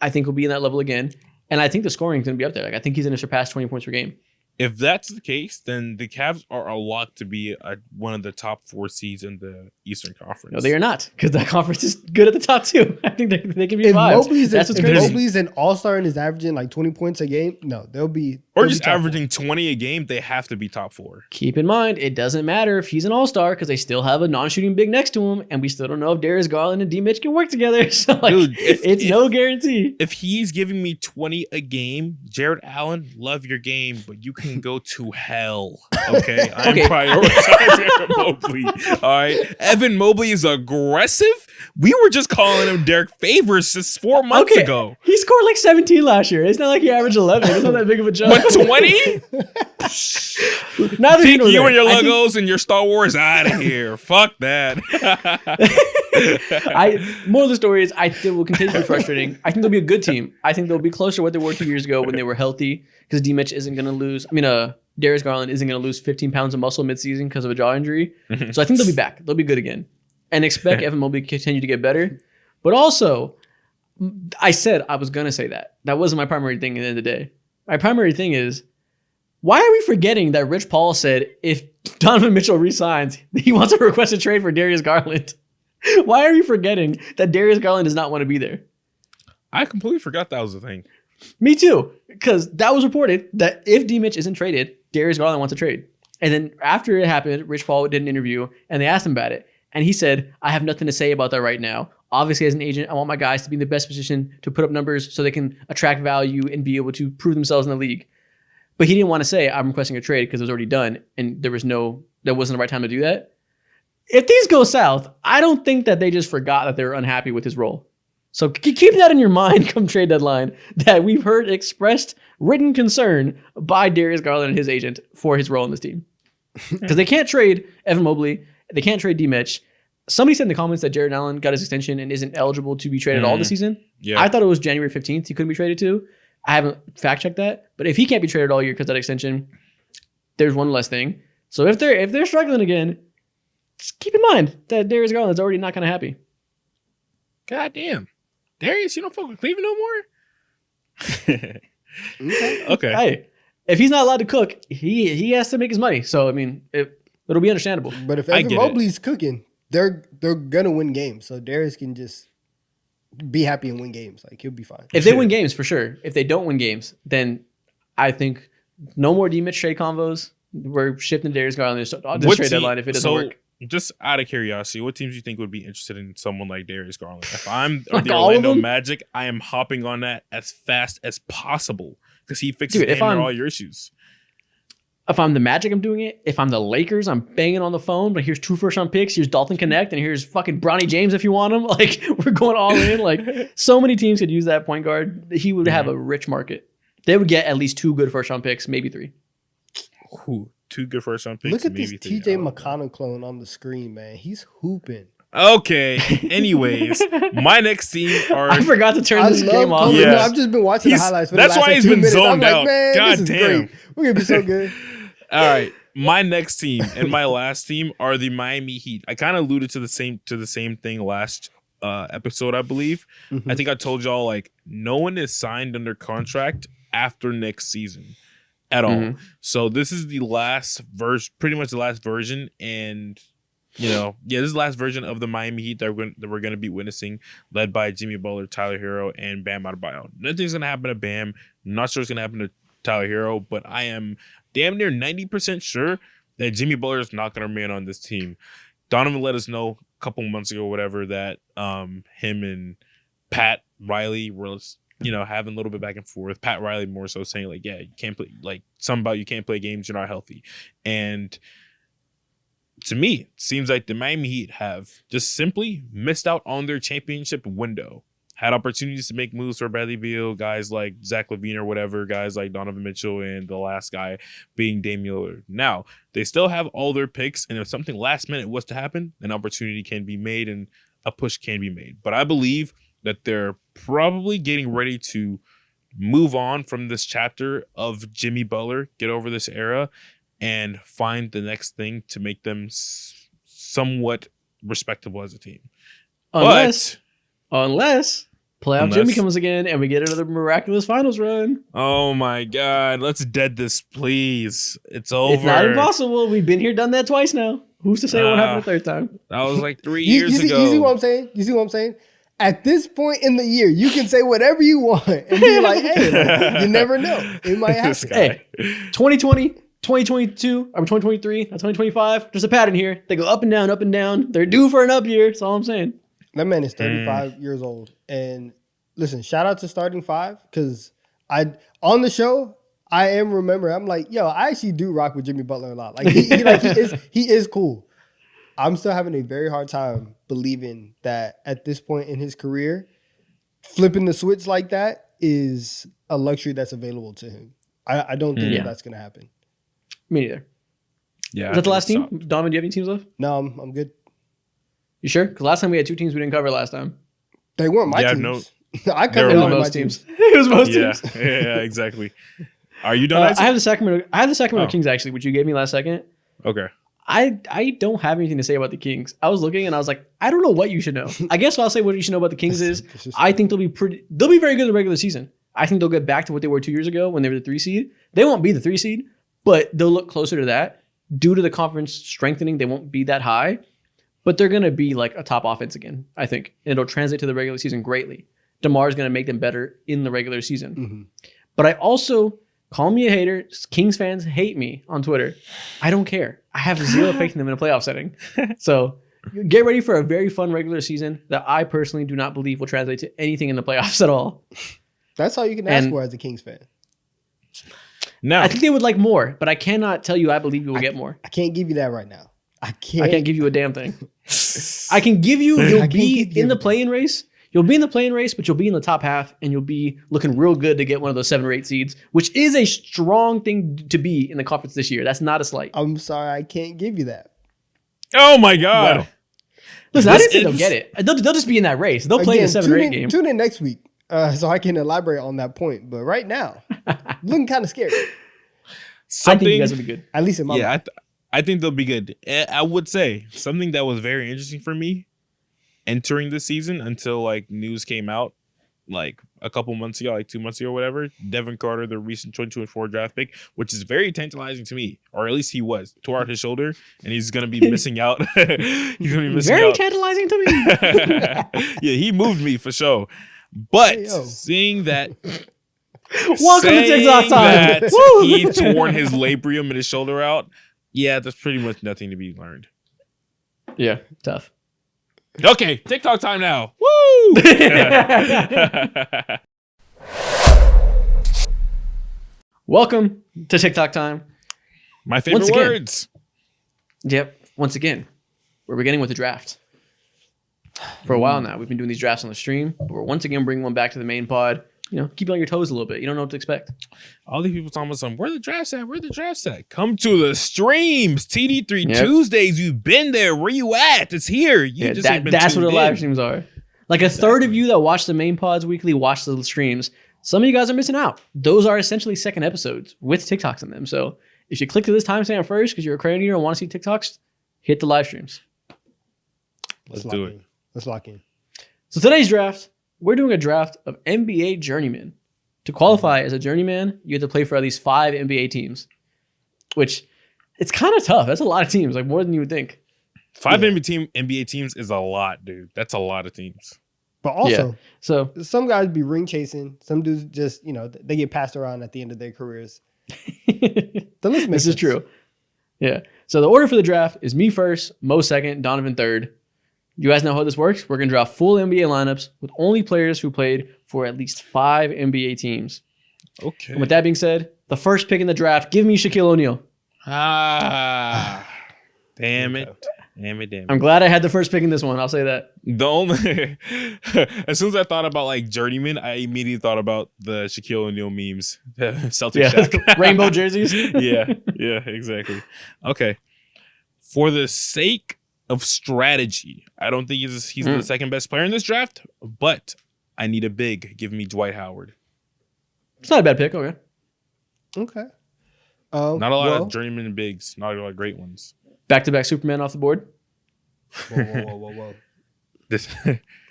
I think he'll be in that level again, and I think the scoring is going to be up there. Like I think he's going to surpass 20 points per game. If that's the case, then the Cavs are a lock to be one of the top 4 seeds in the Eastern Conference. No, they are not, because that conference is good at the top too. I think they can be If five. If Mobley's an all-star and is averaging like 20 points a game, no, they'll be averaging 20 a game, they have to be top 4. Keep in mind, it doesn't matter if he's an all-star because they still have a non-shooting big next to him, and we still don't know if Darius Garland and D. Mitch can work together. So dude, it's no guarantee. If he's giving me 20 a game, Jared Allen, love your game, but you can go to hell. Okay, I'm prioritizing Mobley. All right, Evan Mobley is aggressive. We were just calling him Derek Favors just 4 months ago. He scored like 17 last year. It's not like he averaged 11. It's not that big of a jump. But 20? Take you and your Legos and your Star Wars out of here. Fuck that. Moral of the story is I think it will continue to be frustrating. I think they'll be a good team. I think they'll be closer to what they were 2 years ago when they were healthy, because D. Mitch isn't going to lose. Darius Garland isn't going to lose 15 pounds of muscle midseason because of a jaw injury. So I think they'll be back. They'll be good again. And expect Evan Mobley to continue to get better. But also, I said I was going to say that. That wasn't my primary thing at the end of the day. My primary thing is, why are we forgetting that Rich Paul said if Donovan Mitchell resigns, he wants to request a trade for Darius Garland? Why are we forgetting that Darius Garland does not want to be there? I completely forgot that was the thing. Me too, because that was reported that if D. Mitch isn't traded, Darius Garland wants a trade. And then after it happened, Rich Paul did an interview, and they asked him about it. And he said, I have nothing to say about that right now. Obviously, as an agent, I want my guys to be in the best position to put up numbers so they can attract value and be able to prove themselves in the league. But he didn't want to say, I'm requesting a trade, because it was already done, and there wasn't the right time to do that. If things go south, I don't think that they just forgot that they were unhappy with his role. So keep that in your mind come trade deadline, that we've heard expressed written concern by Darius Garland and his agent for his role in this team. Because they can't trade Evan Mobley. They can't trade D. Mitch. Somebody said in the comments that Jared Allen got his extension and isn't eligible to be traded all this season. Yeah. I thought it was January 15th he couldn't be traded to. I haven't fact-checked that. But if he can't be traded all year because of that extension, there's one less thing. So if they're struggling again, just keep in mind that Darius Garland's already not kind of happy. God damn. Darius, you don't fuck with Cleveland no more? Okay. Hey, if he's not allowed to cook, he has to make his money. So, it'll be understandable. But if Evan Mobley's cooking, they're going to win games. So Darius can just be happy and win games. Like, he'll be fine. If they win games, for sure. If they don't win games, then I think no more D-Mitch trade convos. We're shifting Darius Garland on this trade deadline if it doesn't work. Just out of curiosity, what teams do you think would be interested in someone like Darius Garland? If I'm the Orlando Magic, I am hopping on that as fast as possible because he fixes all your issues. If I'm the Magic, I'm doing it. If I'm the Lakers, I'm banging on the phone. But here's 2 first-round picks. Here's Dalton Connect, and here's fucking Bronny James if you want him. Like, we're going all in. Like, so many teams could use that point guard. He would have a rich market. They would get at least 2 good first-round picks, maybe 3. Ooh, 2 good first-round picks. Look at this TJ McConnell clone on the screen, man. He's hooping. Okay. Anyways, my next team are. I forgot to turn this game off. Yeah. No, I've just been watching the highlights. For that's the last why he's been zoned out. Like, man, God this damn. is great. We're gonna be so good. All right. My next team and my last team are the Miami Heat. I kind of alluded to the same thing last episode, I believe. Mm-hmm. I think I told y'all, like, no one is signed under contract after next season at all. So this is the last pretty much the last version, and this is the last version of the Miami Heat that we're going to be witnessing, led by Jimmy Butler, Tyler Hero, and Bam Adebayo. Nothing's going to happen to Bam. I'm not sure it's going to happen to Tyler Hero, but I am damn near 90% sure that Jimmy Butler is not going to remain on this team. Donovan let us know a couple months ago, whatever, that him and Pat Riley were having a little bit back and forth. Pat Riley more so saying, like, yeah, you can't play, like, something about you can't play games, you're not healthy. And to me, it seems like the Miami Heat have just simply missed out on their championship window. Had opportunities to make moves for Bradley Beal, guys like Zach LaVine or whatever, guys like Donovan Mitchell, and the last guy being Damian Lillard. Now, they still have all their picks, and if something last minute was to happen, an opportunity can be made and a push can be made. But I believe that they're probably getting ready to move on from this chapter of Jimmy Butler, get over this era, and find the next thing to make them somewhat respectable as a team. Unless Playoff Jimmy comes again, and we get another miraculous finals run. Oh my God. Let's dead this, please. It's over. It's not impossible. We've been here, done that twice now. Who's to say it won't happen a third time? That was like 3 years ago. You see what I'm saying? You see what I'm saying? At this point in the year, you can say whatever you want and be like, hey, like, you never know. It might happen. Hey, 2020, 2022, or 2023, 2025, there's a pattern here. They go up and down, up and down. They're due for an up year. That's all I'm saying. That man is 35 years old. And listen, shout out to Starting Five, because on the show, I am remembering, I'm like, yo, I actually do rock with Jimmy Butler a lot. Like he is cool. I'm still having a very hard time believing that at this point in his career, flipping the switch like that is a luxury that's available to him. I don't think that's going to happen. Me neither. Yeah. Is that the last team? Donovan, do you have any teams left? No, I'm good. You sure? Because last time we had 2 teams we didn't cover last time. They weren't my teams. No. I covered all my teams. It was most teams. Yeah, exactly. Are you done? I have the Sacramento Kings, actually, which you gave me last second. Okay. I don't have anything to say about the Kings. I was looking and I was like, I don't know what you should know. I guess I'll say what you should know about the Kings is I think they'll be very good in the regular season. I think they'll get back to what they were 2 years ago when they were the 3 seed. They won't be the 3 seed, but they'll look closer to that. Due to the conference strengthening, they won't be that high, but they're going to be like a top offense again, I think. And it'll translate to the regular season greatly. DeMar is going to make them better in the regular season. Mm-hmm. But I also, call me a hater, Kings fans hate me on Twitter. I don't care. I have zero faith in them in a playoff setting. So get ready for a very fun regular season that I personally do not believe will translate to anything in the playoffs at all. That's all you can ask for as a Kings fan. No. I think they would like more, but I cannot tell you I believe you will get more. I can't give you that right now. I can't give you a damn thing. I can give you, you'll be in the play-in race. You'll be in the play-in race, but you'll be in the top half, and you'll be looking real good to get one of those 7 or 8 seeds, which is a strong thing to be in the conference this year. That's not a slight. I'm sorry, I can't give you that. Oh my God! Wow. Listen, I didn't say they'll get it. They'll just be in that race. They'll play the 7 or 8 game. Tune in next week so I can elaborate on that point. But right now, looking kind of scary. I think you guys will be good. At least in my mind. I think they'll be good. I would say something that was very interesting for me entering the season until like news came out like a couple months ago, like 2 months ago or whatever. Devin Carter, the recent 2024 draft pick, which is very tantalizing to me, or at least he was, tore out his shoulder and he's going to be missing out. He's going to be missing very out. tantalizing to me. Yeah, he moved me for sure. But seeing that welcome to TikTok time. That he torn his labrum and his shoulder out. Yeah, there's pretty much nothing to be learned. Yeah, tough. Okay, TikTok time now. Woo! Welcome to TikTok time. My favorite words. Yep. Once again, we're beginning with the draft. For a while now, we've been doing these drafts on the stream, but we're once again bringing one back to the main pod. You know, keep you on your toes a little bit. You don't know what to expect. All these people talking about something. Where the drafts at? Where the drafts at? Come to the streams. TD3 Tuesdays. You've been there. Where you at? It's here. That's what the live streams are. Like a third of you that watch the main pods weekly watch the streams. Some of you guys are missing out. Those are essentially second episodes with TikToks in them. So if you click to this timestamp first because you're a credit and want to see TikToks, hit the live streams. Let's do it. Let's lock in. So today's draft, we're doing a draft of NBA journeymen. To qualify as a journeyman, you have to play for at least 5 NBA teams, which it's kind of tough. That's a lot of teams, like more than you would think. 5 NBA teams is a lot, dude. That's a lot of teams. But also, so some guys be ring chasing. Some dudes just, they get passed around at the end of their careers. This is true. Yeah. So the order for the draft is me first, Mo second, Donovan third. You guys know how this works. We're going to draw full NBA lineups with only players who played for at least 5 NBA teams. Okay. And with that being said, the first pick in the draft, give me Shaquille O'Neal. Damn it. Damn it. I'm glad I had the first pick in this one. I'll say that. As soon as I thought about like journeyman, I immediately thought about the Shaquille O'Neal memes. Celtics Shaq. Rainbow jerseys. Yeah, exactly. Okay. For the sake of strategy, I don't think he's the second best player in this draft, but I need a big. Give me Dwight Howard. It's not a bad pick. Okay. Not a lot of journeyman bigs. Not a lot of great ones. Back-to-back Superman off the board. Whoa.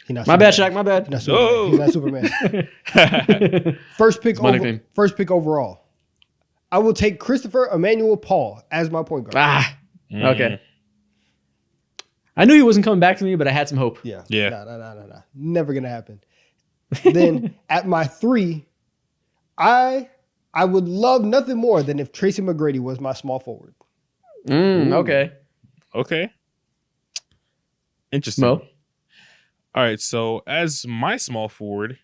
He not My bad, Superman. Shaq. My bad. He not Superman. He's not Superman. First pick overall. I will take Christopher Emmanuel Paul as my point guard. Okay. I knew he wasn't coming back to me, but I had some hope. Yeah. Yeah. No. Never gonna happen. Then at my 3, I would love nothing more than if Tracy McGrady was my small forward. Okay. Okay. Interesting. Mo? All right. So as my small forward,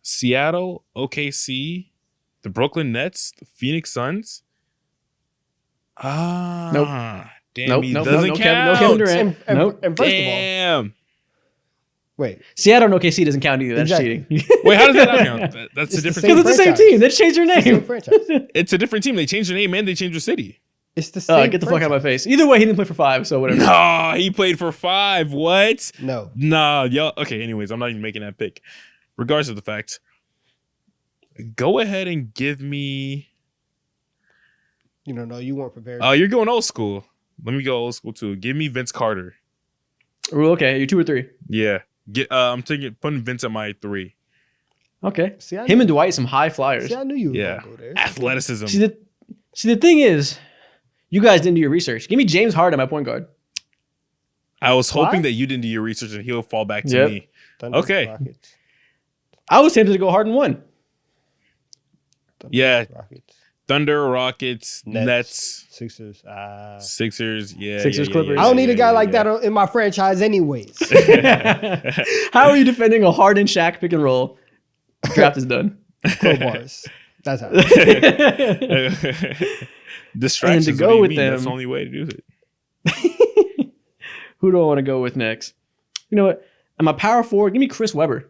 Seattle, OKC, the Brooklyn Nets, the Phoenix Suns. Nope. Damn, he Nope. doesn't No count. Kevin Durant. And Nope. first of all, Damn. wait. Seattle and OKC doesn't count either. That's Exactly. cheating. Wait, how does that not count? That's It's a the different same Because it's the same franchise. team. They changed their It's the same name. franchise. It's a different team. They changed their name and they changed their city. It's the same. Get the fuck out of my face. Either way, he didn't play for 5, so whatever. No, he played for 5. What? No. Nah, y'all. Okay, anyways, I'm not even making that pick. Regardless of the fact, go ahead and give me. You don't know. You weren't prepared. You're going old school. Let me go old school too. Give me Vince Carter. Ooh, okay, you're 2 or 3. Yeah. I'm putting Vince at my 3. Okay. See, I Him knew- and Dwight, some high flyers. See, I knew you were Yeah. gonna go there. Athleticism. See, the thing is, you guys didn't do your research. Give me James Harden at my point guard. I was hoping Why? that you didn't do your research and he'll fall back to Yep. me. Thunder, Okay. Rockets, I was tempted to go Harden 1. Thunder, Yeah. Rockets, Thunder, Rockets, Nets, Sixers. Sixers. Yeah. Sixers, yeah, Clippers. I don't need a guy like yeah. that in my franchise, anyways. How are you defending a Harden Shaq pick and roll? Draft is done. Crowbars. That's how. Distractions. And to go what do you with mean? them- That's the only way to do it. Who do I want to go with next? You know what? At my power forward, give me Chris Webber.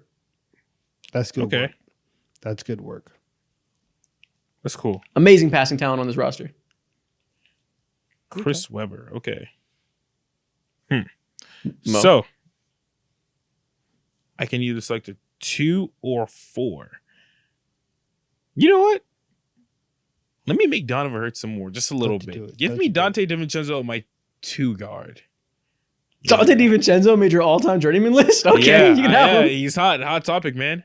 That's good. Okay. Work. That's good work. That's cool. Amazing passing talent on this roster. Chris Webber. Okay. Mo. So I can either select a 2 or 4. You know what? Let me make Donovan hurt some more, just a little Don't you do bit. it. Give Don't me you do it. Dante DiVincenzo at my 2 guard. Dante DiVincenzo made your all-time journeyman list? Okay, Yeah, you can have him. he's hot. Hot topic, man.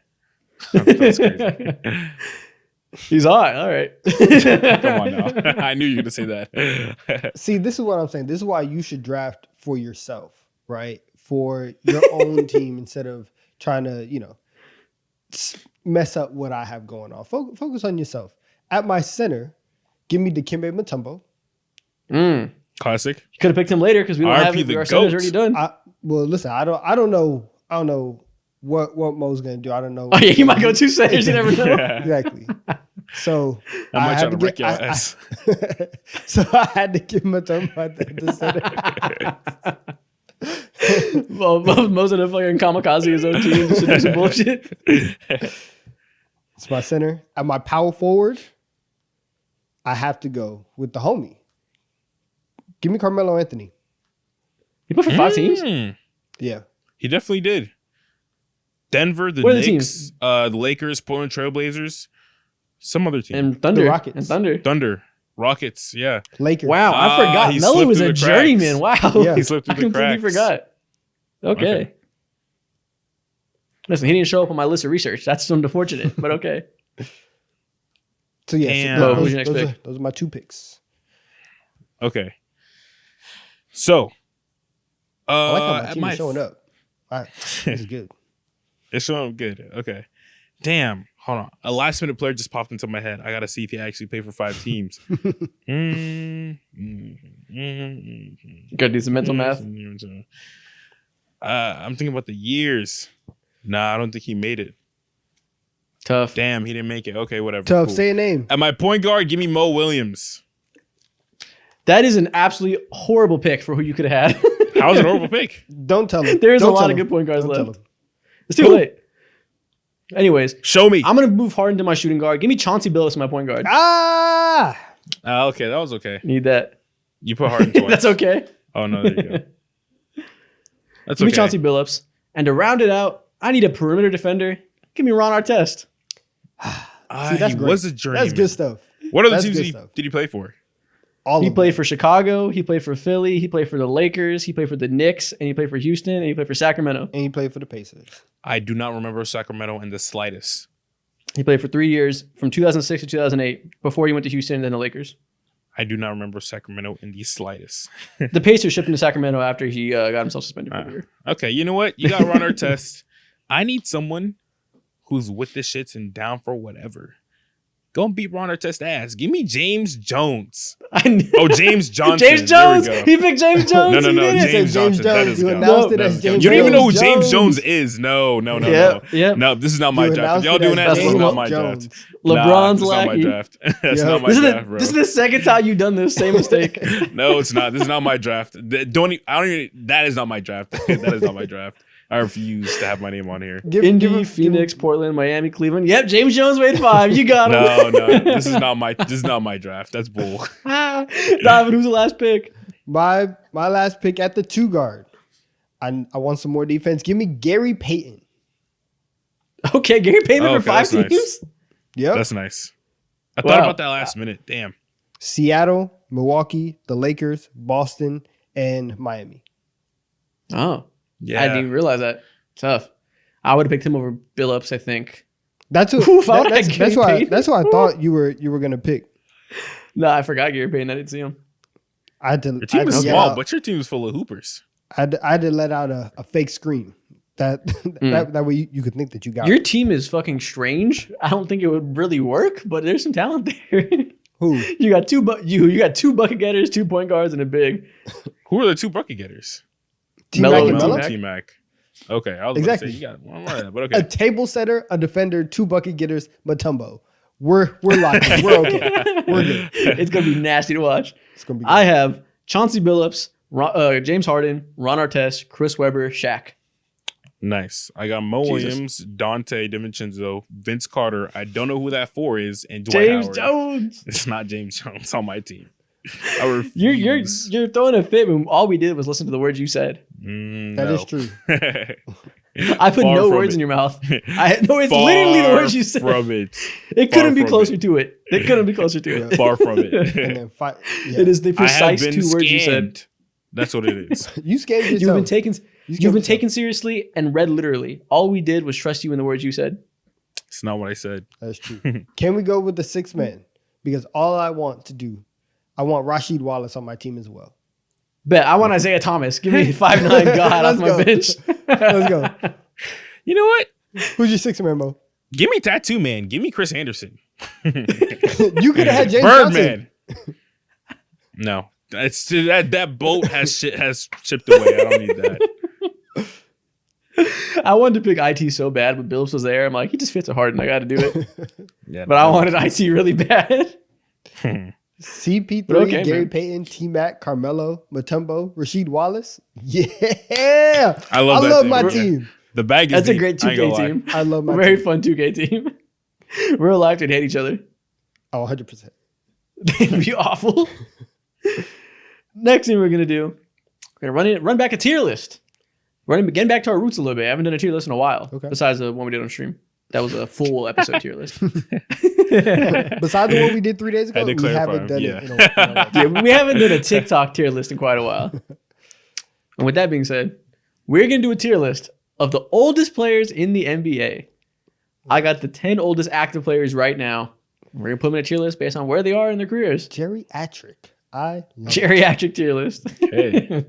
That's crazy. He's hot. All right. Come on now. I knew you were gonna say that. See, this is what I'm saying. This is why you should draft for yourself, right? For your own team instead of trying to, mess up what I have going on. Focus on yourself. At my center, give me Dikembe Mutombo. Classic. You could have picked him later because we don't have RP it. the Our center's GOAT. already done. Well, listen, I don't know what Mo's gonna do. I don't know. Oh yeah, he might go 2 centers. You never know. Exactly. So I might try had to wreck your I- ass. so I had to give Mutombo at the center. Well, Mo's gonna fucking kamikaze his own team just to do some bullshit. It's my center. At my power forward, I have to go with the homie. Give me Carmelo Anthony. He played for 5 teams. Yeah. He definitely did. Denver, the What are the Knicks, the Lakers, Portland Trailblazers, some other team. And Thunder. The Rockets. And Thunder. Thunder, Rockets, yeah. Lakers. Wow, I forgot. he Melo slipped was through a the journeyman. cracks. Wow. Yeah. He slipped I through the completely cracks. forgot. Okay. Okay. Listen, he didn't show up on my list of research. That's unfortunate, but okay. So yeah, Damn. Mo, who's your next pick? Those are my 2 picks. Okay. So, I like how my at team is showing up. All right. This is good. It's showing good. Okay. Damn. Hold on. A last minute player just popped into my head. I gotta see if he actually played for 5 teams. Gotta do some mental math. I'm thinking about the years. Nah, I don't think he made it. Tough. Damn, he didn't make it. Okay, whatever. Tough. Cool. Say a name. At my point guard, give me Mo Williams. That is an absolutely horrible pick for who you could have had. How was it a horrible pick? Don't tell him. There's a Don't lot tell of him. good point guards Don't tell left. him. It's too late. Anyways, Show me. I'm going to move Harden to my shooting guard. Give me Chauncey Billups my point guard. Ah! Okay, that was okay. Need that. You put Harden twice. That's okay. Oh no, there you go. That's Give me okay. Chauncey Billups. And to round it out, I need a perimeter defender. Give me Ron Artest. See, that's he great. was a journeyman. That's good stuff. What other That's teams good did stuff. he play for? He played for Chicago. He played for Philly. He played for the Lakers. He played for the Knicks. And he played for Houston. And he played for Sacramento. And he played for the Pacers. I do not remember Sacramento in the slightest. He played for 3 years, from 2006 to 2008, before he went to Houston and then the Lakers. I do not remember Sacramento in the slightest. The Pacers shipped him to Sacramento after he got himself suspended for a year. Okay, you know what? You got Ron Artest. I need someone who's with the shits and down for whatever. Go and beat Ron Artest's ass. Give me James Jones. James Johnson. James Jones. He picked James Jones. No. James Johnson. That is you announced it as James You don't even know who Jones. James Jones is. No. Yep. No, this is not my draft. If y'all doing that, this is not my draft. LeBron's not my lackey. draft. That's not my draft, bro. This is the second time you've done this same mistake. No, it's not. This is not my draft. That is not my draft. That is not my draft. I refuse to have my name on here. Indy, Phoenix, Portland, Miami, Cleveland. Yep, James Jones made 5. You got him. No. This is not my draft. That's bull. David, who's the last pick? My last pick at the 2 guard. I want some more defense. Give me Gary Payton. Okay, Gary Payton for 5 teams? Nice. Yep. That's nice. I thought about that last minute. Damn. Seattle, Milwaukee, the Lakers, Boston, and Miami. Oh. Yeah. I didn't realize that. Tough. I would have picked him over Billups, I think. That's why I thought you were gonna pick. No, I forgot Gary Payton. I didn't see him. Your team is small, but your team is full of hoopers. I had to let out a fake scream. That way you could think that you got your it. team is fucking strange. I don't think it would really work, but there's some talent there. Who? You got two bucket getters, 2 point guards, and a big. Who are the 2 bucket getters? T-Mac and Melo? Melo? T-Mac. Okay, I was Exactly. going to say, you got one more of that, but okay. A table setter, a defender, 2 bucket getters, Mutombo. We're locked. We're okay. We're good. It's gonna be nasty to watch. It's gonna be good. I have Chauncey Billups, James Harden, Ron Artest, Chris Webber, Shaq. Nice. I got Mo Williams, Dante DiVincenzo, Vince Carter. I don't know who that 4 is, and Dwight James Howard. Jones. It's not James Jones on my team. I refuse. You're throwing a fit when all we did was listen to the words you said. That is true. I put no words in your mouth. It's literally the words you said. From it. It couldn't be closer to it. It couldn't be closer to it. Far from it. And then It is the precise 2 words you said. Scanned. That's what it is. You scammed yourself. You've been taken seriously and read literally. All we did was trust you in the words you said. It's not what I said. That's true. Can we go with the 6 man? Because all I want Rasheed Wallace on my team as well. Bet. I want Isaiah Thomas. Give me 5'9" God off my bench. Let's go. You know what? Who's your 6 man, Mo? Give me Tattoo Man. Give me Chris Anderson. You could have had James Birdman. Johnson. No. That boat has chipped away. I don't need that. I wanted to pick IT so bad, but Billups was there. I'm like, he just fits a Harden. I got to do it. Yeah, but I wanted IT really bad. CP3, okay, Gary man. Payton, T-Mac, Carmelo, Mutombo, Rasheed Wallace. Yeah. I love my team. team. The bag is That's a deep. great I ain't gonna 2K lie. team. I love my Very team. fun 2K team. Real life, they'd hate each other. Oh, 100%. It'd be awful. Next thing we're going to do, we're going to run back a tier list. Getting back to our roots a little bit. I haven't done a tier list in a while. Okay. Besides the one we did on stream. That was a full episode tier list. Besides the one we did 3 days ago, Had to we clarify haven't done them, it. In a while. Yeah, we haven't done a TikTok tier list in quite a while. And with that being said, we're going to do a tier list of the oldest players in the NBA. I got the 10 oldest active players right now. We're going to put them in a tier list based on where they are in their careers. Geriatric. I love it. Geriatric tier list. Okay.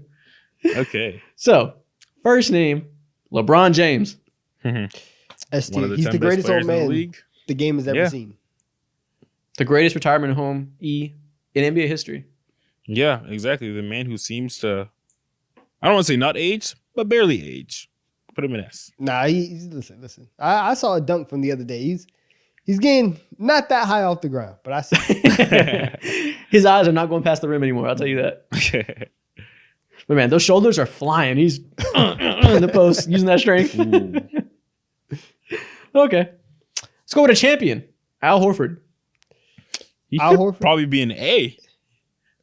Okay. So, first name, LeBron James. ST. One of the He's 10 the best greatest players old in the man league. the game has ever Yeah. seen. The greatest retirement home in NBA history. Yeah, exactly. The man who seems to, I don't want to say not age, but barely age. Put him in S. Nah, he's listen. I saw a dunk from the other day. He's getting not that high off the ground, but I see. His eyes are not going past the rim anymore. I'll tell you that. But man, those shoulders are flying. He's in the post using that strength. Okay. Let's go with a champion. Al Horford. He Al could Horford? probably be an A.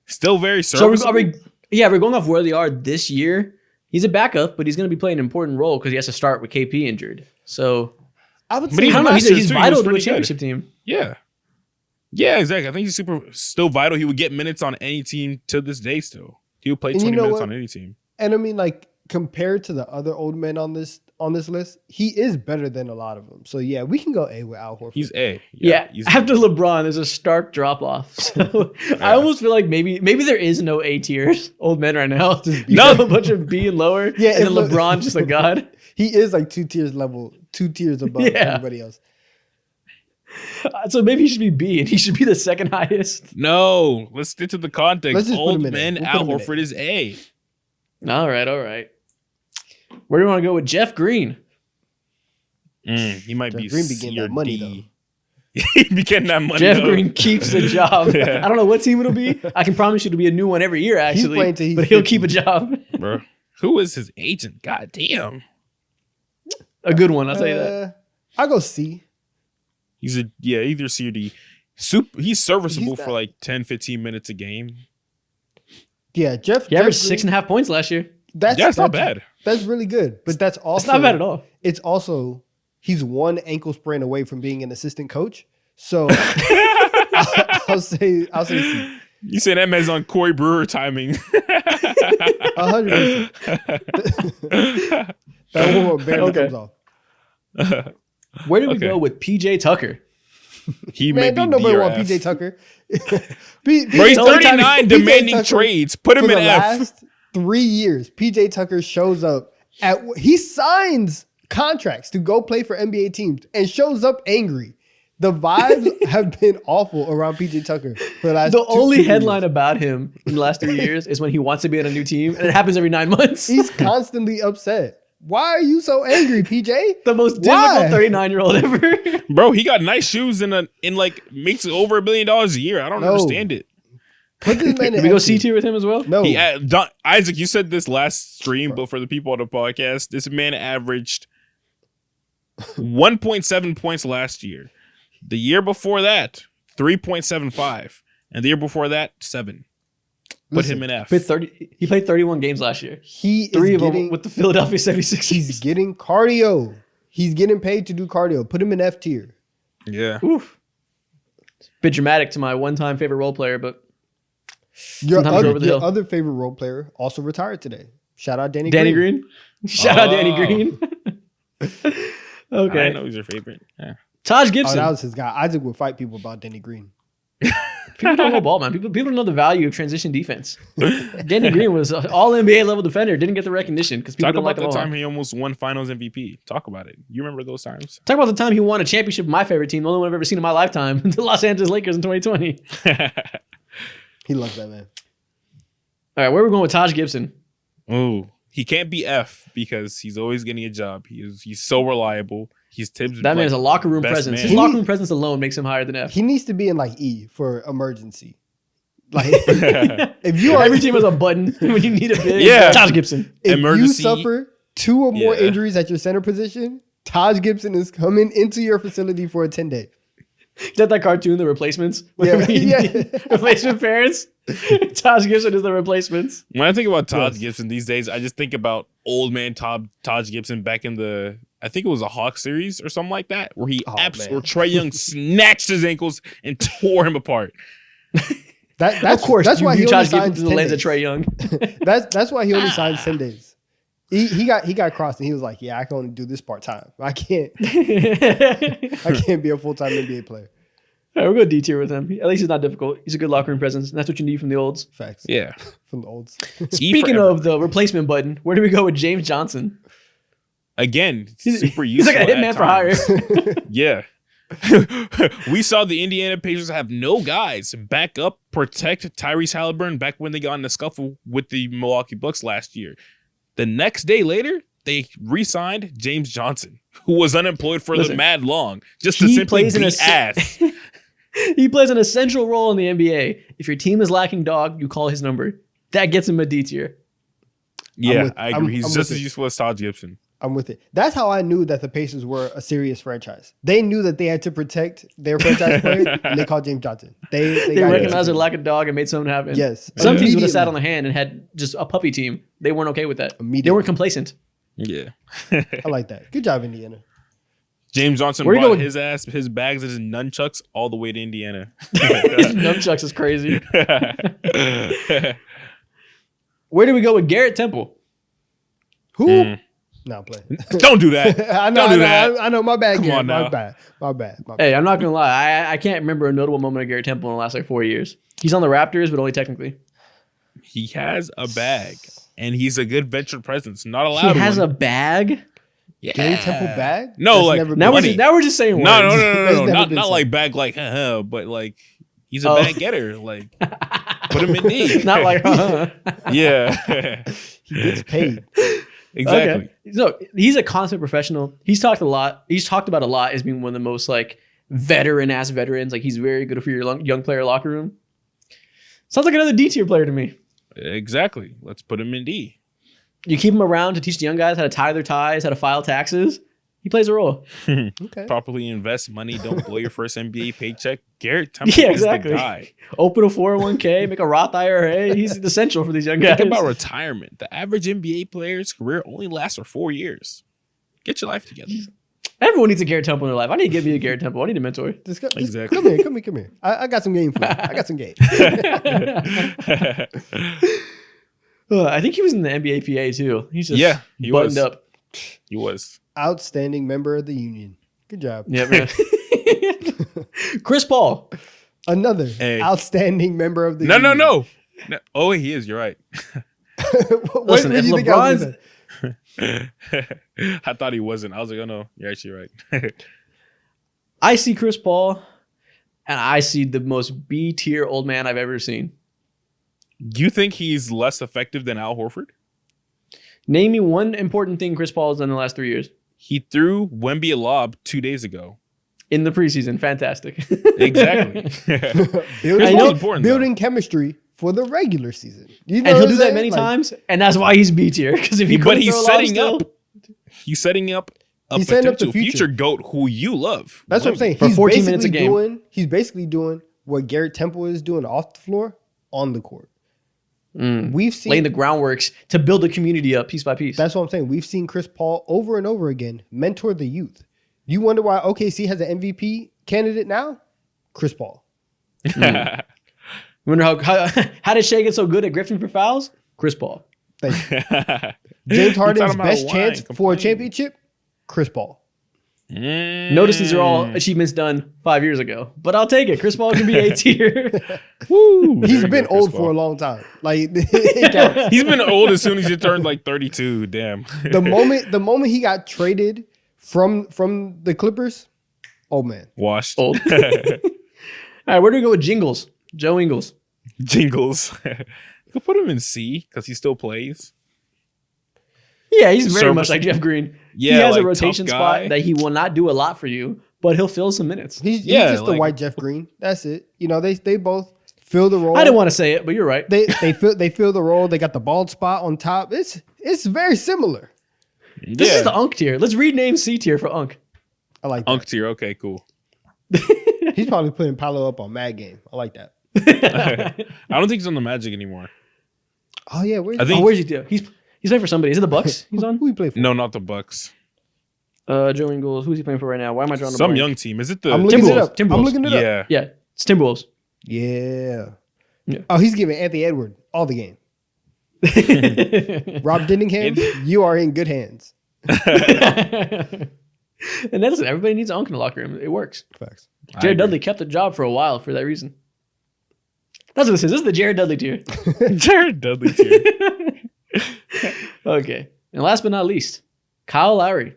Still very So serviceable. we're going off where they are this year. He's a backup, but he's going to be playing an important role because he has to start with KP injured. So I would But say he I don't know. Masters He's too, he vital was to a pretty good. championship team. Yeah. Yeah, exactly. I think he's still vital. He would get minutes on any team to this day still. He would play 20 minutes on any team. And I mean, like, compared to the other old men on this list, he is better than a lot of them. So yeah, we can go A with Al Horford. He's A. Yeah. After LeBron, there's a stark drop off. So I almost feel like maybe there is no A tiers old men right now. No, a bunch of B and lower. Yeah, and then LeBron just a god. He is like 2 tiers above everybody else. So maybe he should be B and he should be the second highest. No, let's get to the context. Old men, Al Horford is A. All right. Where do you want to go with Jeff Green? He might Jeff be Green be getting that money though. He be getting that money. Jeff Green keeps the job. Yeah. I don't know what team it'll be. I can promise you it'll be a new one every year, actually. But he'll keep a job. Bro, who is his agent? God damn. A good one, I'll tell you that. I'll go C. He's either C or D. He's serviceable for like 10, 15 minutes a game. Yeah, Jeff. He averaged 6.5 points last year. That's not bad. That's really good. But that's also it's not bad at all. It's also he's one ankle sprain away from being an assistant coach. So I'll say C. You say that man's on Corey Brewer timing. 100%. That one barely comes off. Where do we go with PJ Tucker? He may be don't nobody want PJ Tucker. Bro, he's 39 demanding trades. Put him in F. Last 3 years, PJ Tucker shows up he signs contracts to go play for NBA teams and shows up angry. The vibes have been awful around PJ Tucker for the last The only headline about him in the last 3 years is when he wants to be on a new team, and it happens every 9 months. He's constantly upset. Why are you so angry, PJ? The most difficult 39-year-old ever. Bro, he got nice shoes and makes over $1 million a year. I don't understand it. Put this man in Can we go C tier with him as well? No. Isaac, you said this last stream, but for the people on the podcast, this man averaged 1.7 points last year. The year before that, 3.75. And the year before that, 7. Put him in F. He played 31 games last year. Three of them with the Philadelphia 76ers. He's getting cardio. He's getting paid to do cardio. Put him in F tier. Yeah. Oof. Bit dramatic to my one-time favorite role player, but your other favorite role player also retired today. Shout out Danny Green. Shout out Danny Green. Okay. I know he's your favorite. Yeah. Taj Gibson. That was his guy. Isaac would fight people about Danny Green. People don't know ball, man. People don't know the value of transition defense. Danny Green was an all NBA level defender. Didn't get the recognition because people Talk don't about like the time he almost won Finals MVP. Talk about it. You remember those times? Talk about the time he won a championship with my favorite team, the only one I've ever seen in my lifetime, the Los Angeles Lakers in 2020. He loves that man. All right, where are we going with Taj Gibson? Oh, he can't be F because he's always getting a job. He's so reliable. He's Tibbs. That man is a locker room presence. His locker room presence alone makes him higher than F. He needs to be in like E for emergency. Like if you are, every team has a button when you need a big. Taj Gibson. If emergency. You suffer 2 or more injuries at your center position, Taj Gibson is coming into your facility for a 10-day. Is that cartoon, The Replacements? Replacement parents. Taj Gibson is the replacements. When I think about Taj Gibson these days, I just think about old man Taj Gibson back in the, I think it was a Hawks series or something like that, where or Trae Young snatched his ankles and tore him apart. That's of course. That's why he only signed the lens of Trae Young. That's why he only signed 10 days. He got crossed and he was like, "Yeah, I can only do this part time. I can't be a full time NBA player." All right, we'll go D tier with him. At least he's not difficult. He's a good locker room presence, and that's what you need from the olds. Facts. Yeah, from the olds. Speaking of the replacement button, where do we go with James Johnson? Again, super useful. He's like a hitman for hire. Yeah. We saw the Indiana Pacers have no guys back up, protect Tyrese Halliburton back when they got in a scuffle with the Milwaukee Bucks last year. The next day later, they re-signed James Johnson, who was unemployed for the mad long, just to simply beat ass. He plays an essential role in the NBA. If your team is lacking dog, you call his number. That gets him a D tier. Yeah, I agree. He's just as useful as Taj Gibson. I'm with it. That's how I knew that the Pacers were a serious franchise. They knew that they had to protect their franchise player, and they called James Johnson. They recognized their lack of dog and made something happen. Yes. Some teams would have sat on the hand and had just a puppy team. They weren't okay with that. They weren't complacent. Yeah. I like that. Good job, Indiana. James Johnson Where do you brought go his bags and his nunchucks all the way to Indiana. His nunchucks is crazy. Where do we go with Garrett Temple? Who? No, I'm playing. Don't do that. I know. Don't do that. I know. My bad. Come Garrett. on now. My bad. Hey, I'm not gonna lie. I can't remember a notable moment of Garrett Temple in the last like 4 years. He's on the Raptors, but only technically. He has a bag, and he's a good venture presence. Not allowed. He has a bag. Yeah. Gary Temple bag? No, That's like Now money. we're just saying words. No. That's never Not been not said. like bag like but like he's a bag getter. Like put him in D. Not like Yeah. He gets paid. Exactly. Okay. So he's a consummate professional. He's talked about a lot as being one of the most like veteran-ass veterans. Like he's very good for your young player locker room. Sounds like another D tier player to me. Exactly. Let's put him in D. You keep him around to teach the young guys how to tie their ties, how to file taxes. He plays a role. Okay. Properly invest money. Don't blow your first NBA paycheck. Garrett Temple Yeah, is the exactly. guy. Open a 401k, make a Roth IRA. He's essential for these young guys. Think about retirement. The average NBA player's career only lasts for 4 years. Get your life together. Everyone needs a Garrett Temple in their life. I need to get me a Garrett Temple. I need a mentor. Exactly. Come here. I got some game for you. I got some game. I think he was in the NBA PA too. He's just he buttoned was. up. He was. Outstanding member of the union. Good job. Yeah, man. Chris Paul. Another outstanding member of the union. No. Oh, he is. You're right. Listen, if LeBron's I thought he wasn't. I was like, oh no, you're actually right. I see Chris Paul, and I see the most B tier old man I've ever seen. You think he's less effective than Al Horford? Name me one important thing Chris Paul has done in the last 3 years. He threw Wemby a lob 2 days ago. In the preseason. Fantastic. Exactly. Building chemistry for the regular season. You know and he'll what do I'm that saying? many Like, times, and that's why he's B tier. Because if he But couldn't he's throw a lob setting still- up. He's setting up a He's setting up potential the future. GOAT who you love. That's what I'm saying. For He's 14 minutes a basically game. He's basically doing what Garrett Temple is doing off the floor on the court. We've seen laying the groundworks to build the community up piece by piece. That's what I'm saying. We've seen Chris Paul over and over again mentor the youth. You wonder why OKC has an MVP candidate now? Chris Paul. Wonder how did Shea get so good at grifting for fouls? Chris Paul. Thank you. James Harden's best chance for a championship? Chris Paul. Notice these are all achievements done 5 years ago, but I'll take it. Chris Paul can be A tier. Woo, He's there you been go, Chris old Paul. for a long time. Like it counts. He's been old as soon as he turned like 32. Damn. the moment he got traded from the Clippers, oh man. Washed. Old. All right, where do we go with Jingles? Joe Ingles. Jingles. You could put him in C because he still plays. Yeah, he's very Service- much like Jeff Green. Yeah, he has like, a rotation tough guy. spot that he will not do a lot for you, but he'll fill some minutes. He's Yeah, just the like- white Jeff Green. That's it. You know, they both fill the role. I didn't want to say it, but you're right. They fill the role. They got the bald spot on top. It's very similar. This is the Unk tier. Let's rename C tier for Unk. I like that. Unk tier. Okay, cool. He's probably putting Paolo up on Mad Game. I like that. I don't think he's on the Magic anymore. Oh yeah, where's I think Where's he do? He's playing for somebody. Is it the Bucks he's on? who he play for? no, not the Bucks. Joe Ingles. Who's he playing for right now? Why am I drawing a Some blank? young team. Is it the I'm looking it Timberwolves. up. Timberwolves. I'm looking it up. Yeah. Yeah, it's Timberwolves. Yeah. Yeah. Oh, he's giving Anthony Edward all the game. Rob Dinningham, you are in good hands. And that's it. Everybody needs an Unk in the locker room. It works. Facts. Jared Dudley kept the job for a while for that reason. That's what this is. This is the Jared Dudley tier. Jared Dudley tier. Okay. And last but not least, Kyle Lowry.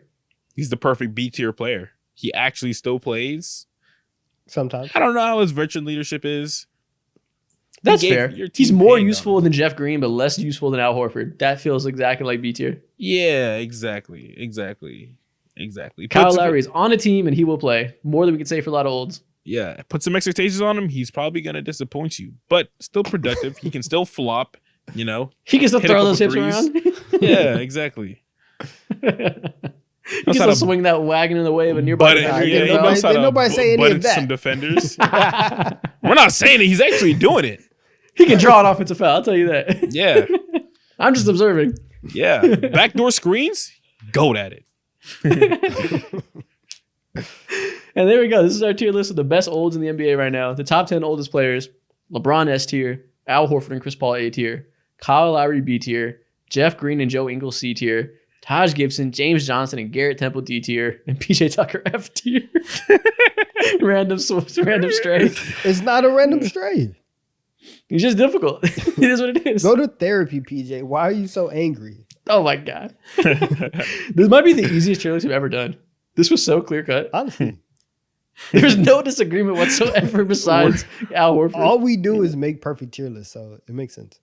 He's the perfect B tier player. He actually still plays. Sometimes. I don't know how his veteran leadership is. That's gave fair. your team He's more pain, useful than Jeff Green, but less useful than Al Horford. That feels exactly like B tier. Yeah, exactly. Kyle Puts- Lowry is on a team and he will play. More than we could say for a lot of olds. Yeah, put some expectations on him. He's probably going to disappoint you, but still productive. He can still flop, you know. He can still Hit a throw couple those hips threes. around. Yeah, exactly. He can Knows how still to swing that wagon in the way of a nearby But defender. yeah, he Did knows how to nobody say any butt of into that? some defenders. We're not saying it. He's actually doing it. He can draw an offensive foul, I'll tell you that. Yeah, I'm just observing. yeah. Backdoor screens, goat at it. And there we go. This is our tier list of the best olds in the NBA right now. The top 10 oldest players: LeBron S tier, Al Horford and Chris Paul A tier, Kyle Lowry B tier, Jeff Green and Joe Ingles C tier, Taj Gibson, James Johnson, and Garrett Temple D tier, and PJ Tucker F tier. random stray. It's not a random stray. It's just difficult. It is what it is. Go to therapy, PJ. Why are you so angry? Oh my God. This might be the easiest tier list we've ever done. This was so clear cut. Honestly. There's no disagreement whatsoever besides Al Horford. All we do is make perfect tier lists, so it makes sense.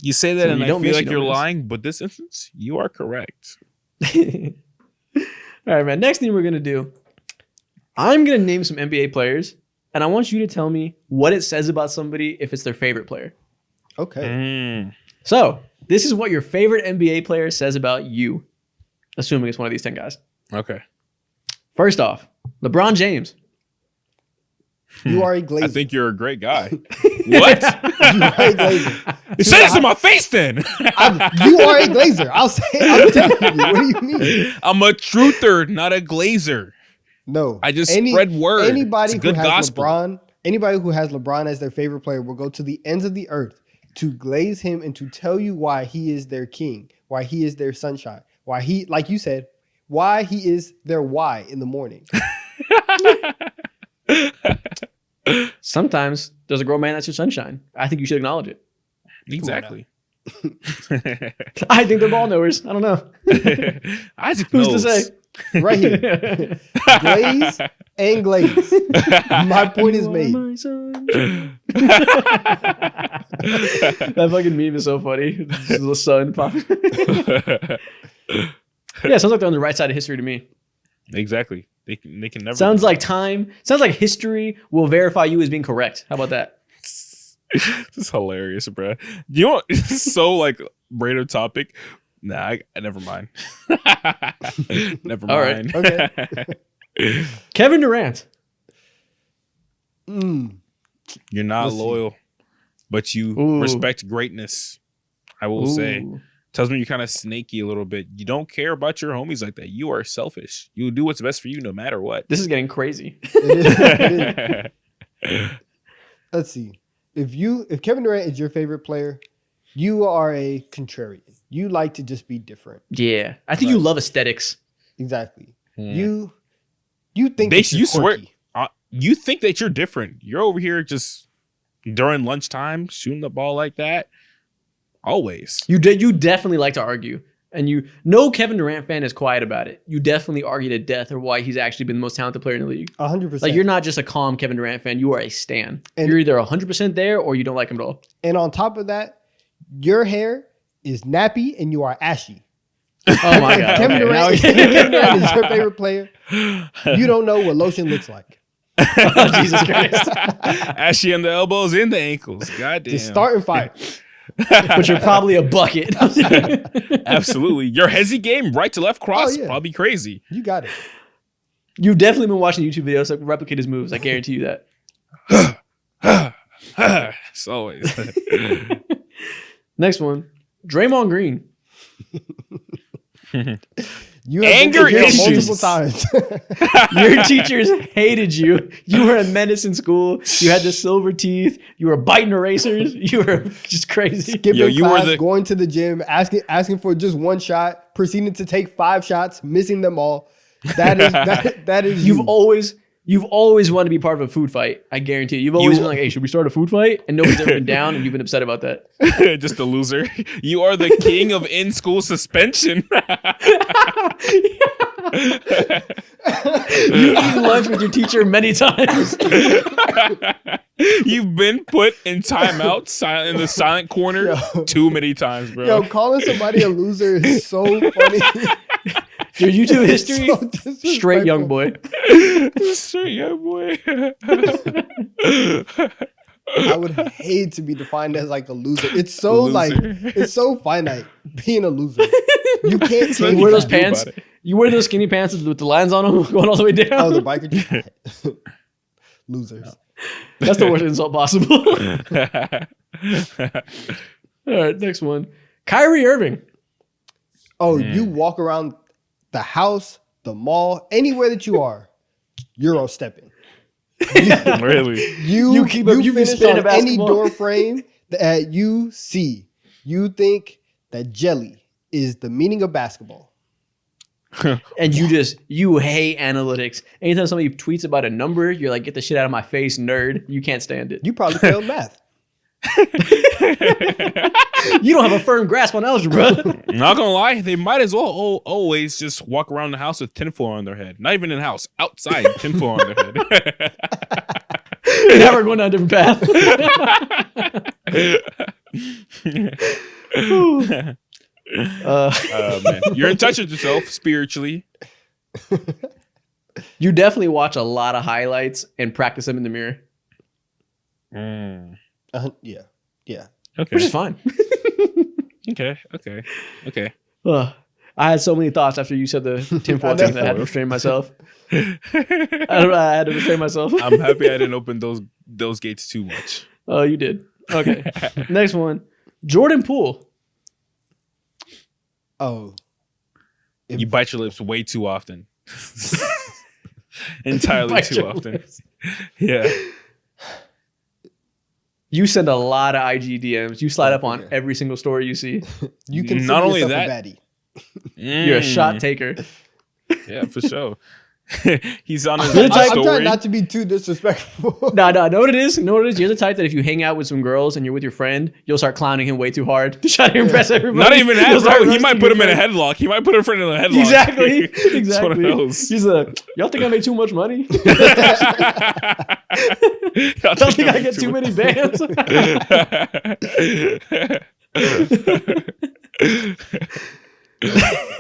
You say that So and you I don't feel miss, like you you're don't miss. lying, but this instance, you are correct. All right, man. Next thing we're going to do, I'm going to name some NBA players, and I want you to tell me what it says about somebody if it's their favorite player. Okay. So, this is what your favorite NBA player says about you, assuming it's one of these 10 guys. Okay. First off, LeBron James. You are a glazer. I think you're a great guy. What? You are a glazer. Say this in my face then. You are a glazer. I'm telling you. What do you mean? I'm a truther, not a glazer. No. I just spread word. Anybody It's who good has gospel. anybody who has LeBron as their favorite player will go to the ends of the earth to glaze him and to tell you why he is their king, why he is their sunshine, why he, like you said, why he is their why in the morning. Sometimes there's a grown man that's your sunshine. I think you should acknowledge it. Exactly. I think they're ball knowers. I don't know. Isaac Who's knows. to say? Right here. Glaze and glaze. My point is made. My sunshine. That fucking meme is so funny. This is the sun popping. Yeah, sounds like they're on the right side of history to me. Exactly. They can never. Sounds like history will verify you as being correct. How about that? This is hilarious, bro. You know what? It's so like random topic. Nah, I never mind. Never All right. mind. Okay. Kevin Durant. You're not Let's see. loyal, but you Ooh. respect greatness. I will say. Ooh. Tells me you're kind of snaky a little bit. You don't care about your homies like that. You are selfish. You do what's best for you no matter what. This is getting crazy. It is. Let's see. If Kevin Durant is your favorite player, you are a contrarian. You like to just be different. Yeah. I think you love aesthetics. Exactly. Hmm. You think that you're you swear quirky. you think that you're different. You're over here just during lunchtime shooting the ball like that. Always. You definitely like to argue. And no Kevin Durant fan is quiet about it. You definitely argue to death or why he's actually been the most talented player in the league. 100%. Like, you're not just a calm Kevin Durant fan. You are a stan. And- You're either 100% there or you don't like him at all. And on top of that, your hair is nappy and you are ashy. Oh my God. Kevin Okay, now Durant is your favorite player. You don't know what lotion looks like. Oh, Jesus Christ. Ashy on the elbows and the ankles. Goddamn. Just starting fight. But you're probably a bucket. Absolutely. Your hezzy game, right to left cross, Oh, yeah. probably crazy. You got it. You've definitely been watching YouTube videos that replicate his moves. I guarantee you that. It's always. Next one. Draymond Green. You have Anger been to jail issues. multiple times. Your teachers hated you. You were a menace in school. You had the silver teeth. You were biting erasers. You were just crazy. Skipping you were class, the- going to the gym, asking for just one shot, proceeding to take 5 shots, missing them all. That is that is You've you. always wanted to be part of a food fight. I guarantee you. You've always been like, hey, should we start a food fight? And nobody's ever been down, and you've been upset about that. Just a loser. You are the king of in-school suspension. You've eaten lunch with your teacher many times. You've been put in timeout, in the silent corner, too many times, bro. Yo, calling somebody a loser is so funny. Your YouTube history, So disrespectful. straight young boy. Straight young boy. I would hate to be defined as like a loser. It's so like it's so finite being a loser. You can't You change wear those that. pants. about it. You wear those skinny pants with the lines on them going all the way down. Oh, the biker losers. That's the worst insult possible. All right, next one. Kyrie Irving. Oh, you walk around the house, the mall, anywhere that you are. Euro stepping. Really? You finish spinning on a any basketball. door frame that you see. You think that jelly is the meaning of basketball. And you hate analytics. Anytime somebody tweets about a number, you're like, get the shit out of my face, nerd. You can't stand it. You probably failed math. You don't have a firm grasp on algebra. Not gonna lie, they might as well always just walk around the house with tinfoil on their head. Not even in the house, outside, tinfoil on their head. Now we're going down a different path. Man. You're in touch with yourself spiritually. You definitely watch a lot of highlights and practice them in the mirror, Yeah. Okay. which is fine. Okay. I had so many thoughts after you said the tinfoil thing that I had to restrain myself. I had to restrain myself. I'm happy I didn't open those gates too much. Oh, you did. Okay. Next one. Jordan Poole. Oh. You bite your lips way too often. Entirely Bite too your often. lips. Yeah. You send a lot of IG DMs. You slide up on every single story you see. You can Not only yourself that- a baddie. You're a shot taker. Yeah, for sure. He's on his You're the type- I'm trying story. not to be too disrespectful. No, know what it is? Know what it is? You're the type that if you hang out with some girls and you're with your friend, you'll start clowning him way too hard to try to impress everybody. Not even that, You'll start bro. He roasting might put your him in a friend. headlock. He might put a friend in a headlock. Exactly. It's one of Exactly. those. He's y'all think I make too much money? Y'all Y'all think I get too many bands?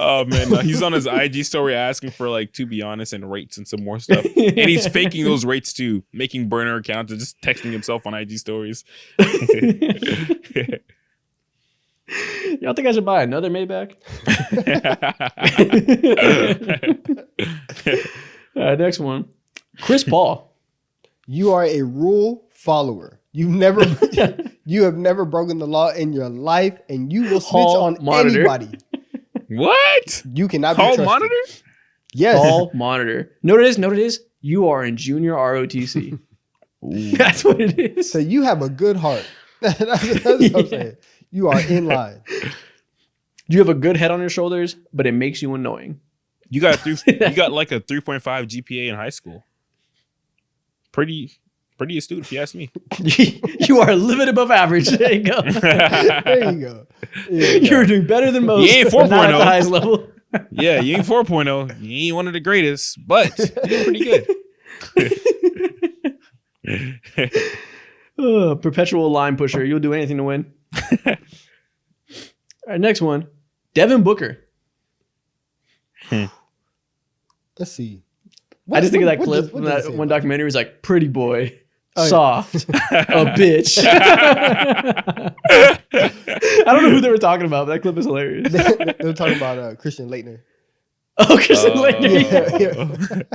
Oh man, no, he's on his IG story asking for like, to be honest, and rates and some more stuff, and he's faking those rates too, making burner accounts and just texting himself on IG stories. Y'all think I should buy another Maybach? All right, next one. Chris Paul. You are a rule follower. You have never broken the law in your life, and you will snitch Hall on monitor. anybody. What? You cannot be Call trusted. monitor? Yes. Hall monitor. Know what it is? You are in junior ROTC. That's what it is. So you have a good heart. That's what I'm saying. You are in line. You have a good head on your shoulders, but it makes you annoying. You got like a 3.5 GPA in high school. Pretty astute, if you ask me. You are a little bit above average. There you go. There you go. You're doing better than most. You ain't but not at 4.0. the highest level. Yeah, you ain't 4.0. You ain't one of the greatest, but you're pretty good. Perpetual line pusher. You'll do anything to win. All right, next one. Devin Booker. Let's see. I just think of that What clip does- from what does it that say one about documentary. He's like, pretty boy, Oh, yeah. soft, a bitch. I don't know who they were talking about, but that clip is hilarious. They were talking about Christian Leitner. Oh, Christian Leitner.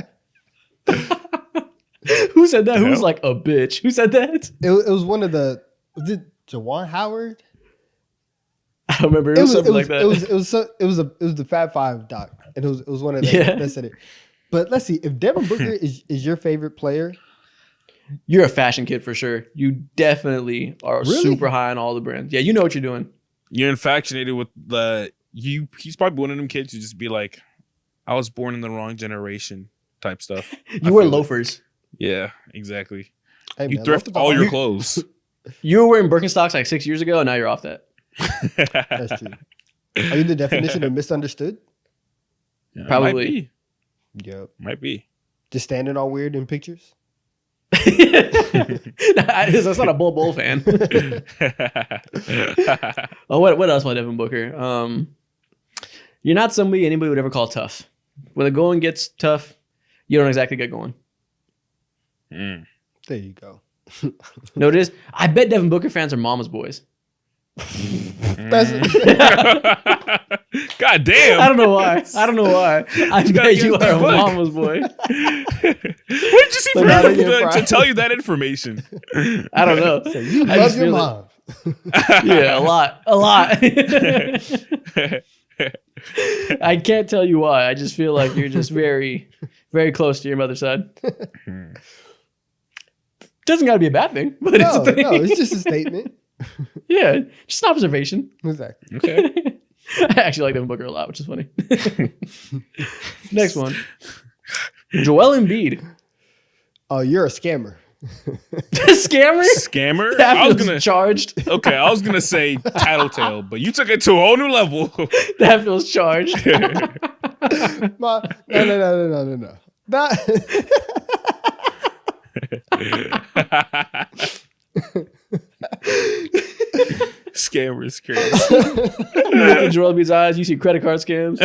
Yeah. Who said that? Who was Yeah. like a bitch? Who said that? It was one of the. Was it Jawan Howard? I don't remember. It was something like that. It was the Fab Five doc, and it was one of them Yeah. that said it. But let's see, if Devin Booker is your favorite player, You're a fashion kid for sure. You definitely are Really? super high on all the brands. Yeah, you know what you're doing. You're infatuated with he's probably one of them kids who just be like, I was born in the wrong generation type stuff. You wear loafers. Yeah, exactly. hey, You man, thrift loafers are all your hard. clothes. You were wearing Birkenstocks like 6 years ago, and now you're off that. That's true. Are you the definition of misunderstood? Yeah, Probably. Yep. Might be. Just standing all weird in pictures. That's not a Bull fan. Oh, what else about Devin Booker? You're not somebody anybody would ever call tough. When the going gets tough, you don't exactly get going. Mm. There you go. Notice, I bet Devin Booker fans are mama's boys. That's God damn. I don't know why. I bet gotta you get are a that book. mama's boy. What did you see So for now him that you're to fried. tell you that information? I don't know. So you I love just your feel mom. Yeah, a lot. I can't tell you why. I just feel like you're just very, Very close to your mother's side. Doesn't got to be a bad thing, but it's a thing. No, it's just a statement. Yeah, just an observation. Exactly. Okay. I actually like Devin Booker a lot, which is funny. Next one. Joel Embiid. Oh, you're a scammer. Scammer? Scammer? That I was feels gonna charged. Okay, I was gonna say tattletale, but you took it to a whole new level. That feels charged. No. That Scammers crazy. You look in Joel Embiid's eyes, you see credit card scams.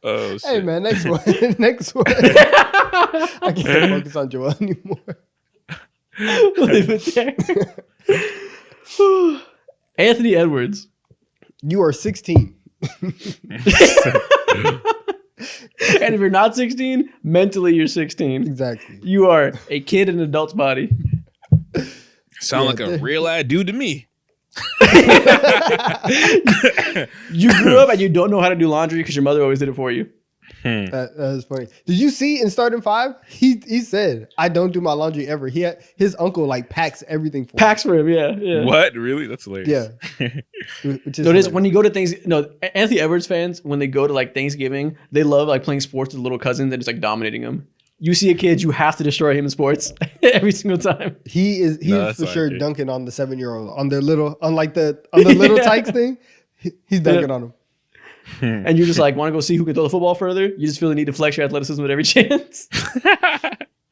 Oh shit. Hey man, next one. Next one. I can't focus on Joel anymore. We'll leave it there. Anthony Edwards. You are 16. And if you're not 16, mentally you're 16. Exactly. You are a kid in an adult's body. Sound like a real ad dude to me. You grew up and you don't know how to do laundry because your mother always did it for you. That is funny. Did you see in starting 5? He said, "I don't do my laundry ever." His uncle like packs everything for him. Packs for him, yeah. What? Really? That's hilarious. Yeah. Which is So it is hilarious. when you go to things. No, Anthony Edwards fans when they go to like Thanksgiving, they love like playing sports with little cousins and just like dominating them. You see a kid, you have to destroy him in sports every single time. He is that's for sure accurate. dunking on the 7-year-old on their little on the little Yeah. tykes thing. He's dunking on him. And you're just like, want to go see who can throw the football further? You just feel the need to flex your athleticism at every chance.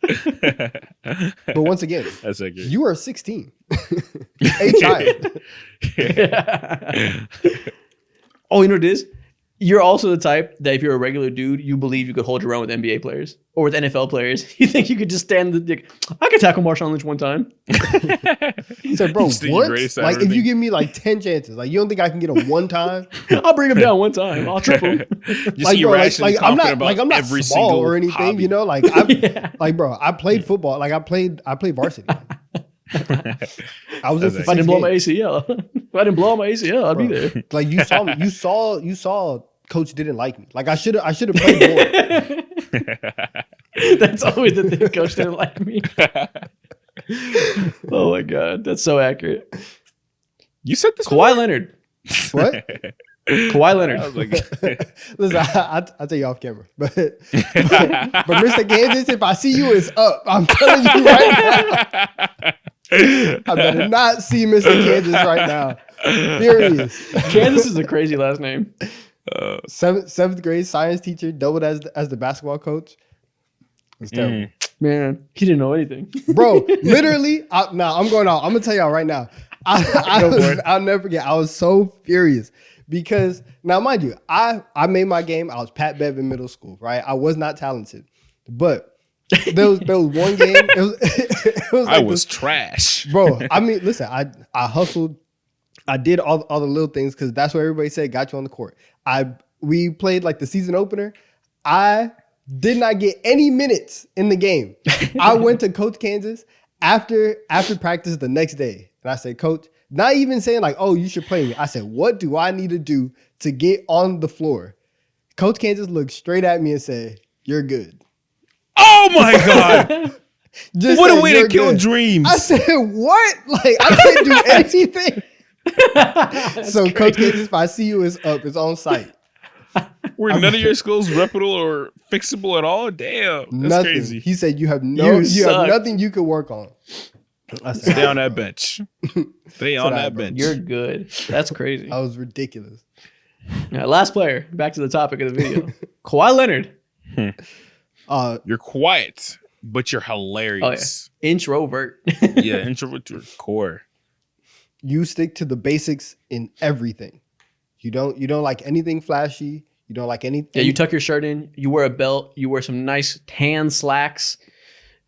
But once again, That's accurate. you are 16. A child. Oh, you know what it is? You're also the type that if you're a regular dude, you believe you could hold your own with NBA players or with NFL players. You think you could just stand I could tackle Marshawn Lynch one time. He said, "Bro, Just think you're what? greatest at Like if everything. you give me like 10 chances, like you don't think I can get him one time? I'll bring him down one time. I'll triple him. You Like, see, bro, you're like, actually like I'm confident not about like I'm not every small single or anything, hobby. you know. Like I Yeah. like bro, I played football. Like I played varsity. I was in That's for If I 6 didn't blow my games. ACL, if I didn't blow my ACL, I'd be Bro. there. Like you saw me. You saw. Coach didn't like me. Like I should have played more. That's always the thing. Coach didn't like me. Oh my god, that's so accurate. You said this Kawhi Leonard. What? Kawhi I Leonard. was like, Listen, I'll tell you off camera. But Mr. Kansas, if I see you, it's up. I'm telling you right now. I better not see Mr. Kansas right now. Furious. Kansas is a crazy last name. Seventh grade science teacher, doubled as the basketball coach. It's terrible. Man, he didn't know anything. Bro, literally, I'm going out. I'm going to tell y'all right now. I'll never forget. I was so furious because, now mind you, I made my game. I was Pat Bev in middle school, right? I was not talented. But there was one game. It was I like was trash. bro, I mean, listen, I hustled. I did all the little things because that's what everybody said got you on the court. We played like the season opener. I did not get any minutes in the game. I went to Coach Kansas after practice the next day. And I said, Coach, not even saying like, oh, you should play me. I said, what do I need to do to get on the floor? Coach Kansas looked straight at me and said, you're good. Oh my god! Just What said, a way to "You're kill good." dreams. I said, what? Like, I couldn't do anything. So Coach Kansas, if I see you, it's up. It's on site. Were none of your skills reputable or fixable at all? Damn, that's Nothing. crazy. He said you have You have suck. nothing you could work on. I said, Stay on that bench. Stay on Sit down, that bro. bench. You're good. That's crazy. I was ridiculous. Last player. Back to the topic of the video. Kawhi Leonard. You're quiet, but you're hilarious. Introvert. Yeah, introvert to your core. You stick to the basics in everything. You don't like anything flashy. You don't like anything. Yeah, you tuck your shirt in. You wear a belt. You wear some nice tan slacks.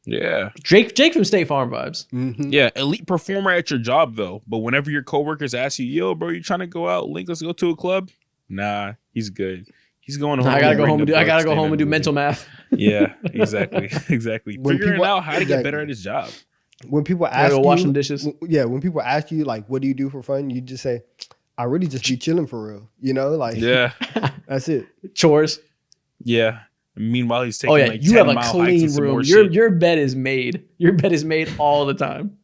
Yeah. Jake from State Farm vibes. Mhm. Yeah, elite performer at your job though. But whenever your coworkers ask you, "Yo, bro, you trying to go out? Link, let's go to a club." Nah, he's good. He's going home. I gotta go reading home and the do. I book, gotta go staying home in and the do movie. mental math. Yeah, exactly, exactly. When Figuring people- out how to get exactly. better at his job. When people Gotta ask go you, wash some dishes. when people ask you like, what do you do for fun? You just say, I really just be chilling for real. You know, like Yeah, That's it. Chores. Yeah. Meanwhile, he's taking like you 10 have a mile hikes clean and some room. more shit. Your bed is made. Your bed is made all the time.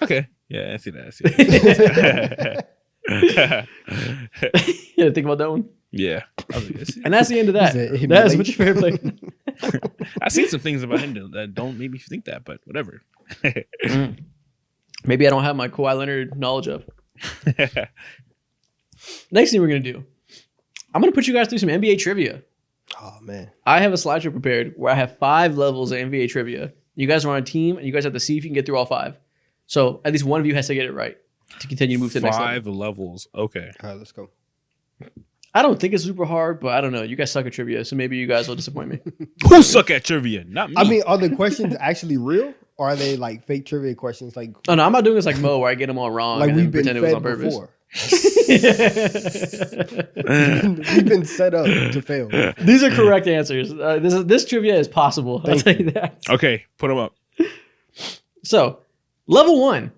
Okay. Yeah, I see that. You had to think about that one. Yeah. And that's the end of that. That's what's your favorite player. I've seen some things about him that don't make me think that, but whatever. Maybe I don't have my Kawhi Leonard knowledge of. Next thing we're going to do, I'm going to put you guys through some NBA trivia. Oh, man. I have a slideshow prepared where I have 5 levels of NBA trivia. You guys are on a team, and you guys have to see if you can get through all 5. So at least one of you has to get it right to continue to move to the next level. 5 levels. Okay. All right, let's go. I don't think it's super hard, but I don't know. You guys suck at trivia, so maybe you guys will disappoint me. Who suck at trivia? Not me. I mean, are the questions actually real? Or are they like fake trivia questions? Like, Oh, no, I'm not doing this like Mo where I get them all wrong like and we've then been pretend it was on fed purpose. before. We've been set up to fail. These are correct answers. This trivia is possible. I'll tell you that. Okay, put them up. So, level 1.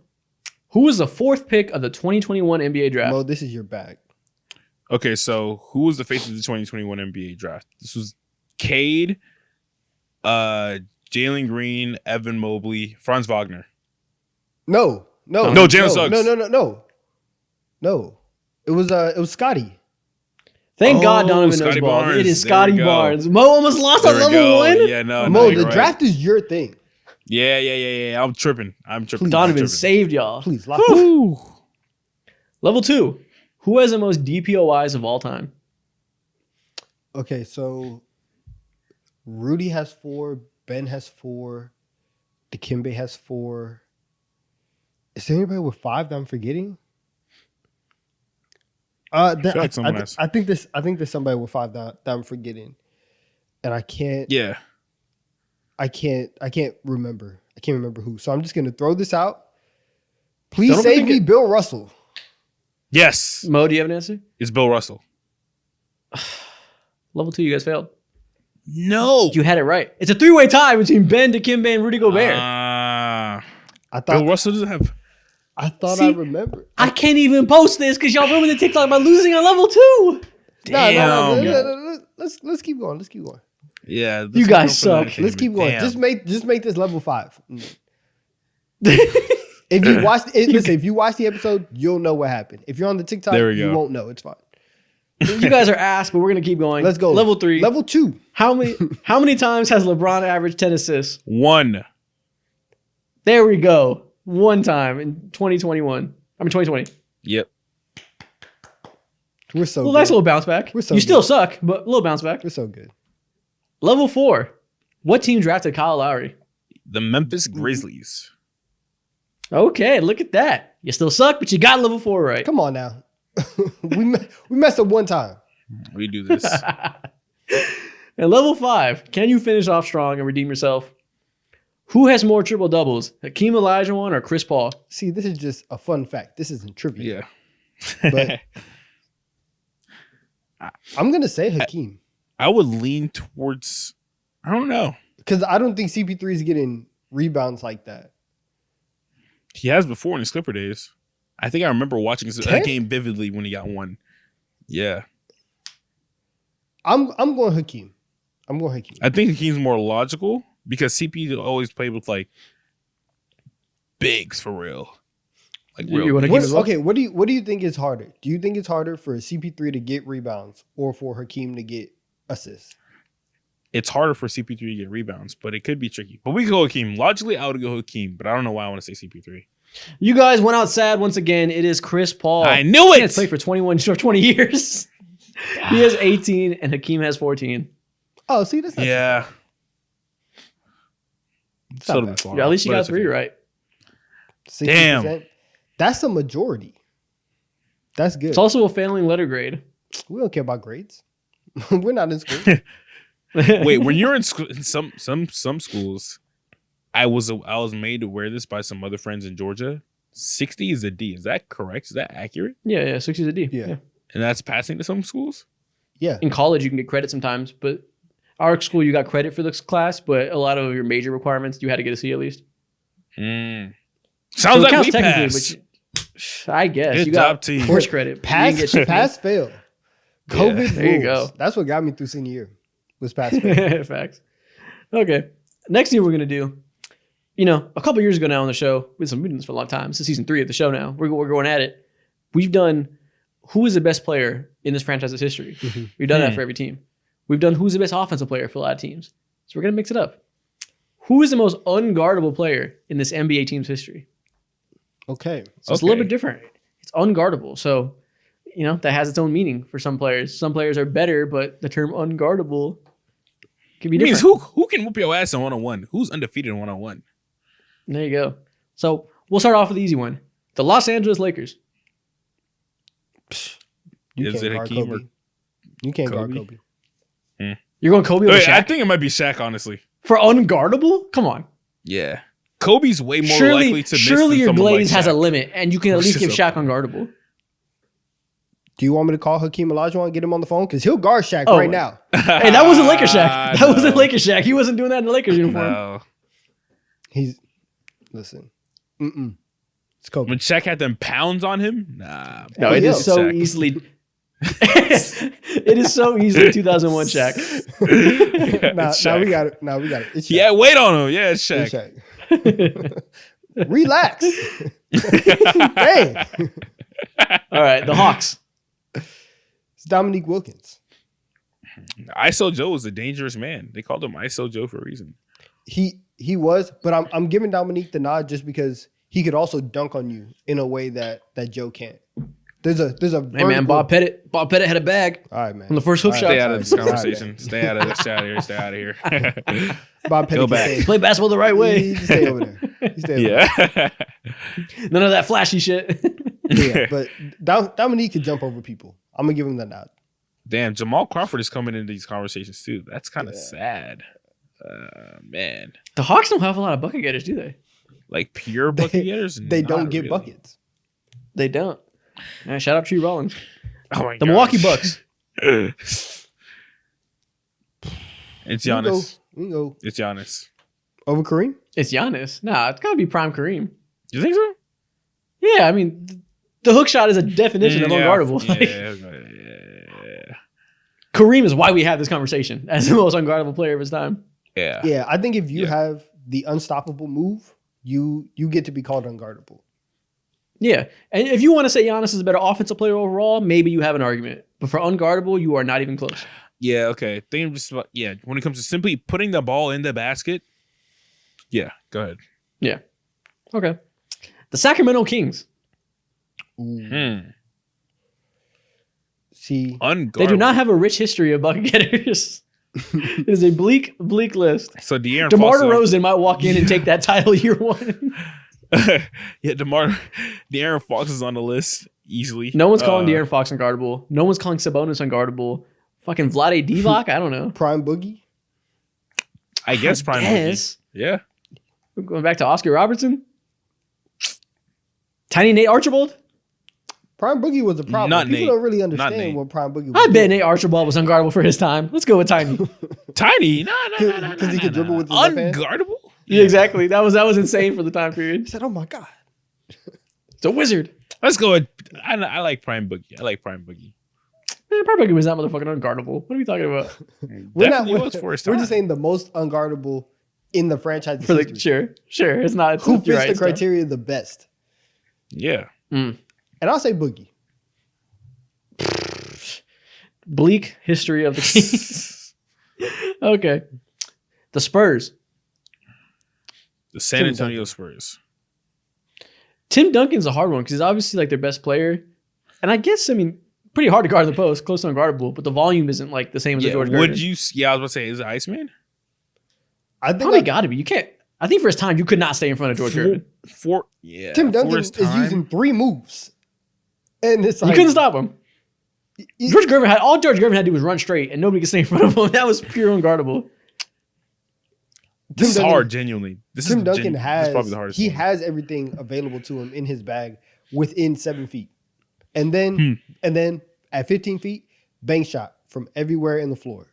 Who was the 4th pick of the 2021 NBA draft? Mo, this is your bag. Okay, so who was the face of the 2021 NBA draft? This was Cade, Jalen Green, Evan Mobley, Franz Wagner. No, Jalen Suggs. No. It was Scotty. Thank God Donovan knows Scotty ball. Barnes. It is There Scotty we go. Barnes. Mo almost lost There on we level go. 1. Yeah, no, Mo, you're the right. draft is your thing. Yeah. I'm tripping. Donovan saved y'all. Please, lock Woo. Level 2. Who has the most DPOIs of all time? Okay, so Rudy has 4, Ben has 4, Dikembe has 4. Is there anybody with 5 that I'm forgetting? I feel like someone has. I think there's somebody with 5 that I'm forgetting, and I can't remember. I can't remember who. So I'm just gonna throw this out. Please save me, Bill Russell. Yes. Mo, do you have an answer? It's Bill Russell. Level 2, you guys failed. No. You had it right. It's a 3-way tie between Ben, Dikembe, and Rudy Gobert. I thought Bill Russell doesn't have. I thought See, I remembered. I can't even post this because y'all ruined the TikTok by losing on level 2. Damn. No. Let's keep going. Let's keep going. Yeah. You guys suck. Let's keep going. Damn. Just make this level 5. If you watch if you watch the episode, you'll know what happened. If you're on the TikTok, you won't know. It's fine. You guys are ass, but we're gonna keep going. Let's go. Level 3. Level 2. How many times has LeBron averaged 10 assists? 1. There we go. 1 time in 2020. Yep. We're so Well, good. nice little bounce back. We're so you still good. suck, but a little bounce back. We're so good. Level 4. What team drafted Kyle Lowry? The Memphis Grizzlies. Okay, look at that. You still suck, but you got level 4 right. Come on now. we messed up one time. We do this. And level 5. Can you finish off strong and redeem yourself? Who has more triple doubles, Hakeem Olajuwon or Chris Paul? See, this is just a fun fact. This isn't trivia. Yeah. But I'm gonna say Hakeem I would lean towards. I don't know. because I don't think CP3 is getting rebounds like that. He has before in his Clipper days. I think I remember watching that 10? game vividly when he got one. Yeah. I'm going Hakeem. I think Hakeem's more logical because CP always played with like bigs for real. Like You real. wanna bigs. keep it low? Okay, what do you think is harder? Do you think it's harder for CP3 to get rebounds or for Hakeem to get assists? It's harder for CP3 to get rebounds, but it could be tricky. But we could go Hakeem. Logically, I would go Hakeem, but I don't know why I want to say CP3. You guys went out sad once again. It is Chris Paul. I knew He it. has played for 20 years. He has 18 and Hakeem has 14. Oh, see, that's not Yeah. not So bad. Yeah, at least you got 3 right. 60%. Damn. That's a majority. That's good. It's also a failing letter grade. We don't care about grades. We're not in school. Wait, when you're in school, in some schools, I was made to wear this by some other friends in Georgia. 60 is a D. Is that correct? Is that accurate? Yeah, 60 is a D. Yeah. And that's passing to some schools? Yeah. In college, you can get credit sometimes, but our school, you got credit for this class, but a lot of your major requirements, you had to get a C at least. Sounds So it like counts we technically, passed. I guess Good you got job, team. horse credit. You didn't get shit. Pass fail. COVID there you rules. go. That's what got me through senior year. Was pass fail. Facts. Okay. Next thing we're gonna do. You know, a couple years ago now on the show, we've been doing this for a long time. This is season 3 of the show now. We're going at it. We've done who is the best player in this franchise's history. Mm-hmm. We've done that for every team. We've done who's the best offensive player for a lot of teams. So we're gonna mix it up. Who is the most unguardable player in this NBA team's history? Okay. So it's a little bit different. It's unguardable. So, you know, that has its own meaning for some players. Some players are better, but the term unguardable can be different. Means who can whoop your ass in one-on-one? Who's undefeated in one-on-one? There you go. So we'll start off with the easy one. The Los Angeles Lakers. You Is can't it guard Hakeem Kobe. or You can't guard Kobe? Kobe. You're going Kobe over Wait, I Shaq? think it might be Shaq, honestly. For unguardable? Come on. Yeah. Kobe's way more Surely, likely to miss surely than your someone glaze like has a Shaq. limit, and you can at least give Shaq unguardable. Do you want me to call Hakeem Olajuwon and get him on the phone? Because he'll guard Shaq Oh. right now. Hey, that wasn't Lakers Shaq. That No. wasn't Lakers Shaq. He wasn't doing that in the Lakers uniform. No. Listen. It's Kobe. When Shaq had them pounds on him, nah. No, Oh, it yeah. is so Shaq. easily. It is so easily 2001 Shaq. Now Shaq. we got it. Now we got it. It's Shaq. Yeah, wait on him. Yeah, it's Shaq. It's Shaq. Relax. Hey, All right, the Hawks. it's Dominique Wilkins. ISO Joe was a dangerous man. They called him ISO Joe for a reason. He was, but I'm giving Dominique the nod just because he could also dunk on you in a way that Joe can't. There's a Hey man, Bob Pettit had a bag All right, man. on the first hook All shot. Stay out of this All right, conversation. man. Stay out of this. Stay out of here. Stay out of here. Bob Pettit Go can back. stay. Play basketball the right way. He stay over there. He stay over Yeah. None of that flashy shit. there. Yeah, but Dominique could jump over people. I'm gonna give him the nod. Damn, Jamal Crawford is coming into these conversations too. That's kind of sad. Man. The Hawks don't have a lot of bucket getters, do they? Like pure bucket getters? They don't Not get really. buckets. They don't. Shout out Tree Rollins. Oh my The gosh. Milwaukee Bucks. It's We can Giannis. go It's Giannis. over Kareem. It's Giannis. Nah, it's gotta be prime Kareem. You think so? Yeah, I mean, the hook shot is a definition of unguardable. Like, Yeah. Kareem is why we have this conversation as the most unguardable player of his time. Yeah. Yeah, I think if you Yeah. have the unstoppable move, you get to be called unguardable. Yeah, and if you want to say Giannis is a better offensive player overall, maybe you have an argument. But for unguardable, you are not even close. Yeah, okay. Think just about, when it comes to simply putting the ball in the basket, yeah, go ahead. Yeah. Okay. The Sacramento Kings. See, Unguardable. They do not have a rich history of bucket getters. It is a bleak list. So DeAaron DeMar Fox. DeRozan might walk in and take that title year one. Yeah, DeAaron Fox is on the list easily. No one's calling De'Aaron Fox unguardable. No one's calling Sabonis unguardable. Fucking Vlade Divac? I don't know. Prime Boogie. I guess Prime Boogie. Yes. Yeah. We're going back to Oscar Robertson. Tiny Nate Archibald. Prime Boogie was a problem. Not People Nate. don't really Not understand Nate. what Prime Boogie was. I bet Nate Archibald was unguardable for his time. Let's go with Tiny. Tiny. No. Because he could dribble with his left hand. Unguardable? Yeah, exactly. That was insane for the time period. He said, "Oh my god." It's a wizard. Let's go with, I like Prime Boogie. I like Prime Boogie. Man, probably was that motherfucking unguardable. What are we talking about? Definitely was for his We're time. just saying the most unguardable in the franchise For history. sure. It's not. Who you're fits right, the it's not. criteria the best? Yeah. And I'll say Boogie. Bleak history of the Kings. Okay. The Spurs. The San Tim Antonio Spurs. Tim Duncan's a hard one because he's obviously like their best player. And I guess, pretty hard to guard the post, close to unguardable, but the volume isn't like the same as the George Would Gervin. you? Yeah, I was about to say, is it Iceman? I think Probably got to be. You can't. I think for his time, you could not stay in front of George Gervin. Tim Duncan for his is time. using 3 moves. And it's You like couldn't stop him. George Gervin had all George Gervin had to do was run straight, and nobody could stay in front of him. That was pure unguardable. This is Tim Duncan- hard, genuinely. Tim Duncan this has is probably the hardest. he one. has everything available to him in his bag within 7 feet. And then at 15 feet, bank shot from everywhere in the floor.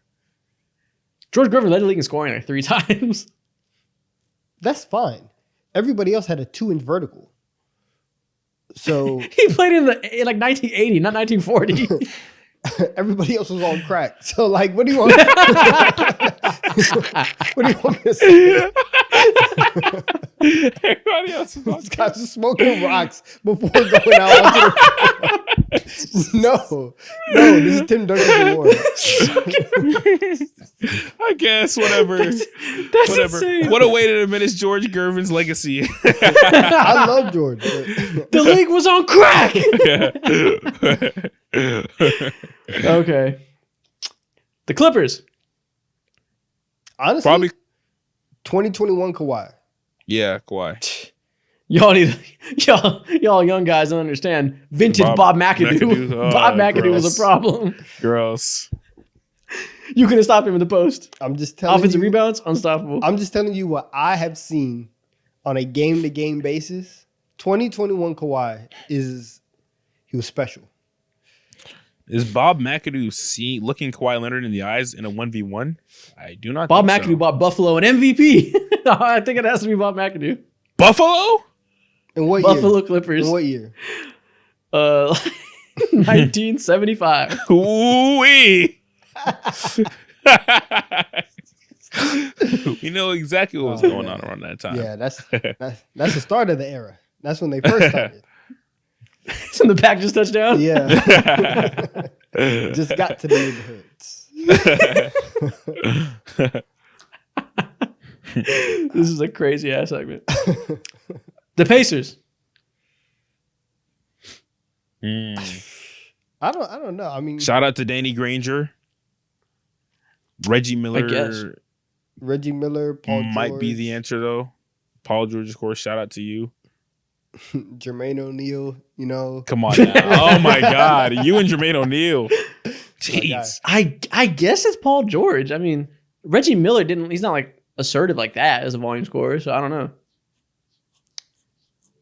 George Gervin led the league in scoring like 3 times. That's fine. Everybody else had a 2-inch vertical. So He played in like 1980, not 1940. everybody else was on crack. So like, what do you want? What do you want me to say? Everybody else is on These guys are smoking rocks before going out onto the No, this is Tim Duncan's award. I guess whatever. That's Whatever. insane. What a way to diminish George Gervin's legacy. I love George. But The league was on crack. Okay. The Clippers. honestly, Probably. 2021 Kawhi. Yeah, Kawhi. Y'all young guys don't understand. Vintage Bob McAdoo. Oh, Bob McAdoo was gross. a problem. Gross. You couldn't stop him in the post. I'm just telling Offensive you. rebounds, unstoppable. I'm just telling you what I have seen on a game-to-game basis. 2021 Kawhi he was special. Is Bob McAdoo looking Kawhi Leonard in the eyes in a 1v1? I do not Bob think McAdoo so. bought Buffalo an MVP. I think it has to be Bob McAdoo. Buffalo? In what Buffalo year? Clippers. In what year? 1975. Ooh-wee. We know exactly what was going on around that time. Yeah, that's the start of the era. That's when they first started. It's in the Packers touchdown. Yeah. Just got to the neighborhoods. This is a crazy ass segment. The Pacers. I don't know. I mean, Shout out to Danny Granger. Reggie Miller guess. Reggie Miller, Paul might George, be the answer though. Paul George, of course. Shout out to you. Jermaine O'Neal, you know. Come on now. Oh my God. You and Jermaine O'Neal. Jeez. I guess it's Paul George. I mean, Reggie Miller he's not like assertive like that as a volume scorer, so I don't know.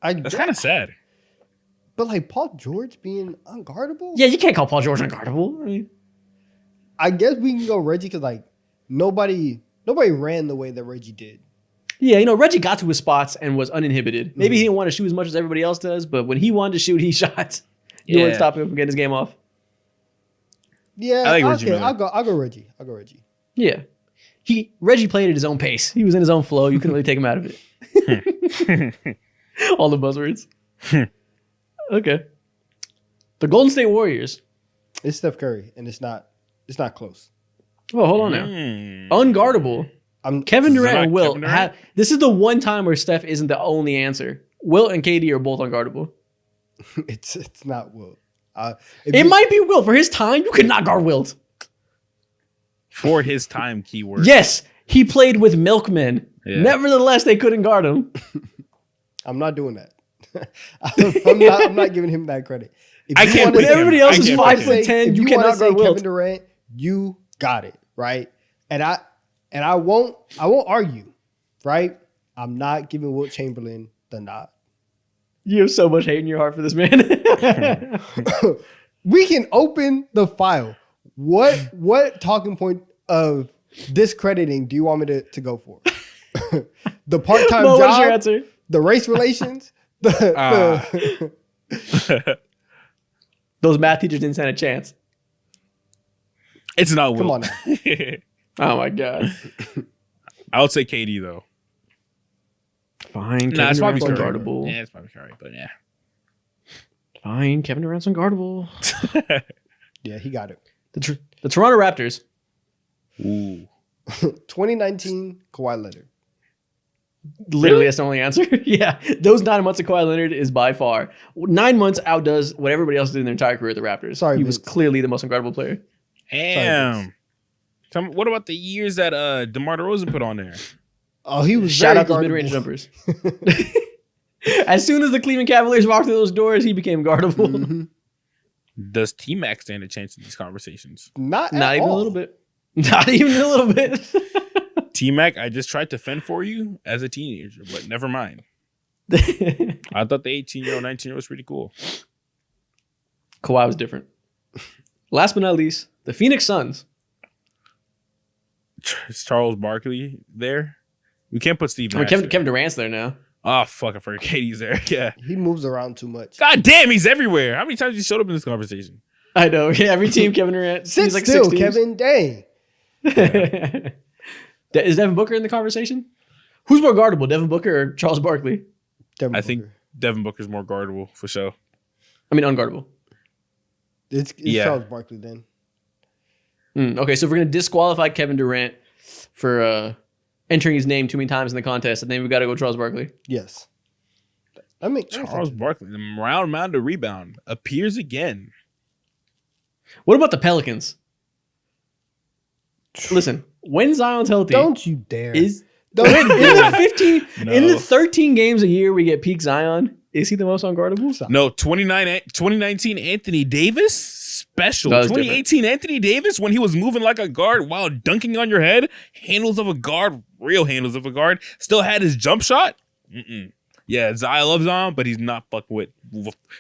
That's kind of sad. But like Paul George being unguardable? Yeah, you can't call Paul George unguardable. I mean, I guess we can go Reggie because like nobody ran the way that Reggie did. yeah, Reggie got to his spots and was uninhibited. Maybe he didn't want to shoot as much as everybody else does, but when he wanted to shoot, he shot. You wouldn't stop him from getting his game off. Yeah, I like Reggie Miller. I'll go Reggie. Yeah. Reggie played at his own pace. He was in his own flow. You couldn't really take him out of it. All the buzzwords. Okay. The Golden State Warriors. It's Steph Curry, and it's not close. Well, hold on now. Unguardable. Kevin Is it Durant not and Wilt. Kevin Durant? This is the one time where Steph isn't the only answer. Wilt and KD are both unguardable. It's not Wilt. It might be Wilt. For his time, you could not guard Wilt. For his time, keyword. Yes, he played with milkmen. Yeah. Nevertheless, they couldn't guard him. I'm not doing that. I'm not giving him that credit. If I you can't wanna pick say- him. Everybody else I is can't 5'10". if You wanna cannot say guard Wilt. Kevin Durant, you got it, right? And I won't argue, right? I'm not giving Wilt Chamberlain the nod. You have so much hate in your heart for this man. We can open the file. What talking point of discrediting do you want me to go for? The part-time Mo, what's your job, answer? the race relations, the Those math teachers didn't stand a chance. It's not Will. come on now. Oh my god. I would say KD though. Fine, Nah, it's Kevin probably Durant's Curry. unguardable. Yeah, it's probably Curry, but yeah. Fine, Kevin Durant's unguardable. Yeah, he got it. The Toronto Raptors. Ooh. 2019 Kawhi Leonard. Literally, that's the only answer. Yeah, those 9 months of Kawhi Leonard is by far 9 months outdoes what everybody else did in their entire career at the Raptors. Sorry, he was Vince. clearly the most incredible player. Damn. What about the years that DeMar DeRozan put on there? Oh, he was Shout very out those guardable. mid-range jumpers. As soon as the Cleveland Cavaliers walked through those doors, he became guardable. Mhm. Does T-Mac stand a chance in these conversations? Not Not at even all. a little bit. Not even a little bit. T-Mac, I just tried to fend for you as a teenager, but never mind. I thought the 18-year-old, 19-year-old was pretty cool. Kawhi was different. Last but not least, the Phoenix Suns. Is Charles Barkley there? We can't put Steve I mean, Nash there. Kevin Durant's there now. Oh, fuck, I forgot KD's there. Yeah. He moves around too much. God damn, he's everywhere. How many times you showed up in this conversation? I know. Yeah, every team Kevin Durant. Sit he's like still, 6 teams. Kevin. Dang. Is Devin Booker in the conversation? Who's more guardable, Devin Booker or Charles Barkley? I think Devin Booker's more guardable for sure. I mean, unguardable. It's Charles Barkley then. Okay, so if we're going to disqualify Kevin Durant for entering his name too many times in the contest, then we got to go Charles Barkley. Yes. I mean, Charles Barkley, the round mound to rebound, appears again. What about the Pelicans? Listen, when Zion's healthy, don't you dare. In the 13 games a year we get peak Zion, is he the most unguardable? No, 2019 Anthony Davis, special. 2018 Anthony Davis, when he was moving like a guard while dunking on your head, handles of a guard, real handles of a guard, still had his jump shot. Yeah, I love Zion, but he's not fucking with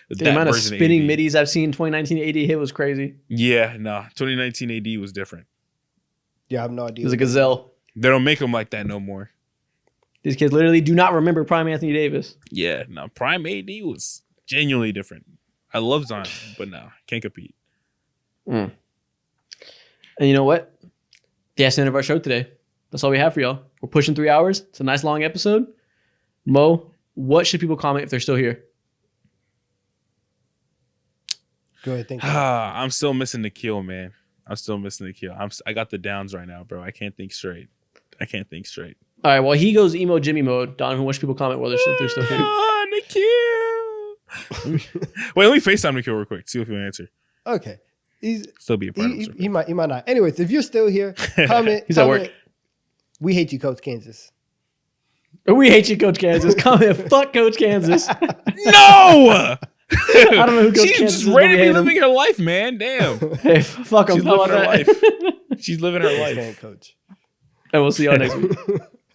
the amount of spinning middies I've seen 2019 AD hit was crazy. Yeah, 2019 AD was different. Yeah, I have no idea. He was a gazelle. They don't make him like that no more. These kids literally do not remember prime Anthony Davis. Yeah, no, prime AD was genuinely different. I love Zion, but no, can't compete. And you know what? That's the end of our show today. That's all we have for y'all. We're pushing 3 hours. It's a nice long episode. Mo, what should people comment if they're still here? Go ahead, think. I'm still missing the kill, man. I got the downs right now, bro. I can't think straight. All right, while he goes emo Jimmy mode, Donovan, what should people comment while they're still here? Nikhil. Wait, let me FaceTime Nikhil real quick. See if he'll answer. Okay. He's still be a part of it. He might not. Anyways, if you're still here, comment. He's at work. We hate you, Coach Kansas. We hate you, Coach Kansas. Comment, fuck Coach Kansas. No! I don't know who Coach She's Kansas just is. ready to be living her life, man. Damn. Hey, fuck him. She's living her life. She's living her life. Coach. And we'll see y'all next week.